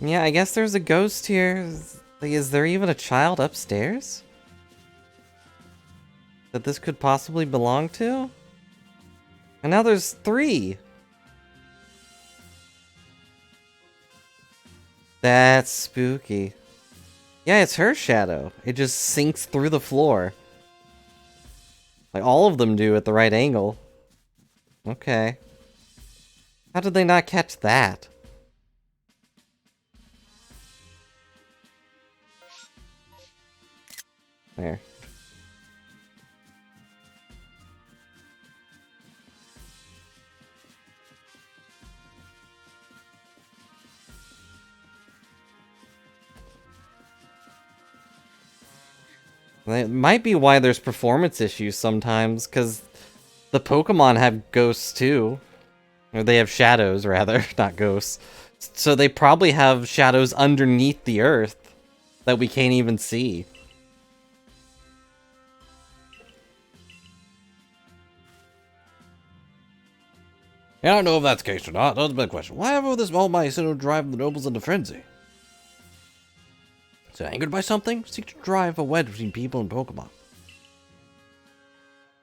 Yeah, I guess there's a ghost here. Like, is there even a child upstairs that this could possibly belong to? And now there's 3. That's spooky. Yeah, it's her shadow. It just sinks through the floor. Like, all of them do at the right angle. Okay. How did they not catch that? There. That might be why there's performance issues sometimes, because the Pokemon have ghosts too. Or they have shadows, rather, not ghosts. So they probably have shadows underneath the earth that we can't even see. Yeah, I don't know if that's the case or not. That's a big question. Why ever this all my sin drive the nobles into frenzy? So angered by something? Seek to drive a wedge between people and Pokemon.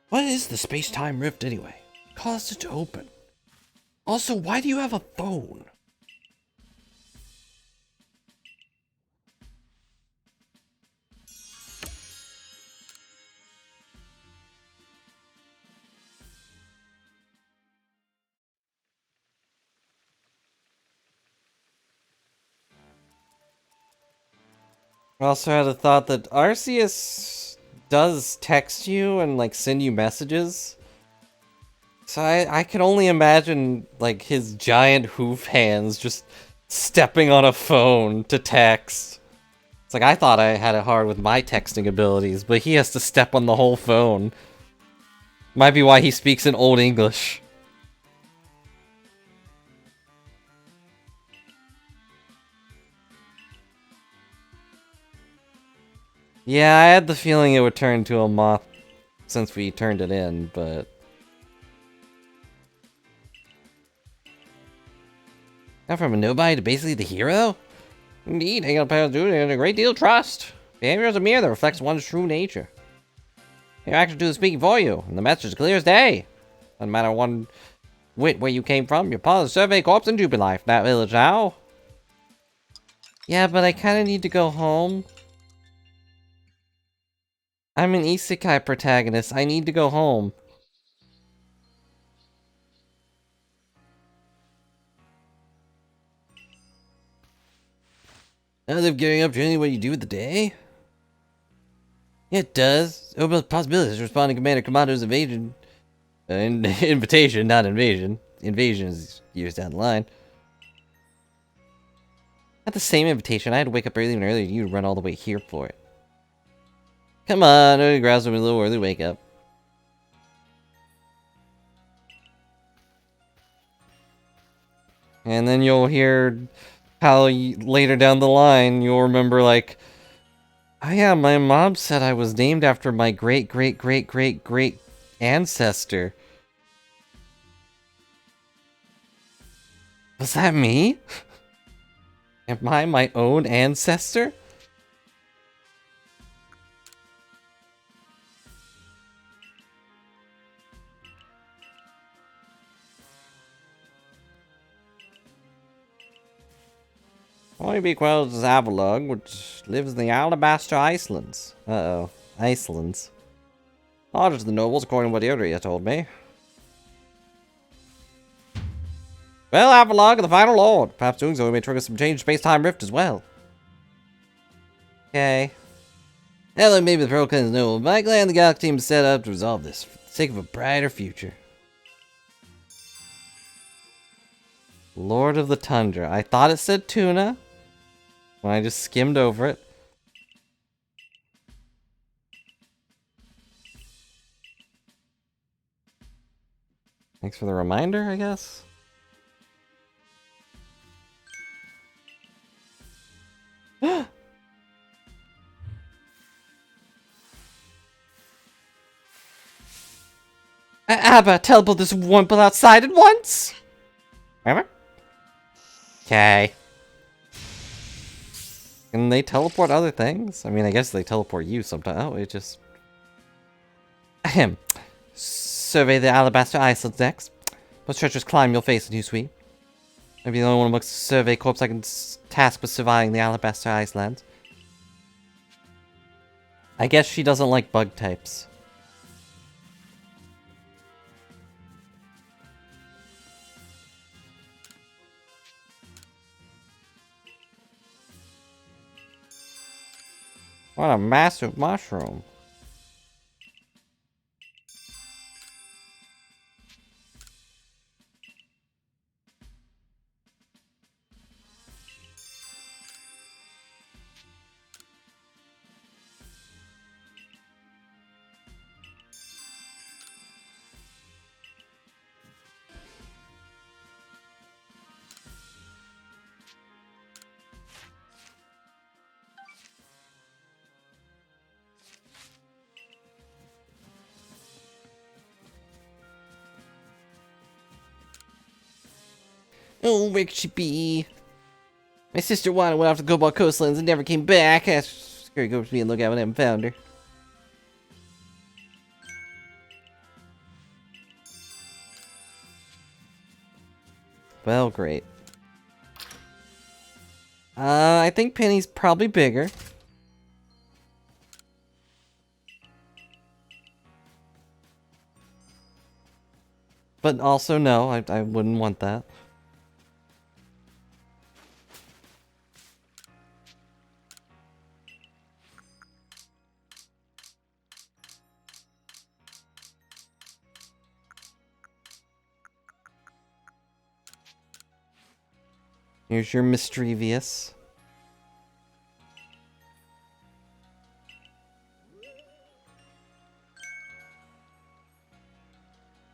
What is the space-time rift anyway? Caused it to open. Also, why do you have a phone? I also had a thought that Arceus does text you and like send you messages. So I can only imagine like his giant hoof hands just stepping on a phone to text. It's like I thought I had it hard with my texting abilities, but he has to step on the whole phone. Might be why he speaks in Old English. Yeah, I had the feeling it would turn to a moth since we turned it in, but... Now from a nobody to basically the hero? Indeed, hanging up on duty and a great deal of trust. Behavior is a mirror that reflects one's true nature. Your actions do the speaking for you, and the message is clear as day. Doesn't matter one whit where you came from, you're part of the Survey Corps in Jubilee Life, that village now. Yeah, but I kinda need to go home. I'm an isekai protagonist, I need to go home. Now they're gearing up to any what you do with the day? Yeah, it does. Open up possibilities responding to Commander Commando's invasion. Invitation, not invasion. Invasion is years down the line. Not the same invitation. I had to wake up early and earlier than you to run all the way here for it. Come on, early grouse with a little early wake up. And then you'll hear how later down the line you'll remember like, oh yeah, my mom said I was named after my great great great great great ancestor. Was that me? Am I my own ancestor? Only be equal to Avalug, which lives in the Alabaster Islands. Uh-oh. Icelands. Order to the nobles, according to what Iria told me. Well, Avalug, the final lord. Perhaps doing so may trigger some change space-time rift as well. Okay. Hell, maybe the Pro-Clans know, but I'm glad the Galaxy team is set up to resolve this for the sake of a brighter future. Lord of the Tundra. I thought it said tuna when I just skimmed over it. Thanks for the reminder, I guess. Abba, teleport this wimple outside at once! Remember? Okay. Can they teleport other things? I mean, I guess they teleport you sometimes. Oh, it just... Ahem. Survey the Alabaster Islands next. What treacherous climb you'll face in you, sweet? Maybe the only one amongst the survey corps I can task with surviving the Alabaster Islands. I guess she doesn't like bug types. What a massive mushroom. Oh, where could she be? My sister Wanda went off to Cobalt Coastlands and never came back. Scary go to me and look out when I haven't found her. Well, great. I think Penny's probably bigger. But also, no, I wouldn't want that. Here's your mischievous.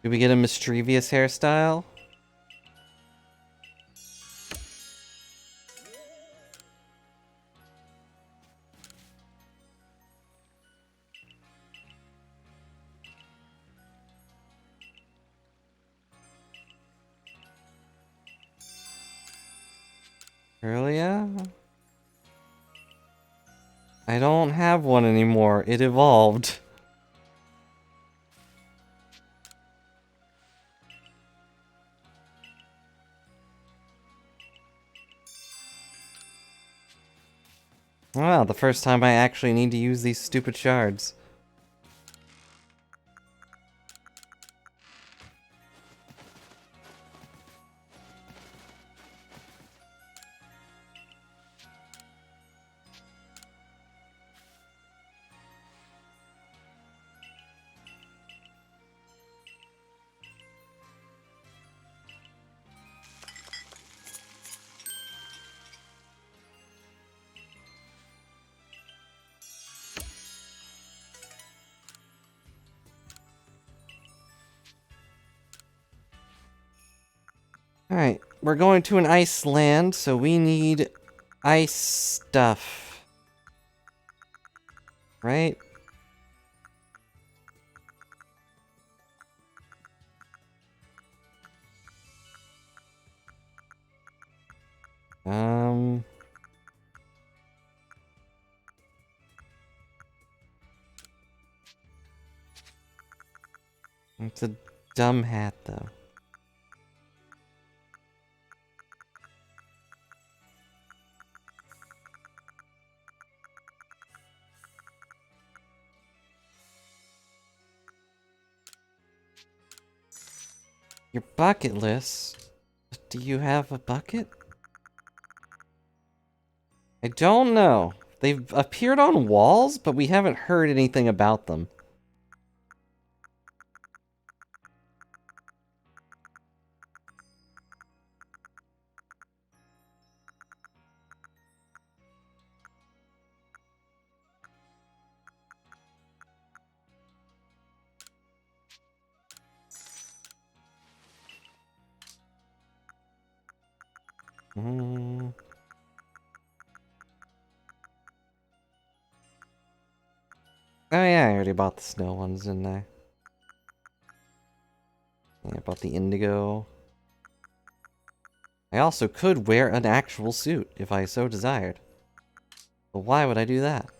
Did we get a mischievous hairstyle? Earlier? I don't have one anymore. It evolved. Wow, the first time I actually need to use these stupid shards. Alright, we're going to an ice land, so we need ice stuff. Right? It's a dumb hat, though. Your bucket list? Do you have a bucket? I don't know. They've appeared on walls, but we haven't heard anything about them. Oh yeah, I already bought the snow ones, didn't I? Yeah, I bought the indigo. I also could wear an actual suit, if I so desired. But why would I do that?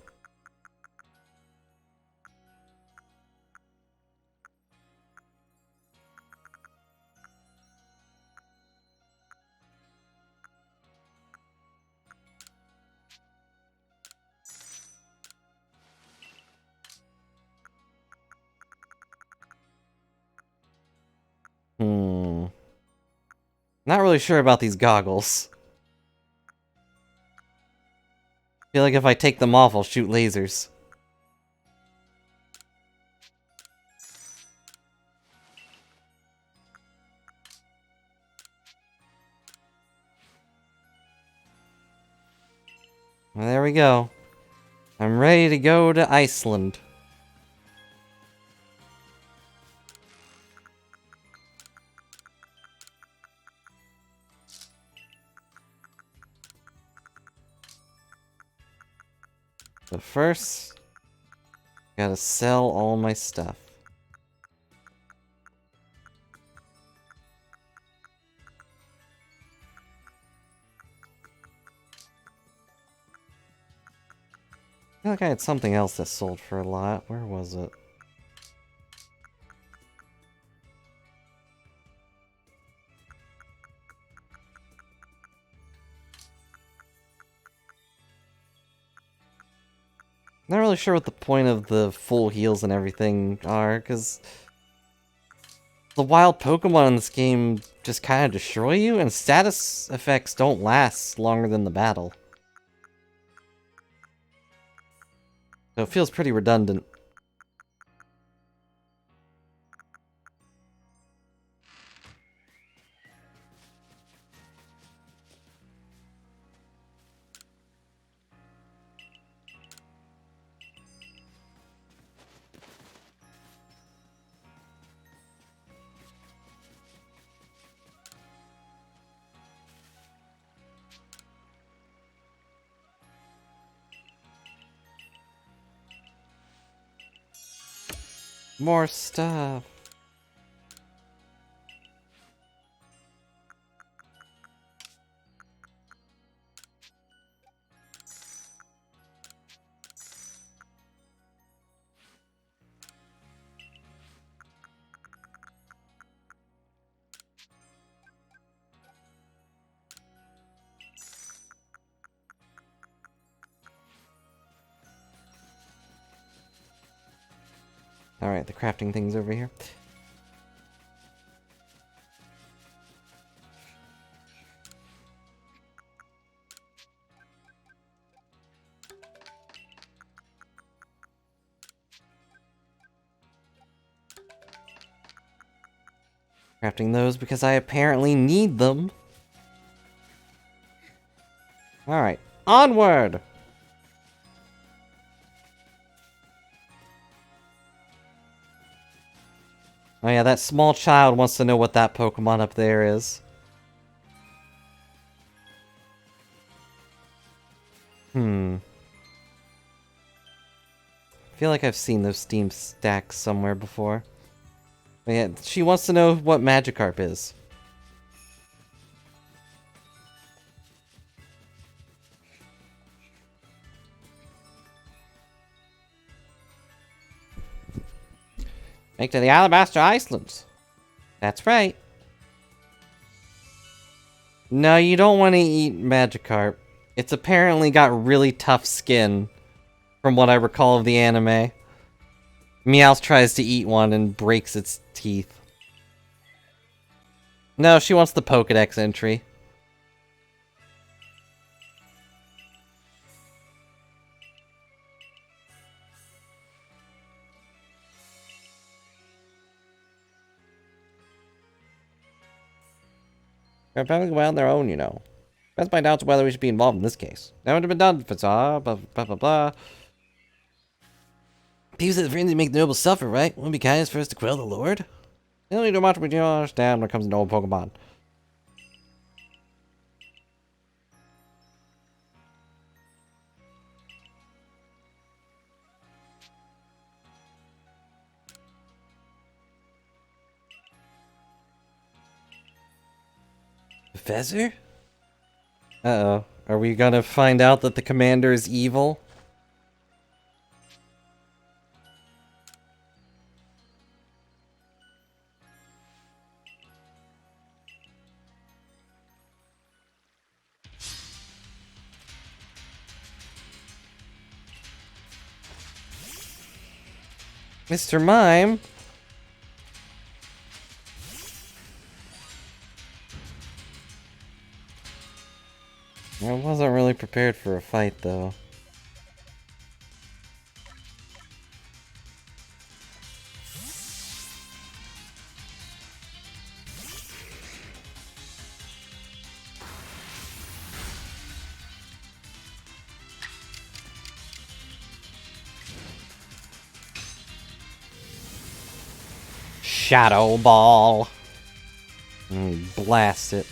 Not really sure about these goggles. Feel like if I take them off, I'll shoot lasers. Well, there we go. I'm ready to go to Iceland. But first, gotta sell all my stuff. I feel like I had something else that sold for a lot. Where was it? Not really sure what the point of the full heals and everything are, because the wild Pokemon in this game just kind of destroy you, and status effects don't last longer than the battle. So it feels pretty redundant. More stuff. Alright, the crafting thing's over here. Crafting those because I apparently need them. Alright, onward! Oh yeah, that small child wants to know what that Pokemon up there is. I feel like I've seen those Steam stacks somewhere before. But yeah, she wants to know what Magikarp is. Make to the Alabaster Islands. That's right. No, you don't want to eat Magikarp. It's apparently got really tough skin, from what I recall of the anime. Meowth tries to eat one and breaks its teeth. No, she wants the Pokedex entry. They're perfectly well on their own, you know. That's my doubts whether we should be involved in this case. That would have been done if it's blah blah blah blah. People said the friends make the noble suffer, right? Wouldn't be kindness for us to quell the Lord? They don't need to much, but you don't understand when it comes to noble Pokemon. Professor? Uh-oh. Are we gonna find out that the commander is evil? Mr. Mime? I wasn't really prepared for a fight, though. Shadow Ball! Blast it.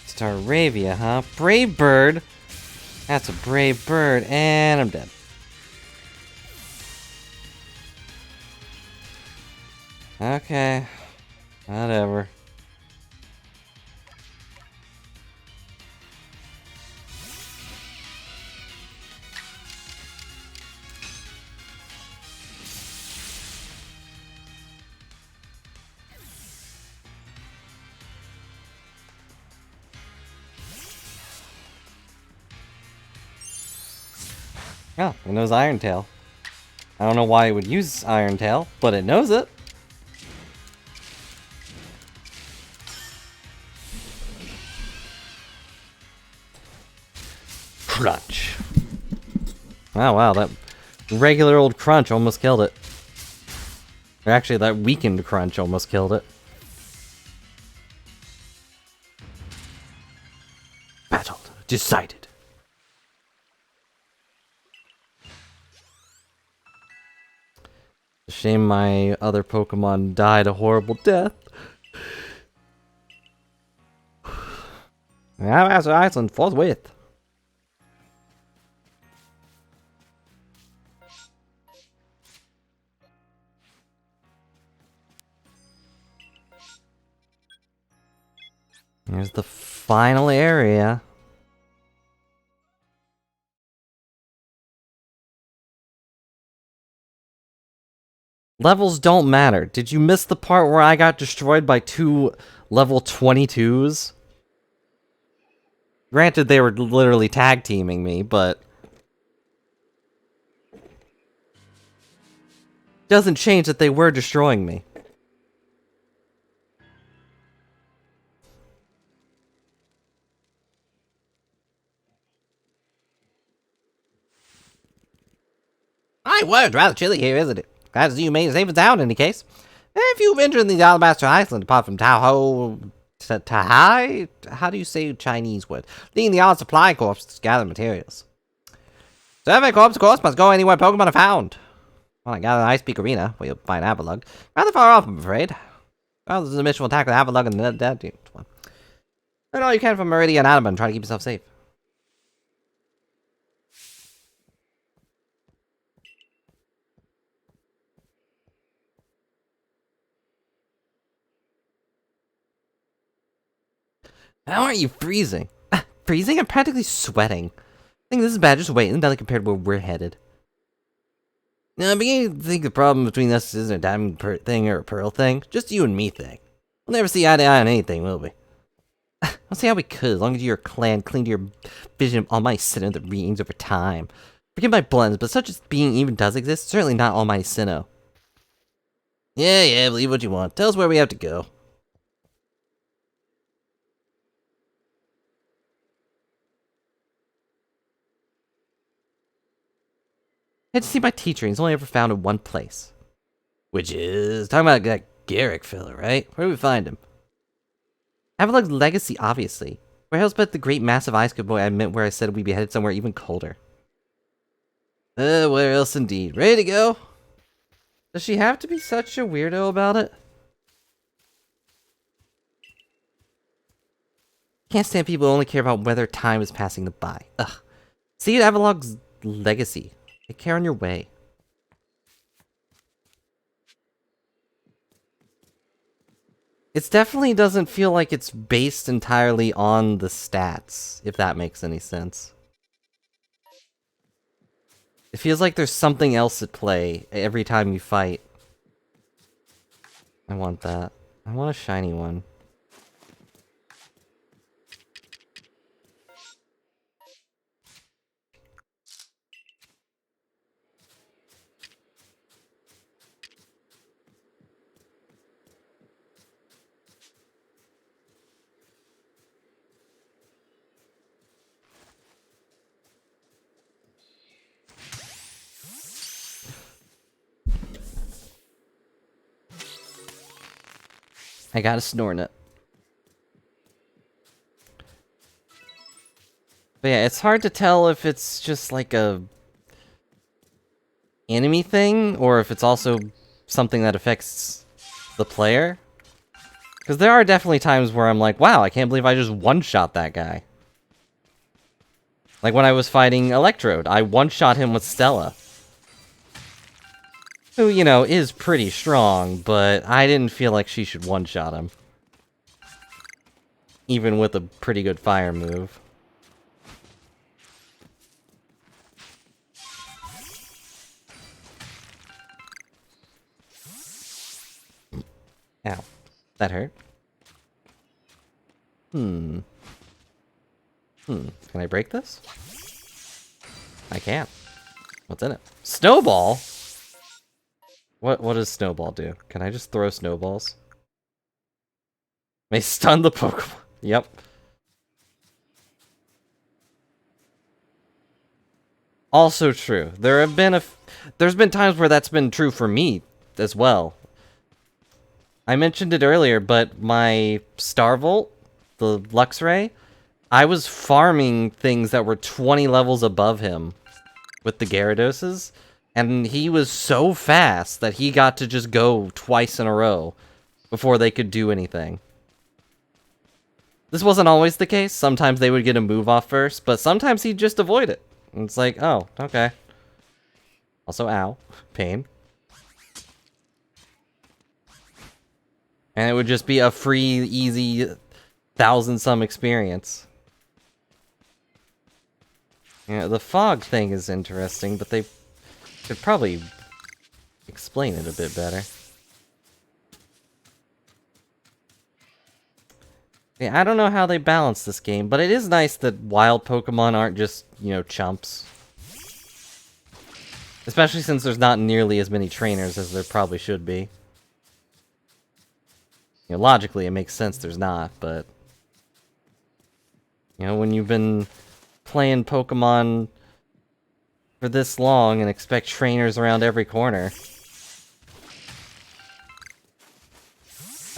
Staravia, huh? Brave bird! That's a brave bird, and I'm dead. Okay. Whatever. Oh, it knows Iron Tail. I don't know why it would use Iron Tail, but it knows it. Crunch. Oh wow, that regular old Crunch almost killed it. Or actually, that weakened Crunch almost killed it. Battle decided. Shame my other Pokemon died a horrible death. Now Master Iceland forthwith. Here's the final area. Levels don't matter. Did you miss the part where I got destroyed by 2 level 22s? Granted, they were literally tag teaming me, but doesn't change that they were destroying me. My word, rather chilly here, isn't it? Glad to see you made it safe and sound in any case. If you've ventured in the Alabaster Island, apart from Tahoe... Tahai? How do you say Chinese word? Leading the Art Supply Corps to gather materials. Survey Corps, of course, must go anywhere Pokemon are found. Well, I gather the Ice Peak Arena, where you'll find Avalugg. Rather far off, I'm afraid. Well, this is a mission will tackle Avalugg and the dead one. Do all you can from Meridian and Adamant and try to keep yourself safe. How aren't you freezing? Freezing? I'm practically sweating. I think this is bad, just wait, until compared to where we're headed. Now, I'm beginning to think the problem between us isn't a diamond thing or a pearl thing, just you and me thing. We'll never see eye to eye on anything, will we? I'll see how we could, as long as your clan cling to your vision of Almighty Sinnoh that reigns over time. Forgive my blends, but such as being even does exist, certainly not Almighty Sinnoh. Yeah, believe what you want. Tell us where we have to go. I had to see my teacher, and he's only ever found in one place. Which is... talking about that Garrick fella, right? Where do we find him? Avalugg's legacy, obviously. Where else but the great massive ice cube boy I meant where I said we'd be headed somewhere even colder? Where else indeed? Ready to go? Does she have to be such a weirdo about it? Can't stand people who only care about whether time is passing them by. Ugh. See Avalugg's legacy. Take care on your way. It definitely doesn't feel like it's based entirely on the stats, if that makes any sense. It feels like there's something else at play every time you fight. I want that. I want a shiny one. I got a Snornet. But yeah, it's hard to tell if it's just like a enemy thing, or if it's also something that affects the player. Because there are definitely times where I'm like, wow, I can't believe I just one-shot that guy. Like when I was fighting Electrode, I one-shot him with Stella. Who, you know, is pretty strong, but I didn't feel like she should one-shot him. Even with a pretty good fire move. Ow. That hurt. Can I break this? I can. What's in it? Snowball? What does Snowball do? Can I just throw snowballs? May stun the Pokemon. Yep. Also true. There's been times where that's been true for me as well. I mentioned it earlier, but my Starvolt, the Luxray, I was farming things that were 20 levels above him with the Gyarados, and he was so fast that he got to just go twice in a row before they could do anything. This wasn't always the case. Sometimes they would get a move off first, but sometimes he'd just avoid it. And it's like, oh, okay. Also, ow. Pain. And it would just be a free, easy 1,000-some experience. Yeah, the fog thing is interesting, but they could probably explain it a bit better. Yeah, I don't know how they balance this game, but it is nice that wild Pokemon aren't just, you know, chumps. Especially since there's not nearly as many trainers as there probably should be. You know, logically, it makes sense there's not, but... You know, when you've been playing Pokemon for this long and expect trainers around every corner...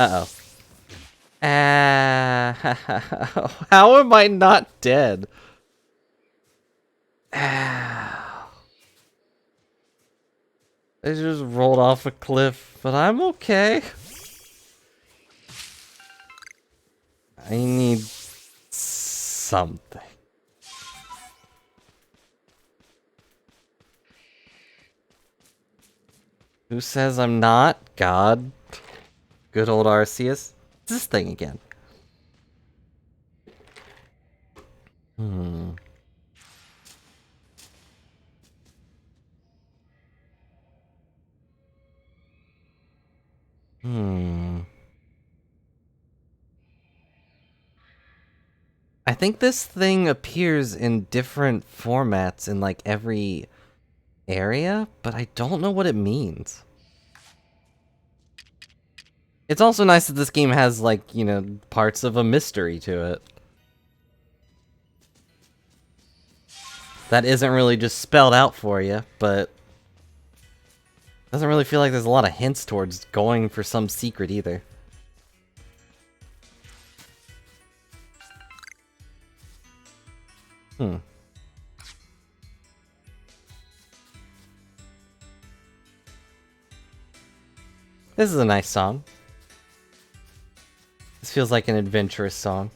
Uh-oh. How am I not dead? Ow. I just rolled off a cliff, but I'm okay. I need something. Who says I'm not? God. Good old Arceus. It's this thing again. I think this thing appears in different formats in like every area, but I don't know what it means. It's also nice that this game has like, you know, parts of a mystery to it. That isn't really just spelled out for you, but doesn't really feel like there's a lot of hints towards going for some secret either. This is a nice song. This feels like an adventurous song.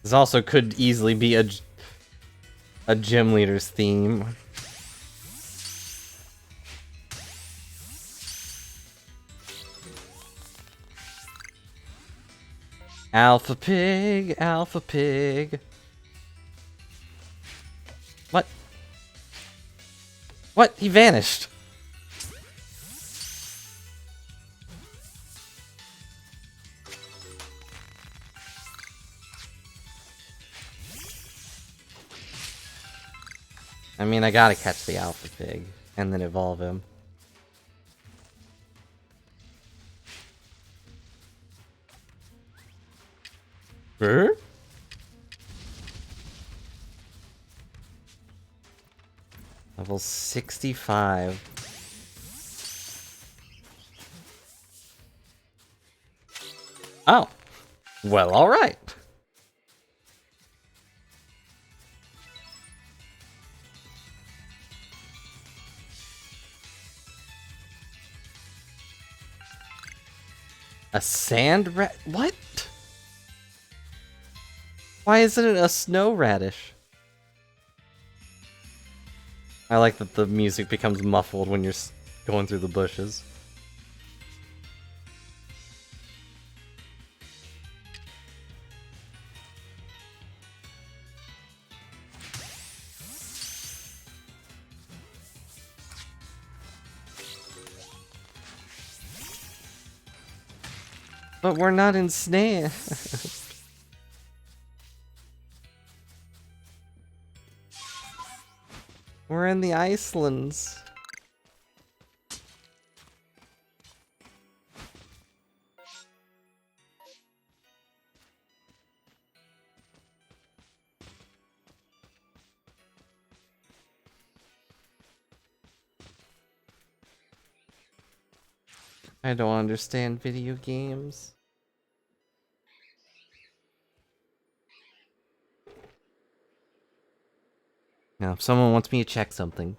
This also could easily be a a gym leader's theme. Alpha pig, alpha pig. What? What? He vanished. I mean, I gotta catch the alpha pig and then evolve him. Brr? Level 65. Oh. Well, alright. A sand rat? What? Why isn't it a snow radish? I like that the music becomes muffled when you're going through the bushes. But we're not in Snare. We're in the Icelands. I don't understand video games. Now, if someone wants me to check something.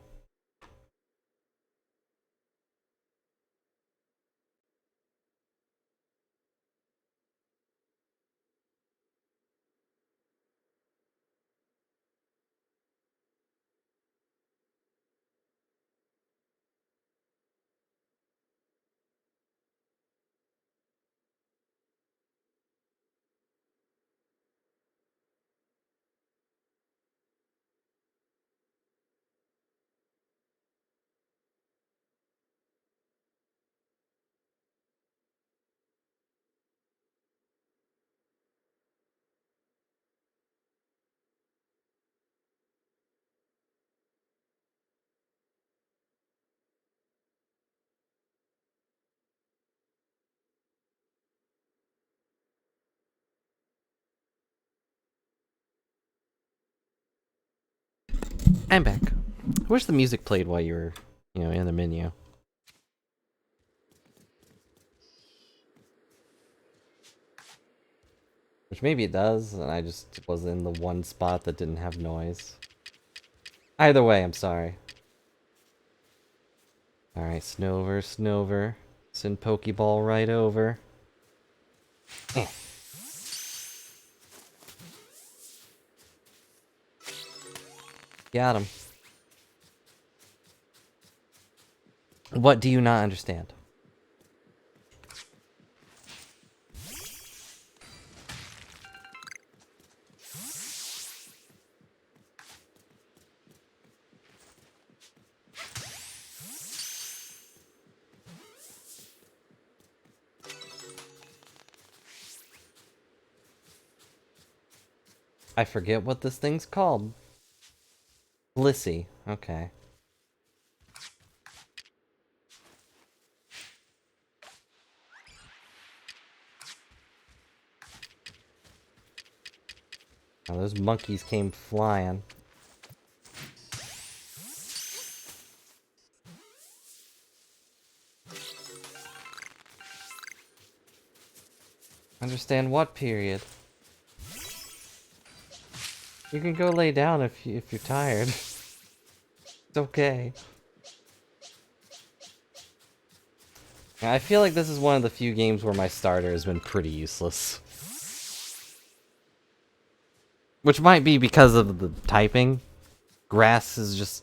I'm back. I wish the music played while you were, in the menu. Which maybe it does, and I just was in the one spot that didn't have noise. Either way, I'm sorry. Alright, Snover, Snover. Send Pokeball right over. Eh. Got him. What do you not understand? I forget what this thing's called. Blissey. Okay. Now those monkeys came flying. Understand what period? You can go lay down if you're tired. It's okay. I feel like this is one of the few games where my starter has been pretty useless. Which might be because of the typing, grass is just...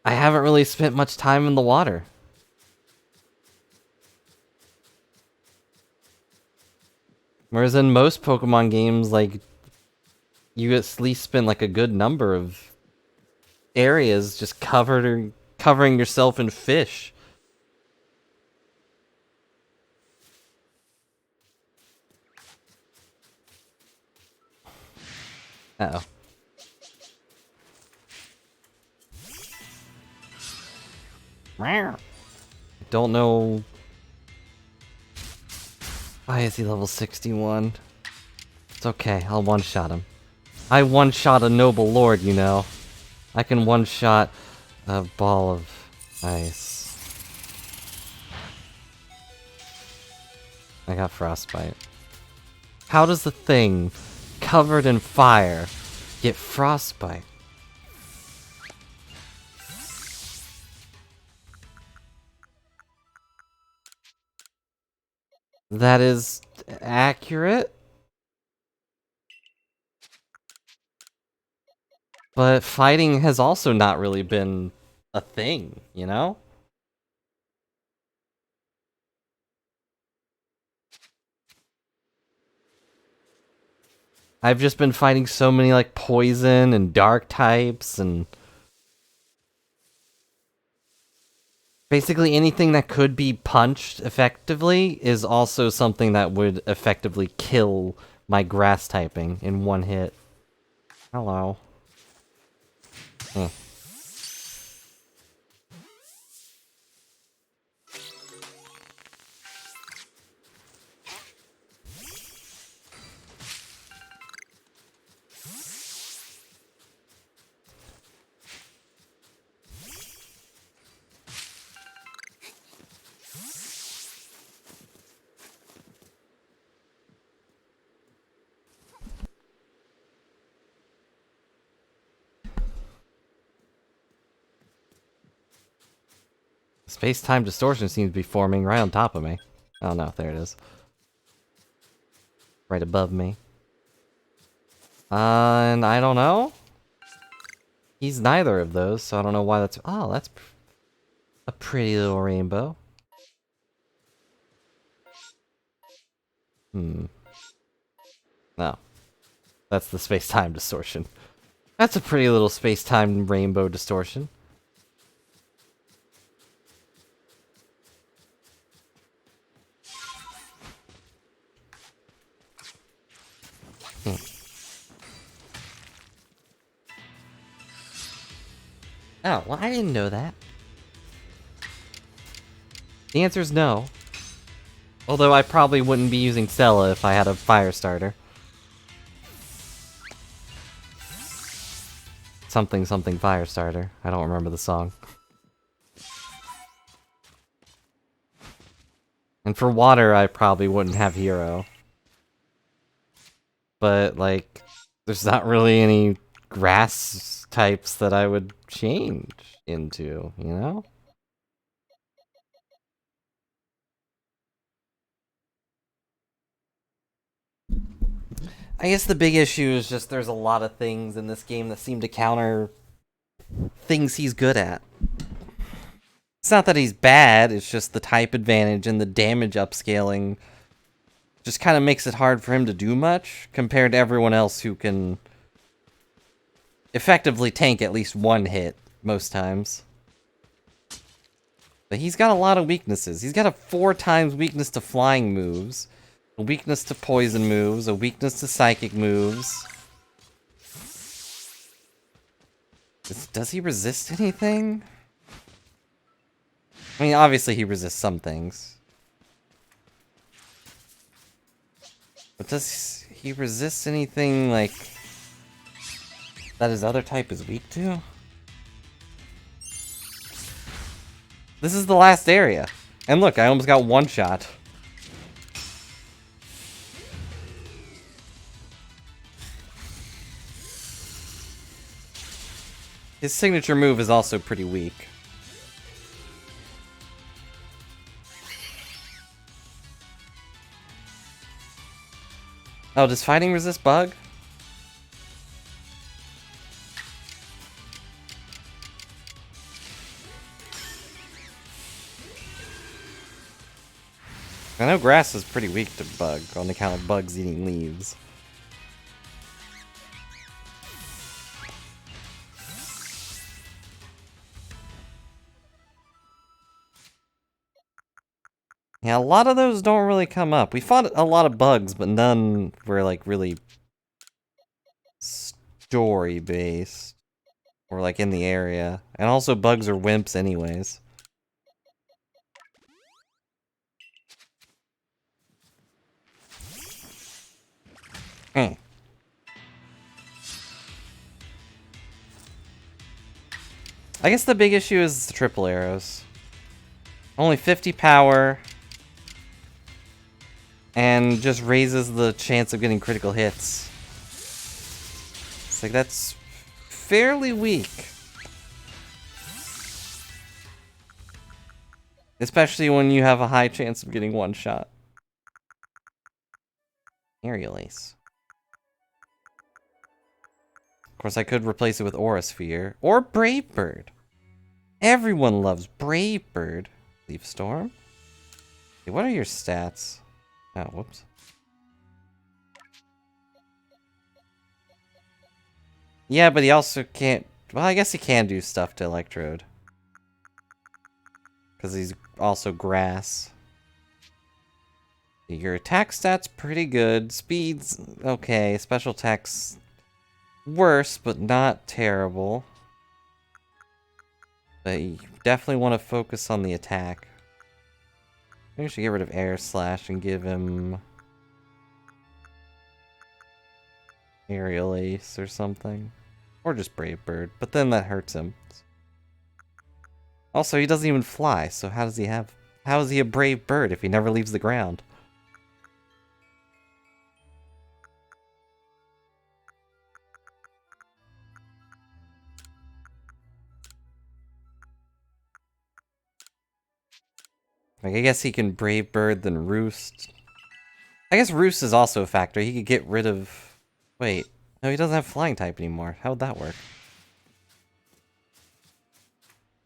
I haven't really spent much time in the water. Whereas in most Pokemon games, like, you at least spend like a good number of areas just covering yourself in fish. Uh-oh. I don't know... Why is he level 61? It's okay, I'll one-shot him. I one-shot a noble lord, you know. I can one-shot a ball of ice. I got frostbite. How does the thing covered in fire get frostbite? That is accurate. But fighting has also not really been a thing, you know? I've just been fighting so many, like, poison and dark types and... basically anything that could be punched effectively is also something that would effectively kill my grass typing in one hit. Hello. Eh. Space-time distortion seems to be forming right on top of me. Oh no, there it is. Right above me. And I don't know? He's neither of those, so I don't know why that's... Oh, that's a pretty little rainbow. No. That's the space-time distortion. That's a pretty little space-time rainbow distortion. Oh, well, I didn't know that. The answer is no. Although I probably wouldn't be using Stella if I had a fire starter. Something something fire starter. I don't remember the song. And for water, I probably wouldn't have Hero. But, like, there's not really any grass types that I would change into, you know? I guess the big issue is just there's a lot of things in this game that seem to counter things he's good at. It's not that he's bad, it's just the type advantage and the damage upscaling just kind of makes it hard for him to do much compared to everyone else who can effectively tank at least one hit most times. But he's got a lot of weaknesses. He's got a 4 times weakness to flying moves, a weakness to poison moves, a weakness to psychic moves. Does he resist anything? I mean, obviously he resists some things. But does he resist anything, like, that his other type is weak to? This is the last area. And look, I almost got one shot. His signature move is also pretty weak. Oh, does fighting resist bug? I know grass is pretty weak to bug, on account of bugs eating leaves. Yeah, a lot of those don't really come up. We fought a lot of bugs, but none were, like, really story-based. Or, like, in the area. And also, bugs are wimps anyways. Hmm. I guess the big issue is the triple arrows. Only 50 power. And just raises the chance of getting critical hits. It's like, that's fairly weak. Especially when you have a high chance of getting one shot. Aerial Ace. Of course, I could replace it with Aura Sphere. Or Brave Bird. Everyone loves Brave Bird. Leaf Storm? Okay, what are your stats? Oh, whoops. Yeah, but he also can't... Well, I guess he can do stuff to Electrode. Because he's also grass. Your attack stats pretty good. Speed's okay. Special attack's worse, but not terrible. But you definitely want to focus on the attack. Maybe we should get rid of Air Slash and give him... Aerial Ace or something. Or just Brave Bird, but then that hurts him. Also, he doesn't even fly, so how does he have... How is he a Brave Bird if he never leaves the ground? Like, I guess he can Brave Bird, then Roost. I guess Roost is also a factor. He could get rid of... Wait. No, he doesn't have Flying type anymore. How would that work?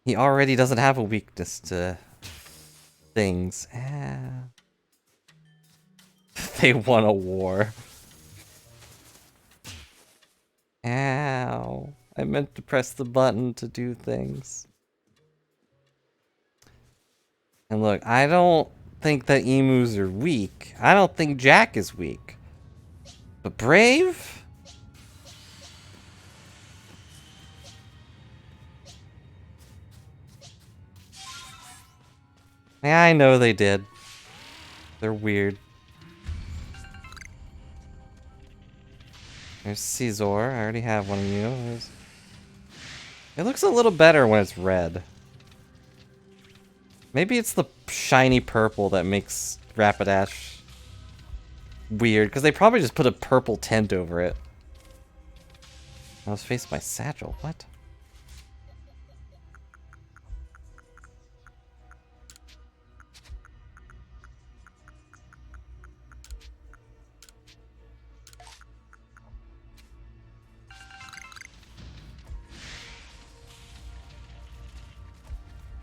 He already doesn't have a weakness to... things. They won a war. Ow. I meant to press the button to do things. And look, I don't think that emus are weak. I don't think Jack is weak. But Brave? Yeah, I know they did. They're weird. There's Caesar. I already have one of you. It looks a little better when it's red. Maybe it's the shiny purple that makes Rapidash weird, because they probably just put a purple tint over it. I was faced by Satchel. What?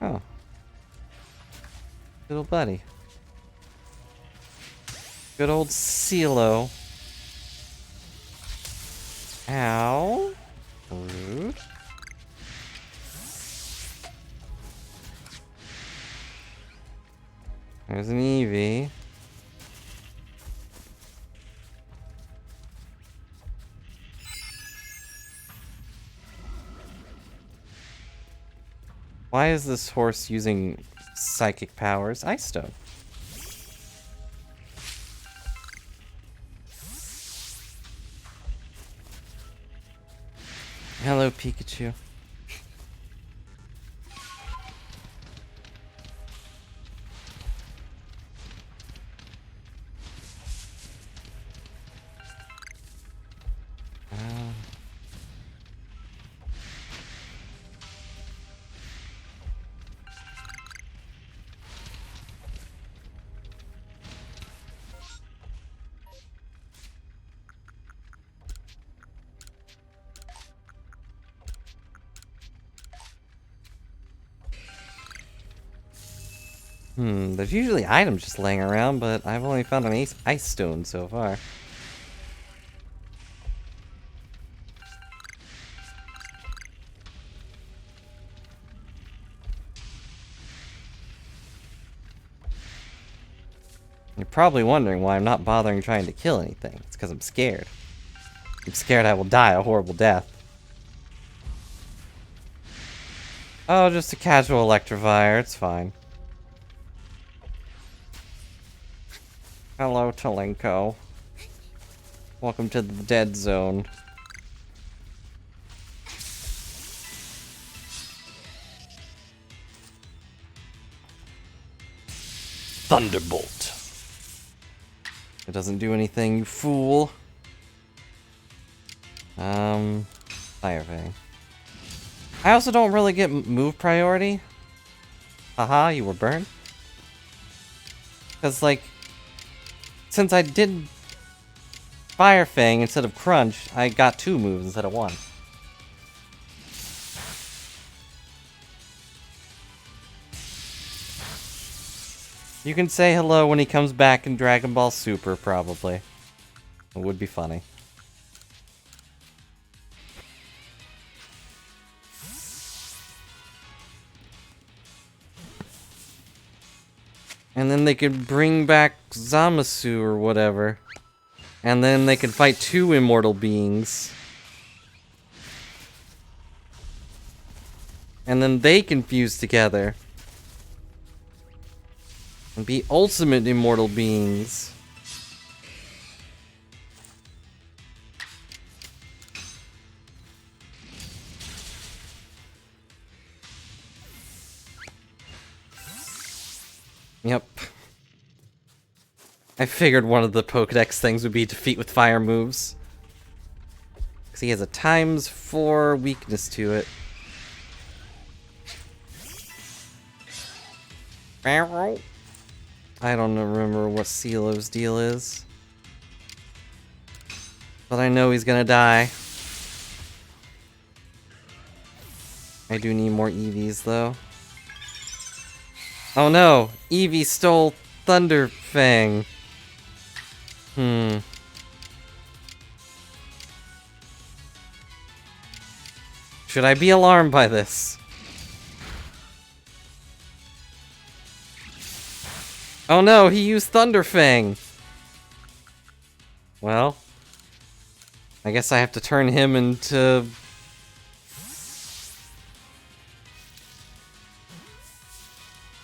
Oh. Little buddy. Good old CeeLo. Ow. Rude. There's an Eevee. Why is this horse using psychic powers? Ice Stone. Hello, Pikachu. There's usually items just laying around, but I've only found an ice stone so far. You're probably wondering why I'm not bothering trying to kill anything. It's because I'm scared. I'm scared I will die a horrible death. Oh, just a casual Electivire. It's fine. Hello, Talenko. Welcome to the dead zone. Thunderbolt. It doesn't do anything, you fool. Fire Fang. I also don't really get move priority. Haha, you were burned. Because, like, since I did Fire Fang instead of Crunch, I got 2 moves instead of 1. You can say hello when he comes back in Dragon Ball Super, probably. It would be funny. And then they could bring back Zamasu or whatever. And then they could fight 2 immortal beings. And then they can fuse together. And be ultimate immortal beings. Yep. I figured one of the Pokedex things would be defeat with fire moves. Because he has a ×4 weakness to it. I don't remember what Celo's deal is. But I know he's gonna die. I do need more EVs though. Oh no! Eevee stole Thunder Fang. Should I be alarmed by this? Oh no, he used Thunder Fang! Well, I guess I have to turn him into...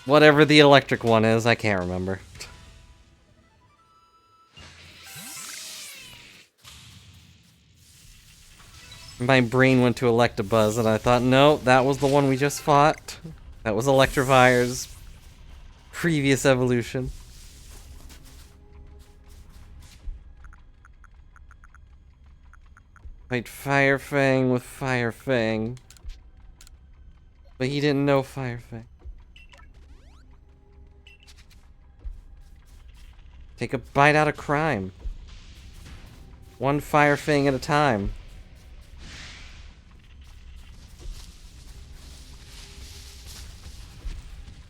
whatever the electric one is, I can't remember. My brain went to Electabuzz and I thought, no, that was the one we just fought. That was Electivire's previous evolution. Fight Fire Fang with Fire Fang. But he didn't know Fire Fang. Take a bite out of crime. One Fire Fang at a time.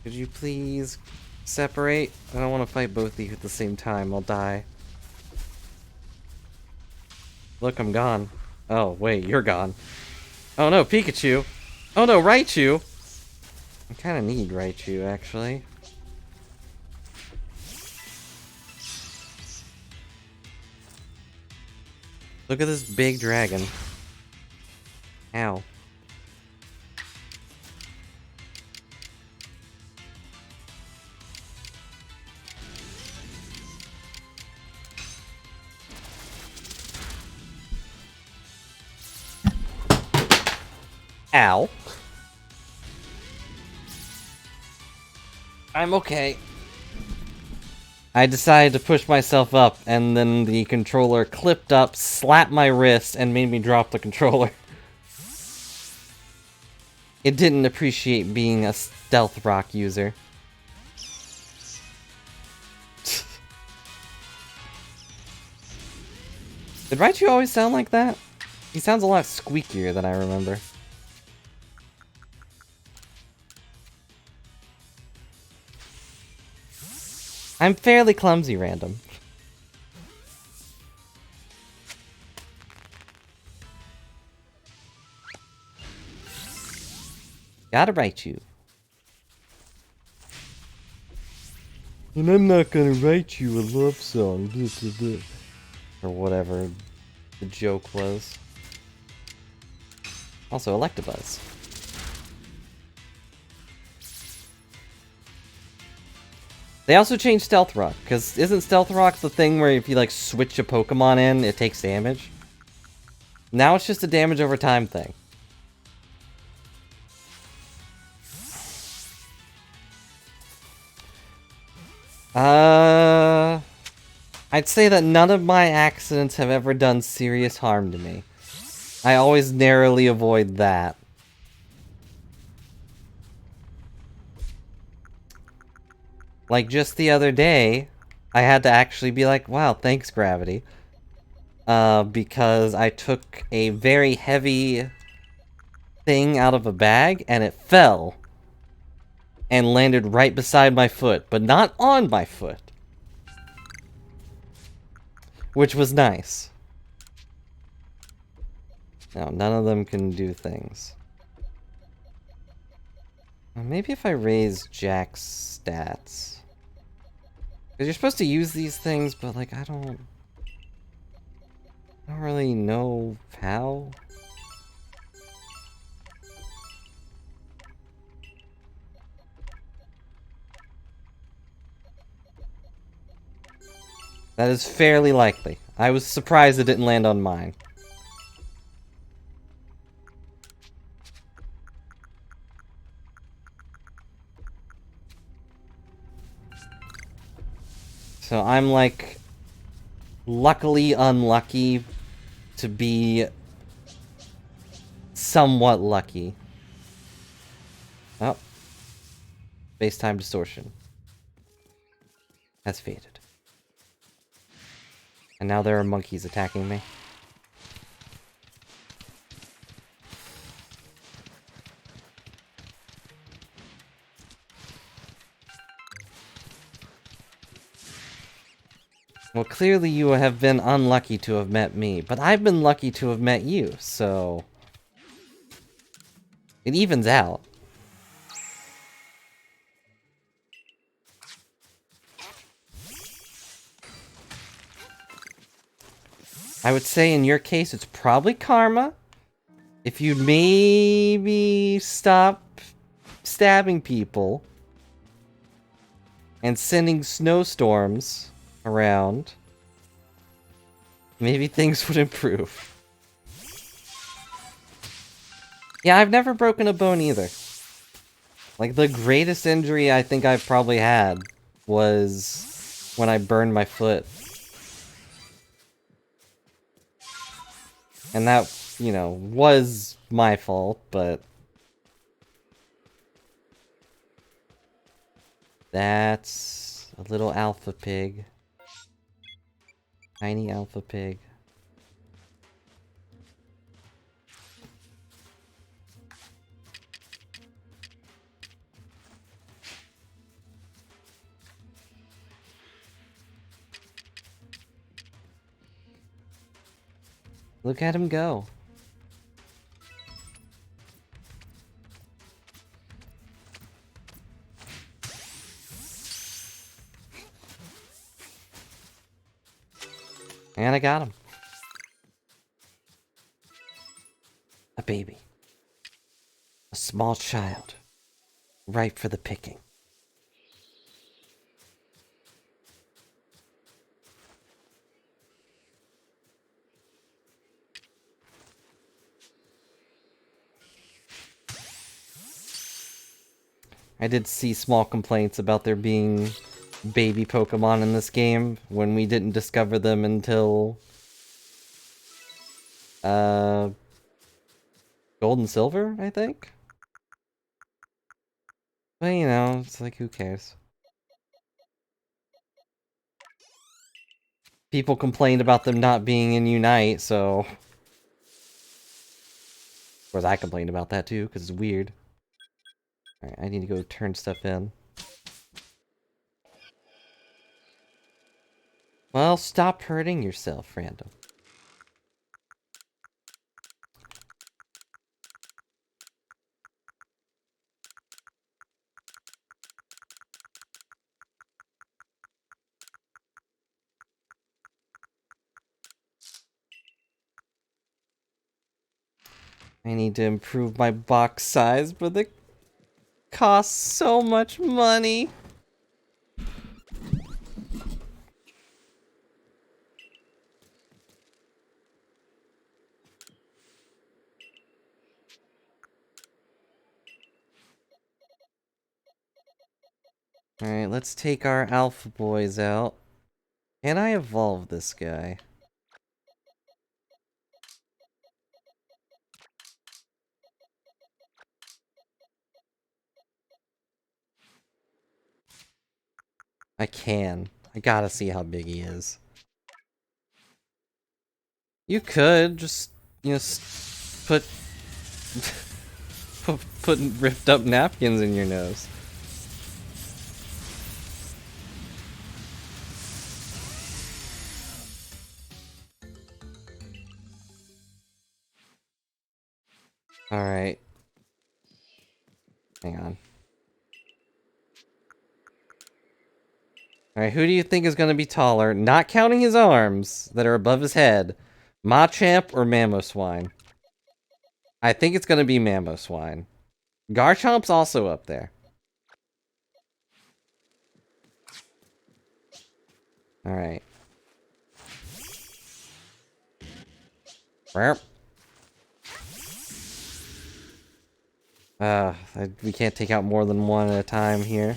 Could you please separate? I don't want to fight both of you at the same time. I'll die. Look, I'm gone. Oh, wait, you're gone. Oh no, Pikachu! Oh no, Raichu! I kinda need Raichu, actually. Look at this big dragon. Ow. Ow. I'm okay. I decided to push myself up, and then the controller clipped up, slapped my wrist, and made me drop the controller. It didn't appreciate being a stealth rock user. Did Raichu always sound like that? He sounds a lot squeakier than I remember. I'm fairly clumsy, random. Gotta write you. And I'm not gonna write you a love song. Or whatever the joke was. Also, Electabuzz. They also changed Stealth Rock, because isn't Stealth Rock the thing where if you like switch a Pokemon in, it takes damage? Now it's just a damage over time thing. I'd say that none of my accidents have ever done serious harm to me. I always narrowly avoid that. Like just the other day, I had to actually be like, wow, thanks, gravity. Because I took a very heavy thing out of a bag and it fell and landed right beside my foot, but not on my foot. Which was nice. Now, none of them can do things. Maybe if I raise Jack's stats. Because you're supposed to use these things, but like, I don't really know how. That is fairly likely. I was surprised it didn't land on mine. So I'm like, luckily unlucky to be somewhat lucky. Oh. Space-time distortion has faded. And now there are monkeys attacking me. Well, clearly you have been unlucky to have met me, but I've been lucky to have met you, so it evens out. I would say in your case it's probably karma. If you'd maybe stop stabbing people and sending snowstorms around, maybe things would improve. Yeah, I've never broken a bone either. Like, the greatest injury I think I've probably had was when I burned my foot. And that, you know, was my fault, but that's a little alpha pig. Tiny alpha pig. Look at him go. And I got him. A baby. A small child. Ripe for the picking. I did see small complaints about there being baby Pokemon in this game when we didn't discover them until Gold and Silver, I think. But you know, it's like, who cares? People complained about them not being in Unite, so of course I complained about that too, because it's weird. Alright, I need to go turn stuff in. Well, stop hurting yourself, random. I need to improve my box size, but it costs so much money. Alright, let's take our alpha boys out. Can I evolve this guy? I can. I gotta see how big he is. You could just, you know, put put ripped up napkins in your nose. Alright. Hang on. Alright, who do you think is going to be taller, not counting his arms that are above his head? Machamp or Mamoswine? I think it's going to be Mamoswine. Garchomp's also up there. Alright. We can't take out more than one at a time here.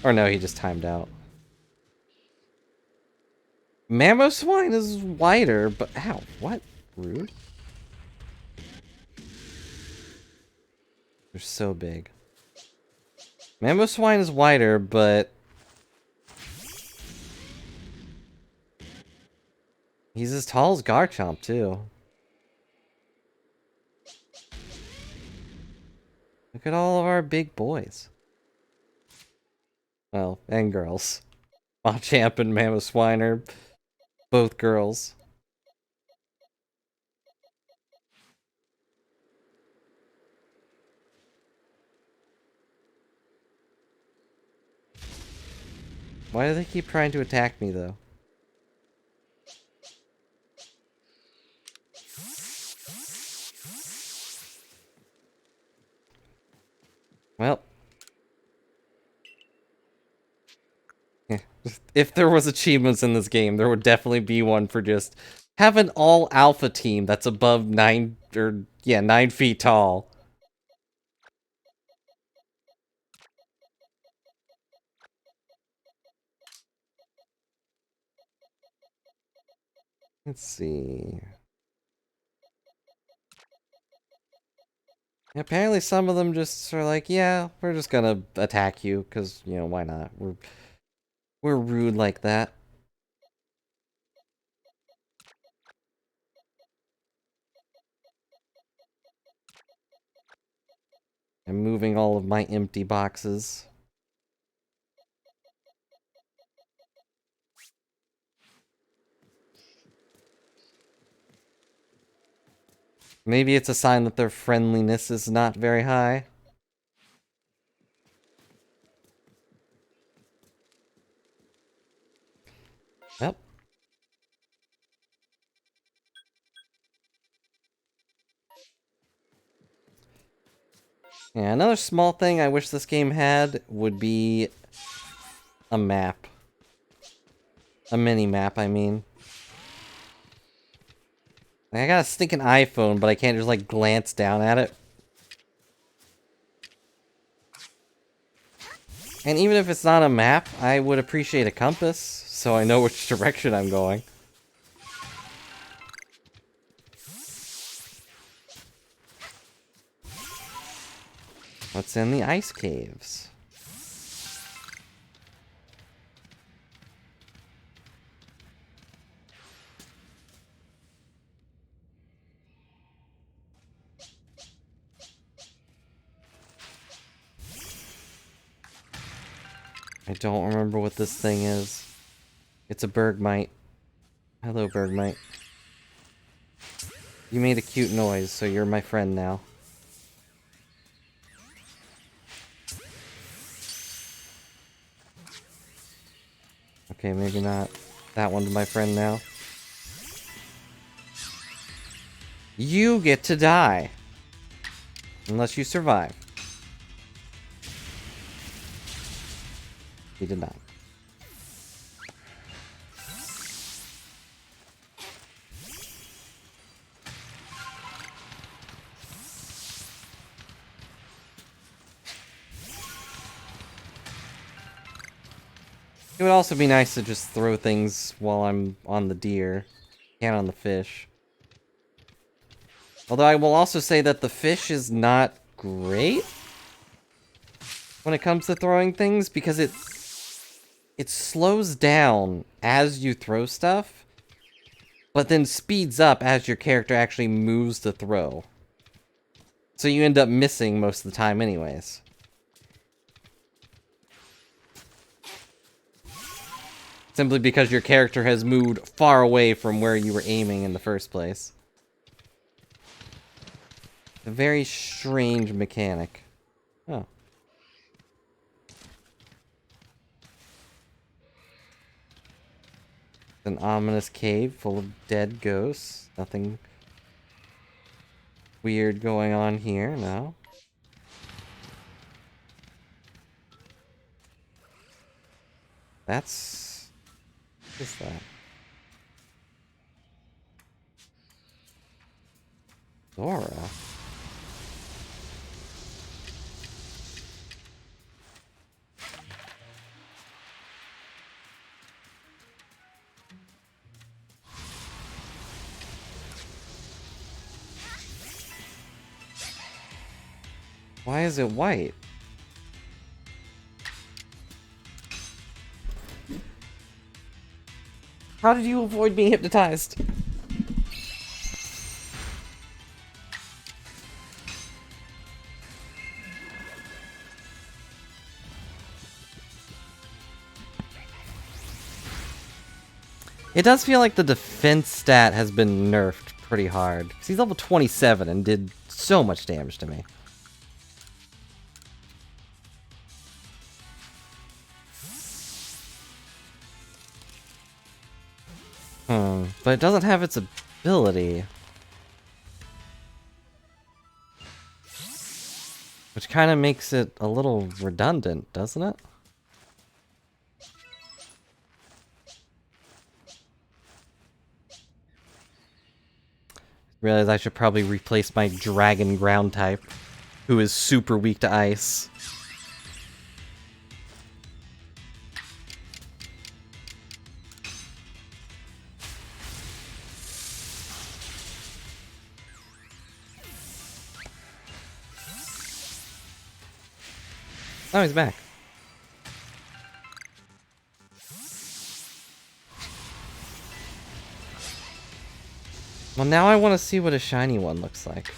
Or no, he just timed out. Mamoswine is wider, but ow, what? Rude. They're so big. Mamoswine is wider, but he's as tall as Garchomp too. Look at all of our big boys. Well, and girls. Machamp and Mamoswine are both girls. Why do they keep trying to attack me, though? Well. Yeah. If there was achievements in this game, there would definitely be one for just have an all-alpha team that's above 9 feet tall. Let's see. Apparently some of them just are like, yeah, we're just gonna attack you, because, you know, why not? We're rude like that. I'm moving all of my empty boxes. Maybe it's a sign that their friendliness is not very high. Yep. Yeah, another small thing I wish this game had would be a map. A mini-map, I mean. Like, I got a stinking iPhone, but I can't just, like, glance down at it. And even if it's not a map, I would appreciate a compass, so I know which direction I'm going. What's in the ice caves? I don't remember what this thing is. It's a Bergmite. Hello, Bergmite. You made a cute noise, so you're my friend now. Okay, maybe not. That one's my friend now. You get to die. Unless you survive. He did not. It would also be nice to just throw things while I'm on the deer, and on the fish. Although I will also say that the fish is not great when it comes to throwing things, because it slows down as you throw stuff, but then speeds up as your character actually moves to throw. So you end up missing most of the time anyways. Simply because your character has moved far away from where you were aiming in the first place. A very strange mechanic. Oh. An ominous cave full of dead ghosts. Nothing weird going on here, no. That's... what is that? Zora? Why is it white? How did you avoid being hypnotized? It does feel like the defense stat has been nerfed pretty hard. 'Cause he's level 27 and did so much damage to me. But it doesn't have its ability. Which kind of makes it a little redundant, doesn't it? Realize I should probably replace my dragon ground type, who is super weak to ice. Oh, he's back. Well, now I want to see what a shiny one looks like.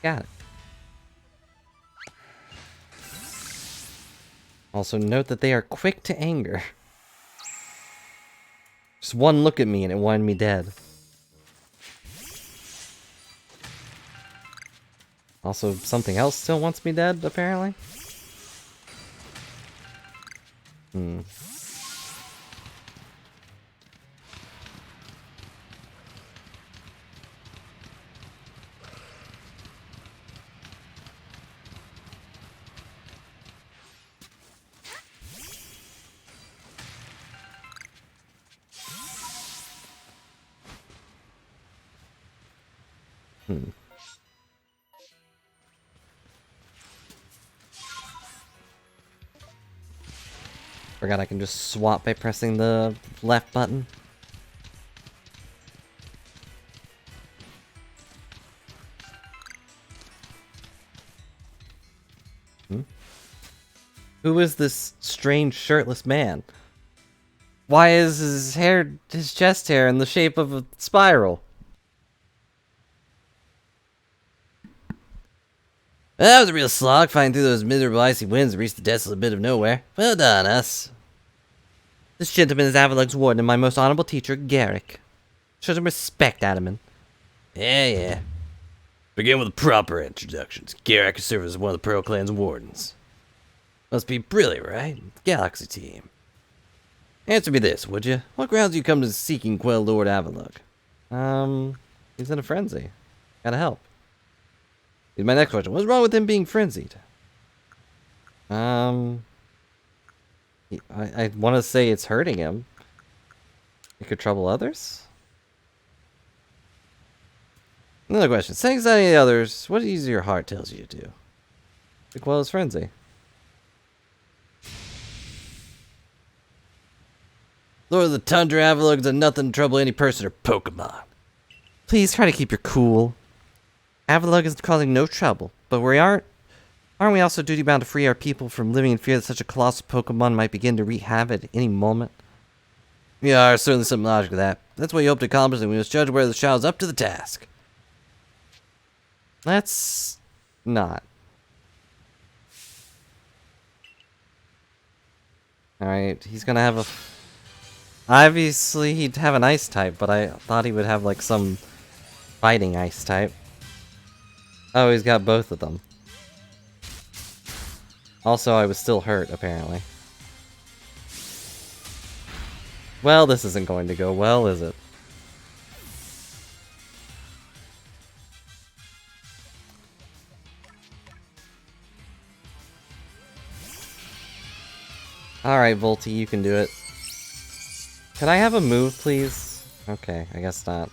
Got it. Also note that they are quick to anger. Just one look at me and it wanted me dead. Also, something else still wants me dead, apparently. Hmm. Forgot I can just swap by pressing the left button. Who is this strange shirtless man? Why is his chest hair in the shape of a spiral? That was a real slog, fighting through those miserable icy winds to reach the desolate bit of nowhere. Well done, us. This gentleman is Avalug's warden and my most honorable teacher, Garrick. Show some respect, Adaman. Yeah. Begin with the proper introductions. Garrick has served as one of the Pearl Clan's wardens. Must be brilliant, right? Galaxy team. Answer me this, would you? What grounds do you come to seeking Quell Lord Avalug? He's in a frenzy. Gotta help. Here's my next question. What's wrong with him being frenzied? I want to say it's hurting him. It could trouble others? Another question. Saying anxiety to others, what is your heart tells you to do? To quell his frenzy. Lord of the Tundra, Avalug's are nothing to trouble any person or Pokemon. Please try to keep your cool. Avalug is causing no trouble, but aren't we also duty-bound to free our people from living in fear that such a colossal Pokemon might begin to wreak havoc at any moment? Yeah, there's certainly some logic to that. That's what you hope to accomplish, and we must judge whether the child's up to the task. Let's not. Alright, he's gonna have a... Obviously, he'd have an ice type, but I thought he would have, like, some fighting ice type. Oh, he's got both of them. Also, I was still hurt, apparently. Well, this isn't going to go well, is it? Alright, Volty, you can do it. Could I have a move, please? Okay, I guess not.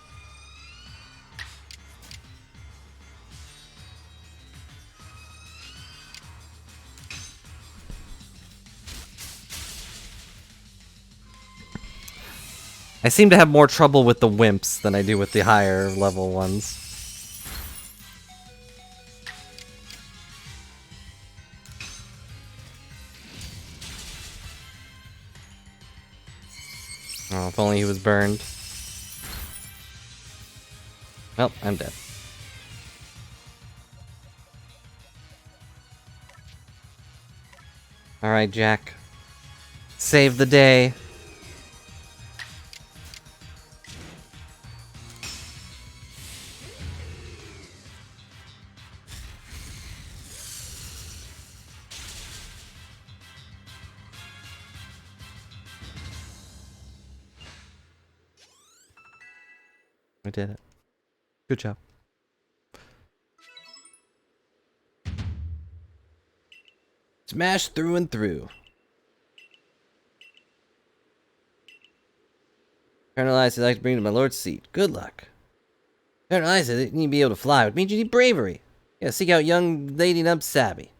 I seem to have more trouble with the wimps than I do with the higher level ones. Oh, if only he was burned. Well, I'm dead. Alright, Jack. Save the day. I did it. Good job. Smash through and through. Colonel Ice, I'd like to bring you to my lord's seat. Good luck. Colonel Ice, you need to be able to fly, which means you need bravery. Yeah, seek out young Lady Nub Sabby.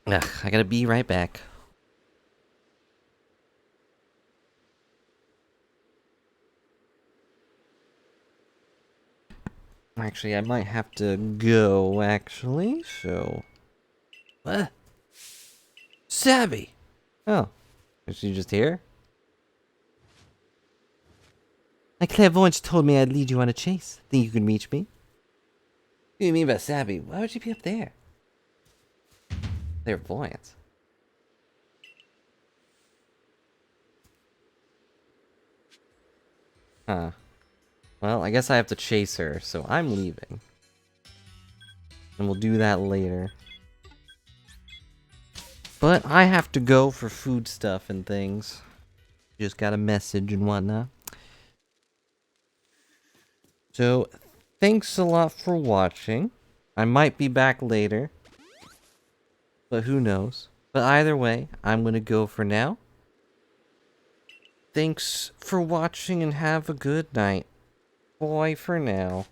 Ugh, I gotta be right back. Actually, I might have to go, actually, so... What? Sabby! Oh. Is she just here? My clairvoyance told me I'd lead you on a chase. Think you can reach me? What do you mean by Sabby? Why would she be up there? Clairvoyance? Huh. Well, I guess I have to chase her, so I'm leaving. And we'll do that later. But I have to go for food stuff and things. Just got a message and whatnot. So, thanks a lot for watching. I might be back later. But who knows. But either way, I'm gonna go for now. Thanks for watching and have a good night. Bye for now.